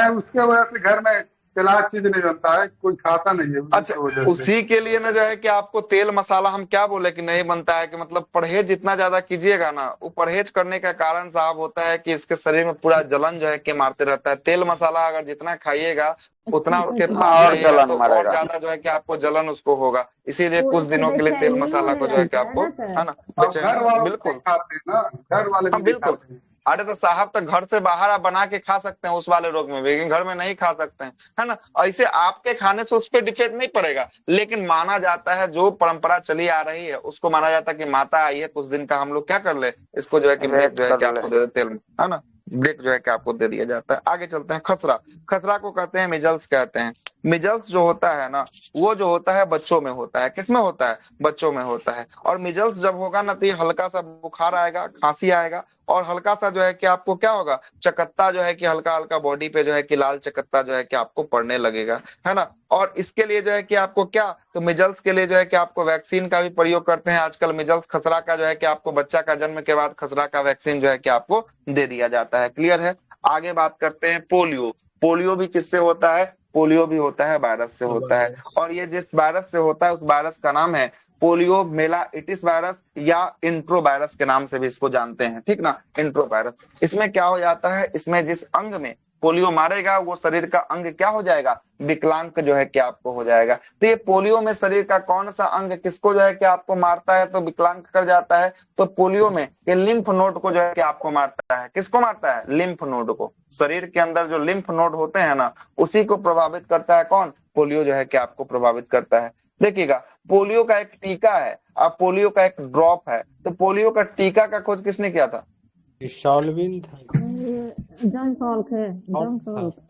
उसके वजह से घर में तेलाब चीज नहीं बनता है, कोई खाता नहीं है। अच्छा, उसी के लिए ना जो है कि आपको तेल मसाला हम क्या बोले कि नहीं बनता है, कि मतलब परहेज जितना ज्यादा कीजिएगा ना, वो परहेज करने का कारण साहब होता है कि इसके शरीर में पूरा जलन जो है कि मारते रहता है। तेल मसाला अगर जितना खाइएगा उतना उसके पास और रहिएगा, जलन तो और मारेगा। ज्यादा जो है कि आपको जलन उसको होगा। इसीलिए कुछ दिनों के लिए तेल मसाला को जो है कि आपको, है ना, घर वाले बिल्कुल, खाते हैं ना, घर वाले हाँ बिल्कुल। अरे तो साहब तो घर से बाहर आप बना के खा सकते हैं उस वाले रोग में, लेकिन घर में नहीं खा सकते हैं, है ना। ऐसे आपके खाने से उस पर डिफेक्ट नहीं पड़ेगा, लेकिन माना जाता है, जो परंपरा चली आ रही है उसको माना जाता है कि माता आई है, कुछ दिन का हम लोग क्या कर ले, इसको जो है कि ब्रेक जो है कि आपको दे दे तेल में, है ना, ब्रेक जो है कि आपको दे दिया जाता है। आगे चलते हैं। खसरा, खसरा को कहते हैं मिजल्स कहते हैं। मिजल्स जो होता है ना, वो जो होता है बच्चों में होता है। किसमें होता है? बच्चों में होता है। और मिजल्स जब होगा ना, तो ये हल्का सा बुखार आएगा, खांसी आएगा, और हल्का सा जो है कि आपको क्या होगा, चकत्ता जो है कि हल्का हल्का बॉडी पे जो है कि लाल चकत्ता जो है कि आपको पड़ने लगेगा, है ना। और इसके लिए जो है कि आपको क्या, तो मिजल्स के लिए जो है कि आपको वैक्सीन का भी प्रयोग करते हैं आजकल। मिजल्स खसरा का जो है कि आपको बच्चा का जन्म के बाद खसरा का वैक्सीन जो है कि आपको दे दिया जाता है। क्लियर है? आगे बात करते हैं पोलियो। पोलियो भी किससे होता है? पोलियो भी होता है वायरस से होता है। और ये जिस वायरस से होता है उस वायरस का नाम है पोलियो मेलाइटिस वायरस, या इंट्रो वायरस के नाम से भी इसको जानते हैं, ठीक ना, इंट्रो वायरस। इसमें क्या हो जाता है, इसमें जिस अंग में पोलियो मारेगा वो शरीर का अंग क्या हो जाएगा, विकलांग जो है कि आपको हो जाएगा। तो ये पोलियो में शरीर का कौन सा अंग किसको जो है कि आपको मारता है तो विकलांग कर जाता है? तो पोलियो में ये लिम्फ नोड को जो है कि आपको मारता है। किसको मारता है? लिम्फ नोड को। शरीर के अंदर जो लिम्फ नोड होते हैं ना, उसी को प्रभावित करता है। कौन? पोलियो जो है कि आपको प्रभावित करता है। देखिएगा, पोलियो का एक टीका है, अब पोलियो का एक ड्रॉप है। तो पोलियो का टीका का खोज किसने किया था?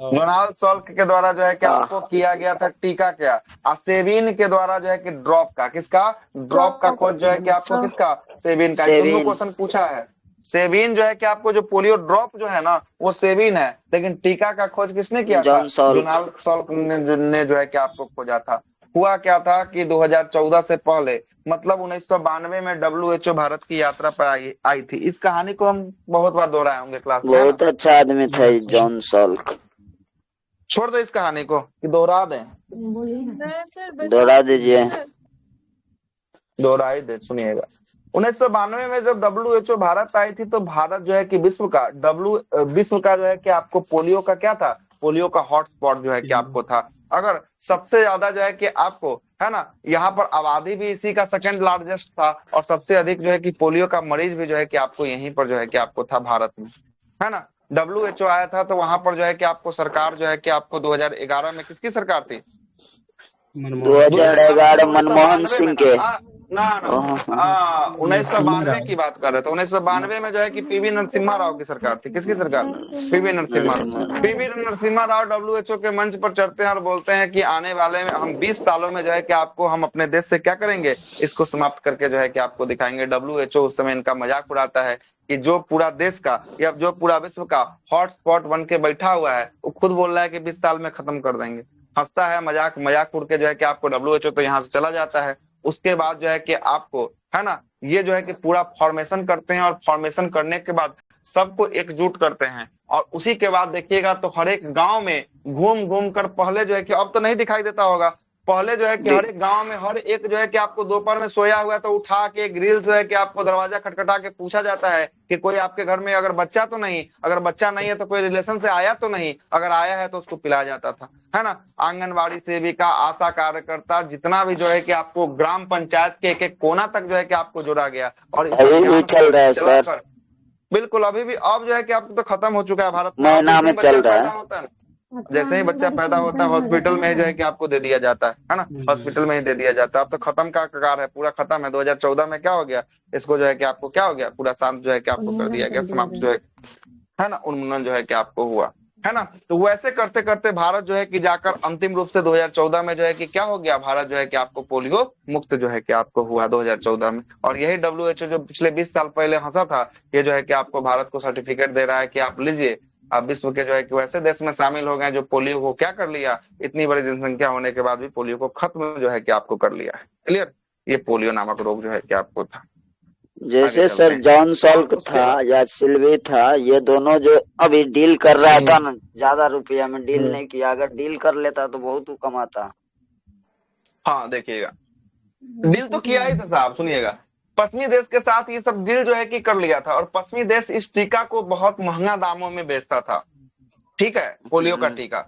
डोनाल्ड सॉल्क के द्वारा जो है कि आपको किया गया था टीका क्या, और सेविन के द्वारा जो है कि ड्रॉप का, किसका? ड्रॉप का खोज जो है कि आपको किसका? सेविन का। दोनों क्वेश्चन पूछा है। सेविन जो है कि आपको जो पोलियो ड्रॉप जो है ना, वो सेविन है, लेकिन टीका का खोज किसने किया था? डोनाल्ड सॉल्क ने जो है कि आपको खोजा था। हुआ क्या था कि 2014 से पहले, मतलब 1992 में WHO भारत की यात्रा पर आई थी। इस कहानी को हम बहुत बार दोहराए होंगे क्लास में। बहुत अच्छा आदमी था जॉन सॉल्क। छोड़ दो इस कहानी को कि दोहरा दें? दोहरा दीजिए। दोहरा ही दे, सुनिएगा। 1992 में जब WHO भारत आई थी तो भारत जो है कि विश्व का जो है कि आपको पोलियो का क्या था, पोलियो का हॉटस्पॉट जो है कि आपको था। अगर सबसे ज्यादा जो है कि आपको है ना, यहाँ पर आबादी भी इसी का सेकंड लार्जेस्ट था और सबसे अधिक जो है कि पोलियो का मरीज भी जो है कि आपको यहीं पर जो है कि आपको था भारत में, है ना। WHO आया था तो वहां पर जो है कि आपको सरकार जो है कि आपको 2011 में किसकी सरकार थी? 2011 मनमोहन सिंह के। ना 1992 की बात कर रहे थे। 1992 में जो है कि पीवी नरसिम्हा राव की सरकार थी। किसकी सरकार? पीवी नरसिम्हा राव WHO के मंच पर चढ़ते हैं और बोलते हैं कि आने वाले में हम 20 सालों में जो है कि आपको हम अपने देश से क्या करेंगे, इसको समाप्त करके जो है कि आपको दिखाएंगे। WHO उस समय इनका मजाक उड़ाता है कि जो पूरा देश का या जो पूरा विश्व का हॉटस्पॉट बन के बैठा हुआ है वो खुद बोल रहा है कि 20 साल में खत्म कर देंगे। हंसता है, मजाक उड़ के जो है कि आपको WHO तो यहाँ से चला जाता है। उसके बाद जो है कि आपको है ना, ये जो है कि पूरा फॉर्मेशन करते हैं और फॉर्मेशन करने के बाद सबको एकजुट करते हैं और उसी के बाद देखिएगा तो हर एक गांव में घूम घूम कर, पहले जो है कि अब तो नहीं दिखाई देता होगा, पहले जो है कि हर एक गांव में हर एक जो है कि आपको दोपहर में सोया हुआ है तो उठा के ग्रिल जो है कि आपको दरवाजा खटखटा के पूछा जाता है कि कोई आपके घर में अगर बच्चा तो नहीं, अगर बच्चा नहीं है तो कोई रिलेशन से आया तो नहीं, अगर आया है तो उसको पिलाया जाता था, है ना। आंगनबाड़ी सेविका, आशा कार्यकर्ता, जितना भी जो है कि आपको ग्राम पंचायत के एक एक कोना तक जो है कि आपको जोड़ा गया और अभी भी चल रहा है सर। बिल्कुल अभी भी। अब जो है कि आपको तो खत्म हो चुका है भारत महीना में चल रहा है। जैसे ही बच्चा पैदा होता है हॉस्पिटल में जो है कि आपको दे दिया जाता है ना, हॉस्पिटल में ही दे दिया जाता है। अब तो खत्म का कगार है, पूरा खत्म है। 2014 में क्या हो गया, इसको जो है कि आपको क्या हो गया, पूरा शांत जो है कि आपको कर दिया गया, समाप्त जो है ना, उन्मूलन जो है कि आपको हुआ, है ना। तो वैसे करते करते भारत जो है कि जाकर अंतिम रूप से 2014 में जो है कि क्या हो गया, भारत जो है कि आपको पोलियो मुक्त जो है कि आपको हुआ 2014 में। और यही WHO जो पिछले 20 साल पहले हंसा था, ये जो है कि आपको भारत को सर्टिफिकेट दे रहा है कि आप लीजिए, आप विश्व के जो है कि वैसे देश में शामिल हो गए जो पोलियो को क्या कर लिया, इतनी बड़ी जनसंख्या होने के बाद भी पोलियो को खत्म जो है कि आपको कर लिया है। क्लियर? ये पोलियो नामक रोग जो है कि आपको था। जैसे सर जॉन सॉल्क था या सिल्वी था, ये दोनों जो अभी डील कर रहा था ना, ज्यादा रुपया में डील नहीं किया, अगर डील कर लेता तो बहुत कमाता। हाँ देखिएगा, डील तो किया ही था साहब। सुनिएगा, पश्चिमी देश के साथ ये सब डील जो है कि कर लिया था और पश्चिमी देश इस टीका को बहुत महंगा दामों में बेचता था। ठीक है, पोलियो का टीका।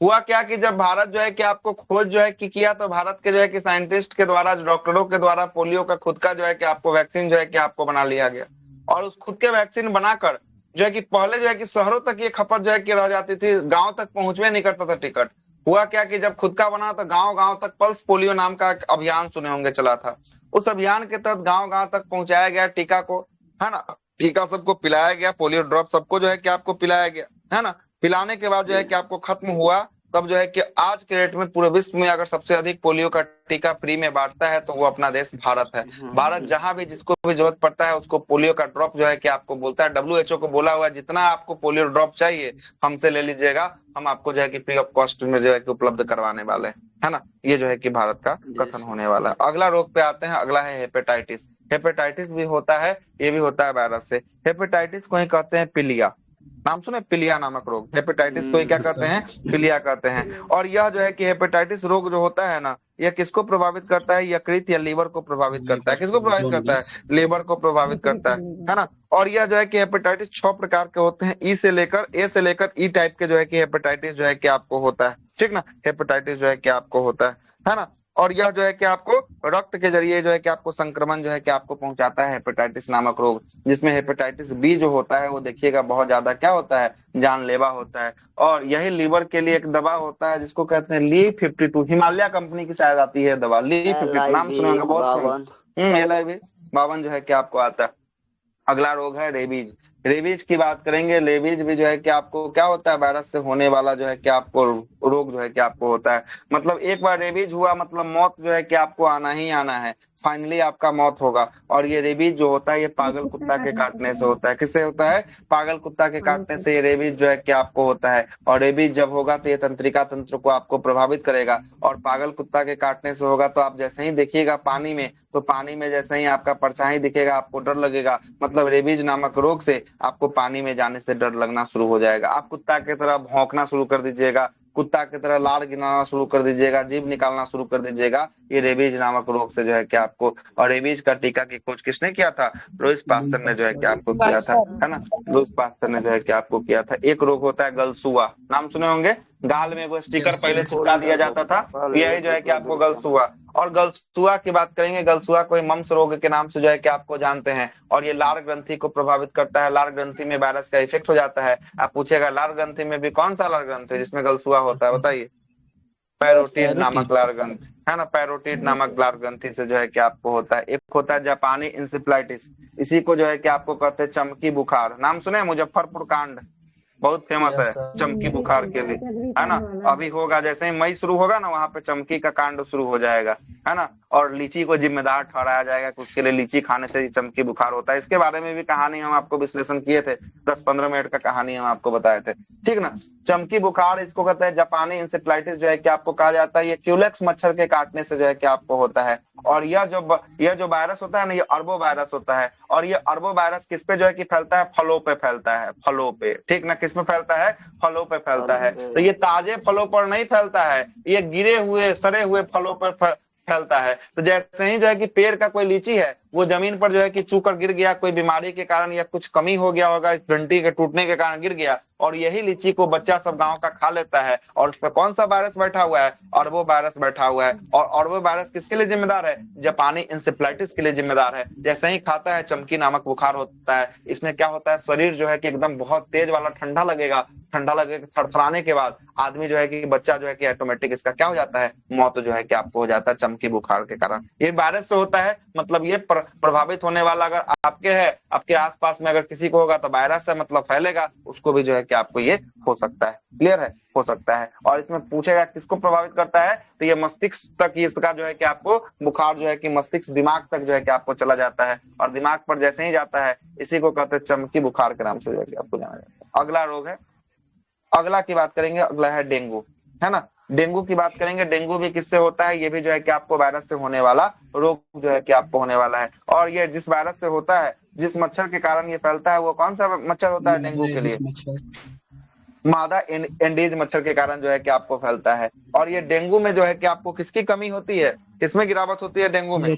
हुआ क्या कि जब भारत जो है कि आपको खोज जो है कि किया तो भारत के जो है कि साइंटिस्ट के द्वारा, डॉक्टरों के द्वारा पोलियो का खुद का जो है कि आपको वैक्सीन जो है कि आपको बना लिया गया और उस खुद के वैक्सीन बनाकर जो है कि पहले जो है कि शहरों तक ये खपत जो है कि रह जाती थी, गाँव तक पहुंचवे नहीं करता था टिकट। हुआ क्या कि जब खुद का बना तो गांव गांव तक पल्स पोलियो नाम का एक अभियान सुने होंगे चला था। उस अभियान के तहत गांव गांव तक पहुंचाया गया टीका को, है ना। टीका सबको पिलाया गया, पोलियो ड्रॉप सबको जो है कि आपको पिलाया गया, है ना। पिलाने के बाद जो है कि आपको खत्म हुआ, तब जो है कि आज के डेट में पूरे विश्व में अगर सबसे अधिक पोलियो का टीका फ्री में बांटता है तो वो अपना देश भारत है। भारत जहां भी जिसको भी जरूरत पड़ता है उसको पोलियो का ड्रॉप जो है कि आपको बोलता है। WHO को बोला हुआ है जितना आपको पोलियो ड्रॉप चाहिए हमसे ले लीजिएगा, हम आपको जो है कि फ्री ऑफ कॉस्ट में जो है कि उपलब्ध करवाने वाले हैं, है ना। ये जो है कि भारत का कथन होने वाला है। अगला रोग पे आते हैं, अगला है हेपेटाइटिस। हेपेटाइटिस भी होता है, ये भी होता है वायरस से। हेपेटाइटिस को ही कहते हैं पीलिया। नाम सुने, पीलिया नामक रोग। हेपेटाइटिस को ही क्या कहते हैं, पीलिया कहते हैं। और यह जो है कि हेपेटाइटिस रोग जो होता है ना, यह किसको प्रभावित करता है, यकृत या लीवर को प्रभावित करता है। किसको प्रभावित करता है, लीवर को प्रभावित करता है ना। और यह जो है कि हेपेटाइटिस 6 प्रकार के होते हैं, ए से लेकर ई टाइप के जो है कि हेपेटाइटिस जो है कि आपको होता है, ठीक ना। हेपेटाइटिस जो है कि आपको होता है ना। और यह जो है कि आपको रक्त के जरिए जो है कि आपको संक्रमण जो है कि आपको पहुंचाता है, हेपेटाइटिस नामक रोग। जिसमें हेपेटाइटिस बी जो होता है वो देखिएगा बहुत ज्यादा क्या होता है, जानलेवा होता है। और यही लीवर के लिए एक दवा होता है जिसको कहते हैं Li52। हिमालय कंपनी की शायद आती है दवा Li52, नाम सुना होगा बहुत। LIV52 जो है कि आपको आता है। अगला रोग है रेबीज। रेबीज की बात करेंगे। रेबीज भी जो है कि आपको क्या होता है, वायरस से होने वाला जो है कि आपको रोग जो है कि आपको होता है। मतलब एक बार रेबीज हुआ मतलब मौत जो है कि आपको आना ही आना है, फाइनली आपका मौत होगा। और ये रेबीज जो होता है ये पागल कुत्ता के काटने से होता है। किससे होता है, पागल कुत्ता के काटने से ये रेबीज जो है कि आपको होता है। और रेबीज जब होगा तो ये तंत्रिका तंत्र को आपको प्रभावित करेगा। और पागल कुत्ता के काटने से होगा तो आप जैसे ही देखिएगा पानी में, तो पानी में जैसे ही आपका परछाई दिखेगा आपको डर लगेगा। मतलब रेबीज नामक रोग से आपको पानी में जाने से डर लगना शुरू हो जाएगा। आप कुत्ता की तरह भौंकना शुरू कर दीजिएगा, कुत्ता की तरह लार गिनाना शुरू कर दीजिएगा, जीभ निकालना शुरू कर दीजिएगा, ये रेबीज नामक रोग से जो है कि आपको। और रेबीज का टीका की खोज किसने किया था? लुईस पास्चर ने जो है कि आपको किया था, है ना। लुईस पास्चर ने जो है कि आपको किया था। एक रोग होता है गलसुआ, नाम सुने होंगे, गाल में वो स्टिकर पहले चिपका दिया जाता था, यही जो है कि आपको गलसुआ। और गलसुआ की बात करेंगे, गलसुआ कोई मम्स रोग के नाम से जो है कि आपको जानते हैं, और ये लार ग्रंथि को प्रभावित करता है। लार ग्रंथि में वायरस का इफेक्ट हो जाता है। आप पूछेगा लार ग्रंथि में भी कौन सा लार ग्रंथि जिसमें गलसुआ होता है, बताइए? पैरोटिड नामक लार ग्रंथि, है ना, पैरोटिड नामक लार ग्रंथि से जो है कि आपको होता है। एक होता है जापानी इंसेफ्लाइटिस, इसी को जो है कि आपको कहते हैं चमकी बुखार, नाम सुने, मुजफ्फरपुर कांड बहुत फेमस है चमकी बुखार के लिए, है ना। अभी होगा, जैसे ही मई शुरू होगा ना, वहां पे चमकी का कांड शुरू हो जाएगा, है ना। और लीची को जिम्मेदार ठहराया जाएगा कि उसके लिए लीची खाने से ही चमकी बुखार होता है। इसके बारे में भी कहानी हम आपको विश्लेषण किए थे, 10-15 मिनट का कहानी हम आपको बताए थे, ठीक ना। चमकी बुखार इसको कहते हैं जापानी इंसेफ्लाइटिस जो है कि आपको कहा जाता है। ये क्यूलेक्स मच्छर के काटने से जो है कि आपको होता है। और यह जो वायरस होता है ना, ये अरबो वायरस होता है। और ये अरबो वायरस किस पे जो है कि फैलता है? फलों पे फैलता है, फलों पे, ठीक ना। किस पे फैलता है? फलों पे फैलता है। तो ये ताजे फलों पर नहीं फैलता है, ये गिरे हुए सड़े हुए फलों पर फैलता है। तो जैसे ही जो है कि पेड़ का कोई लीची है, वो जमीन पर जो है कि चूकर गिर गया, कोई बीमारी के कारण या कुछ कमी हो गया होगा, इस डंडी के टूटने के कारण गिर गया, और यही लीची को बच्चा सब गांव का खा लेता है। और उस पर कौन सा वायरस बैठा हुआ है? अरबो वायरस बैठा हुआ है। और अरबो वायरस किसके लिए जिम्मेदार है? जापानी इंसेफ्लाइटिस के लिए जिम्मेदार है। जैसे ही खाता है, चमकी नामक बुखार होता है। इसमें क्या होता है? शरीर जो है कि एकदम बहुत तेज वाला ठंडा लगेगा, थरथराने के बाद आदमी जो है कि बच्चा जो है कि ऑटोमेटिक इसका क्या हो जाता है? मौत जो है कि आपको हो जाता है चमकी बुखार के कारण। ये वायरस से होता है, मतलब ये प्रभावित होने वाला अगर आपके है, आपके आसपास में अगर किसी को होगा तो वायरस से मतलब फैलेगा, उसको भी जो है कि आपको ये हो सकता है। क्लियर है? हो सकता है। और इसमें पूछेगा किसको प्रभावित करता है, तो ये मस्तिष्क तक इसका जो है कि आपको बुखार जो है कि मस्तिष्क दिमाग तक जो है कि आपको चला जाता है। और दिमाग पर जैसे ही जाता है, इसी को कहते हैं चमकी बुखार के नाम से जो है कि आपको जाना जाता है। अगला रोग है, अगला की बात करेंगे, अगला है डेंगू, है ना। डेंगू की बात करेंगे, डेंगू भी किससे होता है? ये भी जो है कि आपको वायरस से होने वाला रोग जो है कि आपको होने वाला है। और ये जिस वायरस से होता है, जिस मच्छर के कारण ये फैलता है, वो कौन सा मच्छर होता है डेंगू के लिए? मादा एंडीज मच्छर के कारण जो है कि आपको फैलता है। और ये डेंगू में जो है कि आपको किसकी कमी होती है? किसमें गिरावट होती है डेंगू में?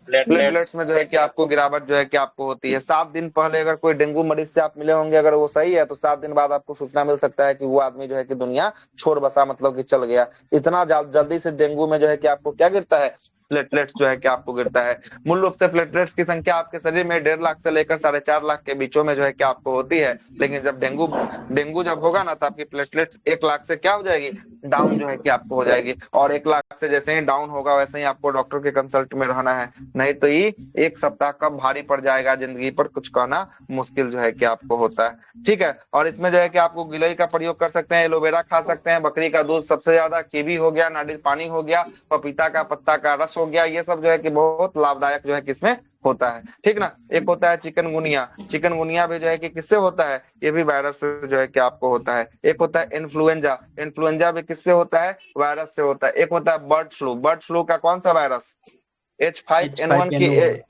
प्लेटलेट्स में जो है कि आपको गिरावट जो है कि आपको होती है। 7 दिन पहले अगर कोई डेंगू मरीज से आप मिले होंगे, अगर वो सही है, तो 7 दिन बाद आपको सूचना मिल सकता है कि वो आदमी जो है कि दुनिया छोड़ बसा, मतलब कि चल गया। इतना जल्दी से डेंगू में जो है कि आपको क्या गिरता है? प्लेटलेट्स जो है कि आपको गिरता है। मूल रूप से प्लेटलेट्स की संख्या आपके शरीर में 1.5 लाख से लेकर 4.5 लाख के बीचों में जो है कि आपको होती है। लेकिन जब डेंगू जब होगा ना, तो आपकी प्लेटलेट्स 1 लाख से क्या हो जाएगी? डाउन जो है कि आपको हो जाएगी। और 1 लाख से जैसे ही डाउन होगा, वैसे ही आपको डॉक्टर के कंसल्ट में रहना है, नहीं तो ये 1 सप्ताह कब भारी पड़ जाएगा जिंदगी पर, कुछ कहना मुश्किल जो है कि आपको होता है। ठीक है। और इसमें जो है कि आपको गिलोय का प्रयोग कर सकते हैं, एलोवेरा खा सकते हैं, बकरी का दूध सबसे ज्यादा, कीवी हो गया, नारियल पानी हो गया, पपीता का पत्ता का रस हो गया, ये सब जो है कि बहुत लाभदायक जो है कि इसमें होता है। ठीक ना। एक होता है चिकनगुनिया, चिकनगुनिया भी जो है कि किससे होता है? ये भी वायरस से जो है कि आपको होता है। एक होता है इन्फ्लुएंजा, इन्फ्लुएंजा भी किससे होता है? वायरस से होता है। एक होता है बर्ड फ्लू, बर्ड फ्लू का कौन सा वायरस? H5N1 की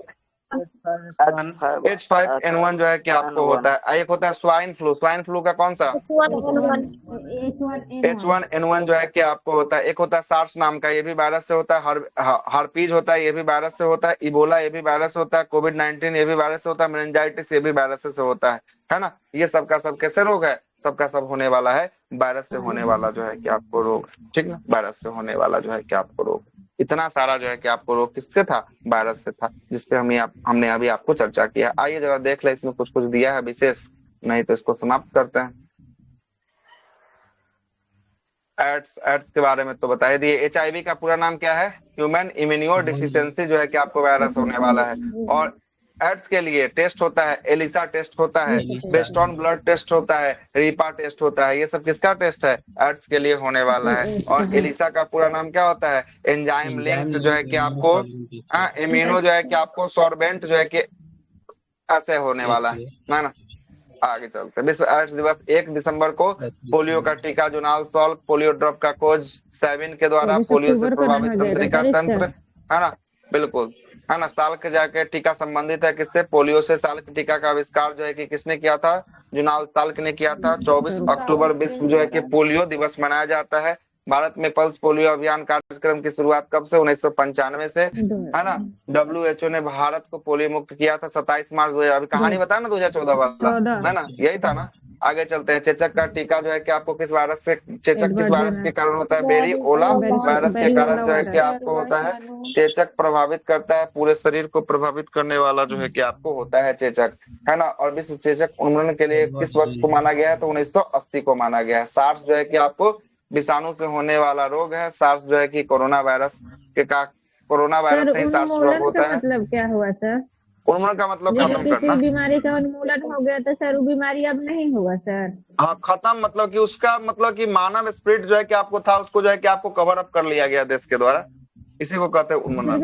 H5N1 जो है कि आपको होता है। एक होता है स्वाइन फ्लू, स्वाइन फ्लू का कौन सा? H1N1 जो है कि आपको होता है। एक होता है सार्स नाम का, ये भी वायरस से होता है। हर्पीज होता है, ये भी वायरस से होता है। इबोला ये भी वायरस होता है। कोविड-19 ये भी वायरस से होता है। मेनिंजाइटिस ये भी वायरस से होता है ना। ये सबका सब कैसे रोग है? सबका सब होने वाला है वायरस से होने वाला जो है कि आपको रोग। ठीक ना। वायरस से होने वाला जो है कि आपको रोग। इतना सारा जो है कि आपको रोग किससे था? वायरस से था, जिसपे हमने अभी आपको चर्चा किया। आइए जरा देख ले, इसमें कुछ कुछ दिया है विशेष, नहीं तो इसको समाप्त करते हैं। एड्स के बारे में तो बता ही दिए। HIV का पूरा नाम क्या है? ह्यूमन इम्यूनो डिफिशियंसी जो है कि आपको वायरस होने वाला है। और एड्स के लिए टेस्ट होता है, एलिसा टेस्ट होता है, बेस्टॉन ब्लड टेस्ट होता है, रीपा टेस्ट होता है। ये सब किसका टेस्ट है? एड्स के लिए होने वाला है। और एलिसा का पूरा नाम क्या होता है? एंजाइम लिंक्ड जो है कि आपको इम्यूनो जो है कि आपको सॉर्बेंट जो है कि ऐसे होने वाला है ना। आगे चलते। विश्व एड्स दिवस 1 दिसंबर को पोलियो का टीका जुनाल सॉल्व, पोलियो ड्रॉप का खोज सैविन के द्वारा, पोलियो से प्रभावित तंत्रिका तंत्र, है ना। बिल्कुल। है ना। साल के जाके टीका संबंधित है किससे? पोलियो से। साल के टीका का आविष्कार जो है कि किसने किया था? जुनाल साल्क ने किया था। 24 अक्टूबर विश्व जो है कि पोलियो दिवस मनाया जाता है। भारत में पल्स पोलियो अभियान कार्यक्रम की शुरुआत कब से? 1995 से, है ना। WHO ने भारत को पोलियो मुक्त किया था 27 मार्च 2000। अभी कहानी बताया ना 2014 वाला, है ना, यही था ना। आगे चलते हैं। चेचक का टीका जो है कि आपको किस वायरस से, चेचक किस वायरस के कारण होता है? वेरिओला वायरस के कारण जो है कि आपको होता है चेचक। प्रभावित करता है, पूरे शरीर को प्रभावित करने वाला जो है कि आपको होता है चेचक, है ना। और विश्व चेचक उन्मूलन के लिए किस वर्ष को माना गया है? तो 1980 को माना गया है। सार्स जो है कि आपको विषाणु से होने वाला रोग है। सार्स जो है कि कोरोना वायरस कोरोना वायरस से ही सार्स रोग होता है। मतलब क्या हुआ सर? उन्मूलन का मतलब खत्म करना। बीमारी का उन्मूलन हो गया तो सर वो बीमारी अब नहीं होगा सर? हाँ, खत्म मतलब कि उसका मतलब कि मानव स्पिरिट जो है कि आपको था, उसको जो है कि आपको कवर अप कर लिया गया देश के द्वारा, इसी को कहते हैं उन्मूलन।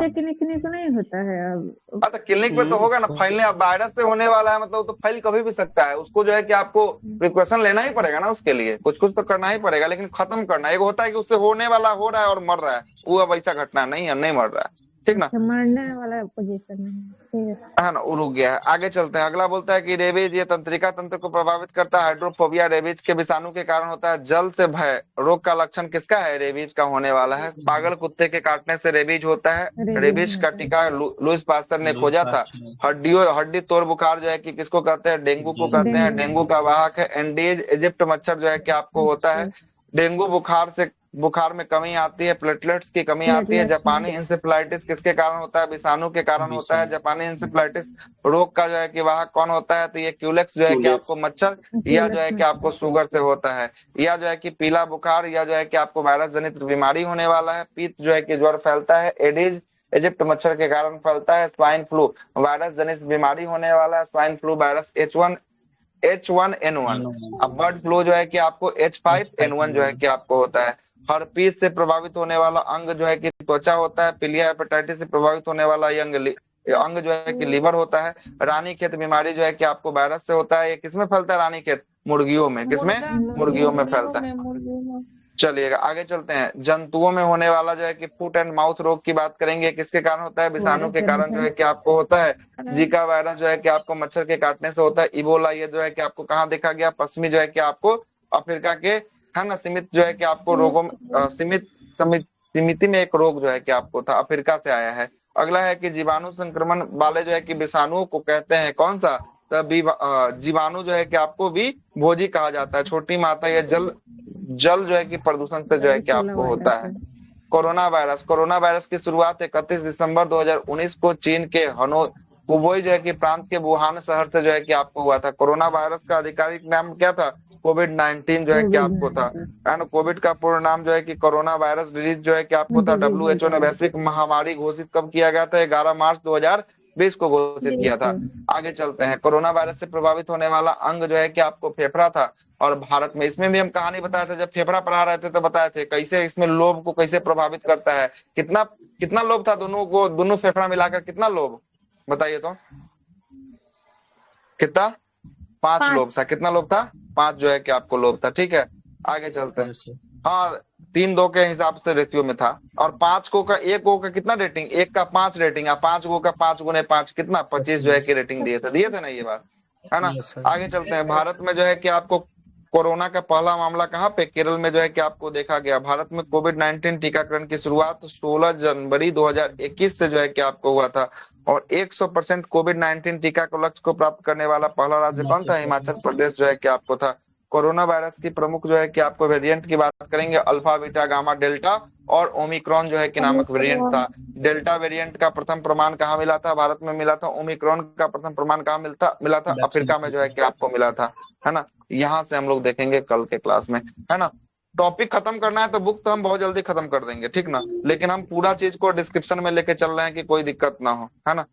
क्लिनिक नहीं होता है अब? तो क्लिनिक पे तो होगा ना फैलने। अब वायरस से होने वाला है मतलब तो फैल कभी भी सकता है। उसको जो है कि आपको प्रिकॉशन लेना ही पड़ेगा ना, उसके लिए कुछ कुछ तो करना ही पड़ेगा, लेकिन खत्म करना। एक होता है कि उससे होने वाला हो रहा है और मर रहा है, वो अब ऐसा घटना नहीं है, नहीं मर रहा है, ठीक ना। मरने वाला पोजीशन है ना, वो रुक गया है। आगे चलते हैं। अगला बोलता है कि रेबीज ये तंत्रिका तंत्र को प्रभावित करता है। हाइड्रोफोबिया रेबीज के विषाणु के कारण होता है। जल से भय रोग का लक्षण किसका है? रेबीज का होने वाला है। पागल कुत्ते के काटने से रेबीज होता है। रेबीज का टीका लुईस पास्टर ने खोजा था। हड्डी तोड़ बुखार जो है कि किसको कहते हैं? डेंगू को कहते हैं। डेंगू का वाहक है एंडीज इजिप्ट मच्छर जो है कि आपको होता है। डेंगू बुखार में कमी आती है, प्लेटलेट्स की कमी आती है। जापानी इंसेफ्लाइटिस किसके कारण होता है? विषाणु के कारण होता है। जापानी इंसेफ्लाइटिस रोग का जो है कि वाहक कौन होता है? तो ये क्यूलेक्स जो है कि आपको मच्छर या जो है कि आपको शुगर से होता है, या जो है कि पीला बुखार, या जो है कि आपको वायरस जनित बीमारी होने वाला है। पीत जो है कि ज्वर फैलता है, एडिज इजिप्ट मच्छर के कारण फैलता है। स्वाइन फ्लू वायरस जनित बीमारी होने वाला है। Swine flu virus H1N1। अब बर्ड फ्लू जो है कि आपको H5N1 जो है कि आपको होता है। हर्पीस से प्रभावित होने वाला अंग जो है कि त्वचा होता है। पीलिया हेपेटाइटिस से प्रभावित होने वाला अंग जो है कि लीवर होता है। रानीखेत बीमारी जो है कि आपको वायरस से होता है। ये किसमें फैलता है? रानीखेत मुर्गियों में। किसमें? मुर्गियों में फैलता है। चलिएगा आगे चलते हैं। जंतुओं में होने वाला जो है कि फुट एंड माउथ रोग की बात करेंगे। किसके कारण होता है? विषाणु के कारण जो है कि आपको होता है। जीका वायरस जो है कि आपको मच्छर के काटने से होता है। इबोला ये जो है कि आपको कहाँ देखा गया? पश्चिमी जो है कि आपको अफ्रीका के, है ना, सीमित जो है कि आपको रोगों में सीमित में एक रोग जो है कि आपको था, अफ्रीका से आया है। अगला है कि जीवाणु संक्रमण वाले जो है कि विषाणुओं को कहते हैं कौन सा? तभी जीवाणु जो है कि आपको भी भोजी कहा जाता है। छोटी माता या जल जो है कि प्रदूषण से जो है कि आपको होता है। कोरोना वायरस की शुरुआत 31 दिसंबर 2019 को चीन के हुबेई जो है कि प्रांत के वुहान शहर से जो है कि आपको हुआ था। कोरोना वायरस का आधिकारिक नाम क्या था? कोविड-19 जो है कि आपको था। एंड कोविड का पूर्ण नाम जो है कि कोरोना वायरस डिजीज जो है कि आपको था। WHO ने वैश्विक महामारी घोषित कब किया गया था? 11 मार्च 2020 को घोषित किया था। आगे चलते हैं। कोरोना वायरस से प्रभावित होने वाला अंग जो है कि आपको फेफड़ा था। और भारत में इसमें भी हम कहानी बताए थे, जब फेफड़ा पढ़ा रहे थे तो बताए थे कैसे इसमें लोब को कैसे प्रभावित करता है। कितना लोब था दोनों फेफड़ा मिलाकर? कितना लोब बताइए तो? कितना? 5 लोब था। कितना लोब था? 5 जो है कि आपको लोब था, ठीक है। आगे चलते हैं। हाँ, 3-2 के हिसाब से रेशियो में था। और 5 को का 1 गो का कितना रेटिंग? 1 का 5 रेटिंग, 5 गो का 5 गुने 5 कितना? 25 जो है कि रेटिंग दिए थे ना, ये बात है ना। आगे चलते हैं। भारत में जो है कि आपको कोरोना का पहला मामला कहाँ पे? केरल में जो है कि आपको देखा गया। भारत में कोविड-19 टीकाकरण की शुरुआत 16 जनवरी 2021 से जो है कि आपको हुआ था। और 100% कोविड-19 टीका को लक्ष्य को प्राप्त करने वाला पहला राज्य कौन था? हिमाचल प्रदेश जो है कि आपको था। कोरोना वायरस की प्रमुख जो है कि आपको वेरिएंट की बात करेंगे। अल्फा, बीटा, गामा, डेल्टा और ओमिक्रॉन जो है कि नामक वेरिएंट था। डेल्टा वेरिएंट का प्रथम प्रमाण कहाँ मिला था? भारत में मिला था। ओमिक्रॉन का प्रथम प्रमाण कहाँ मिला था? अफ्रीका में जो है कि आपको मिला था, है ना। यहाँ से हम लोग देखेंगे कल के क्लास में, है ना। टॉपिक खत्म करना है तो बुक तो हम बहुत जल्दी खत्म कर देंगे, ठीक ना। लेकिन हम पूरा चीज को डिस्क्रिप्शन में लेके चल रहे हैं कि कोई दिक्कत ना हो, है ना।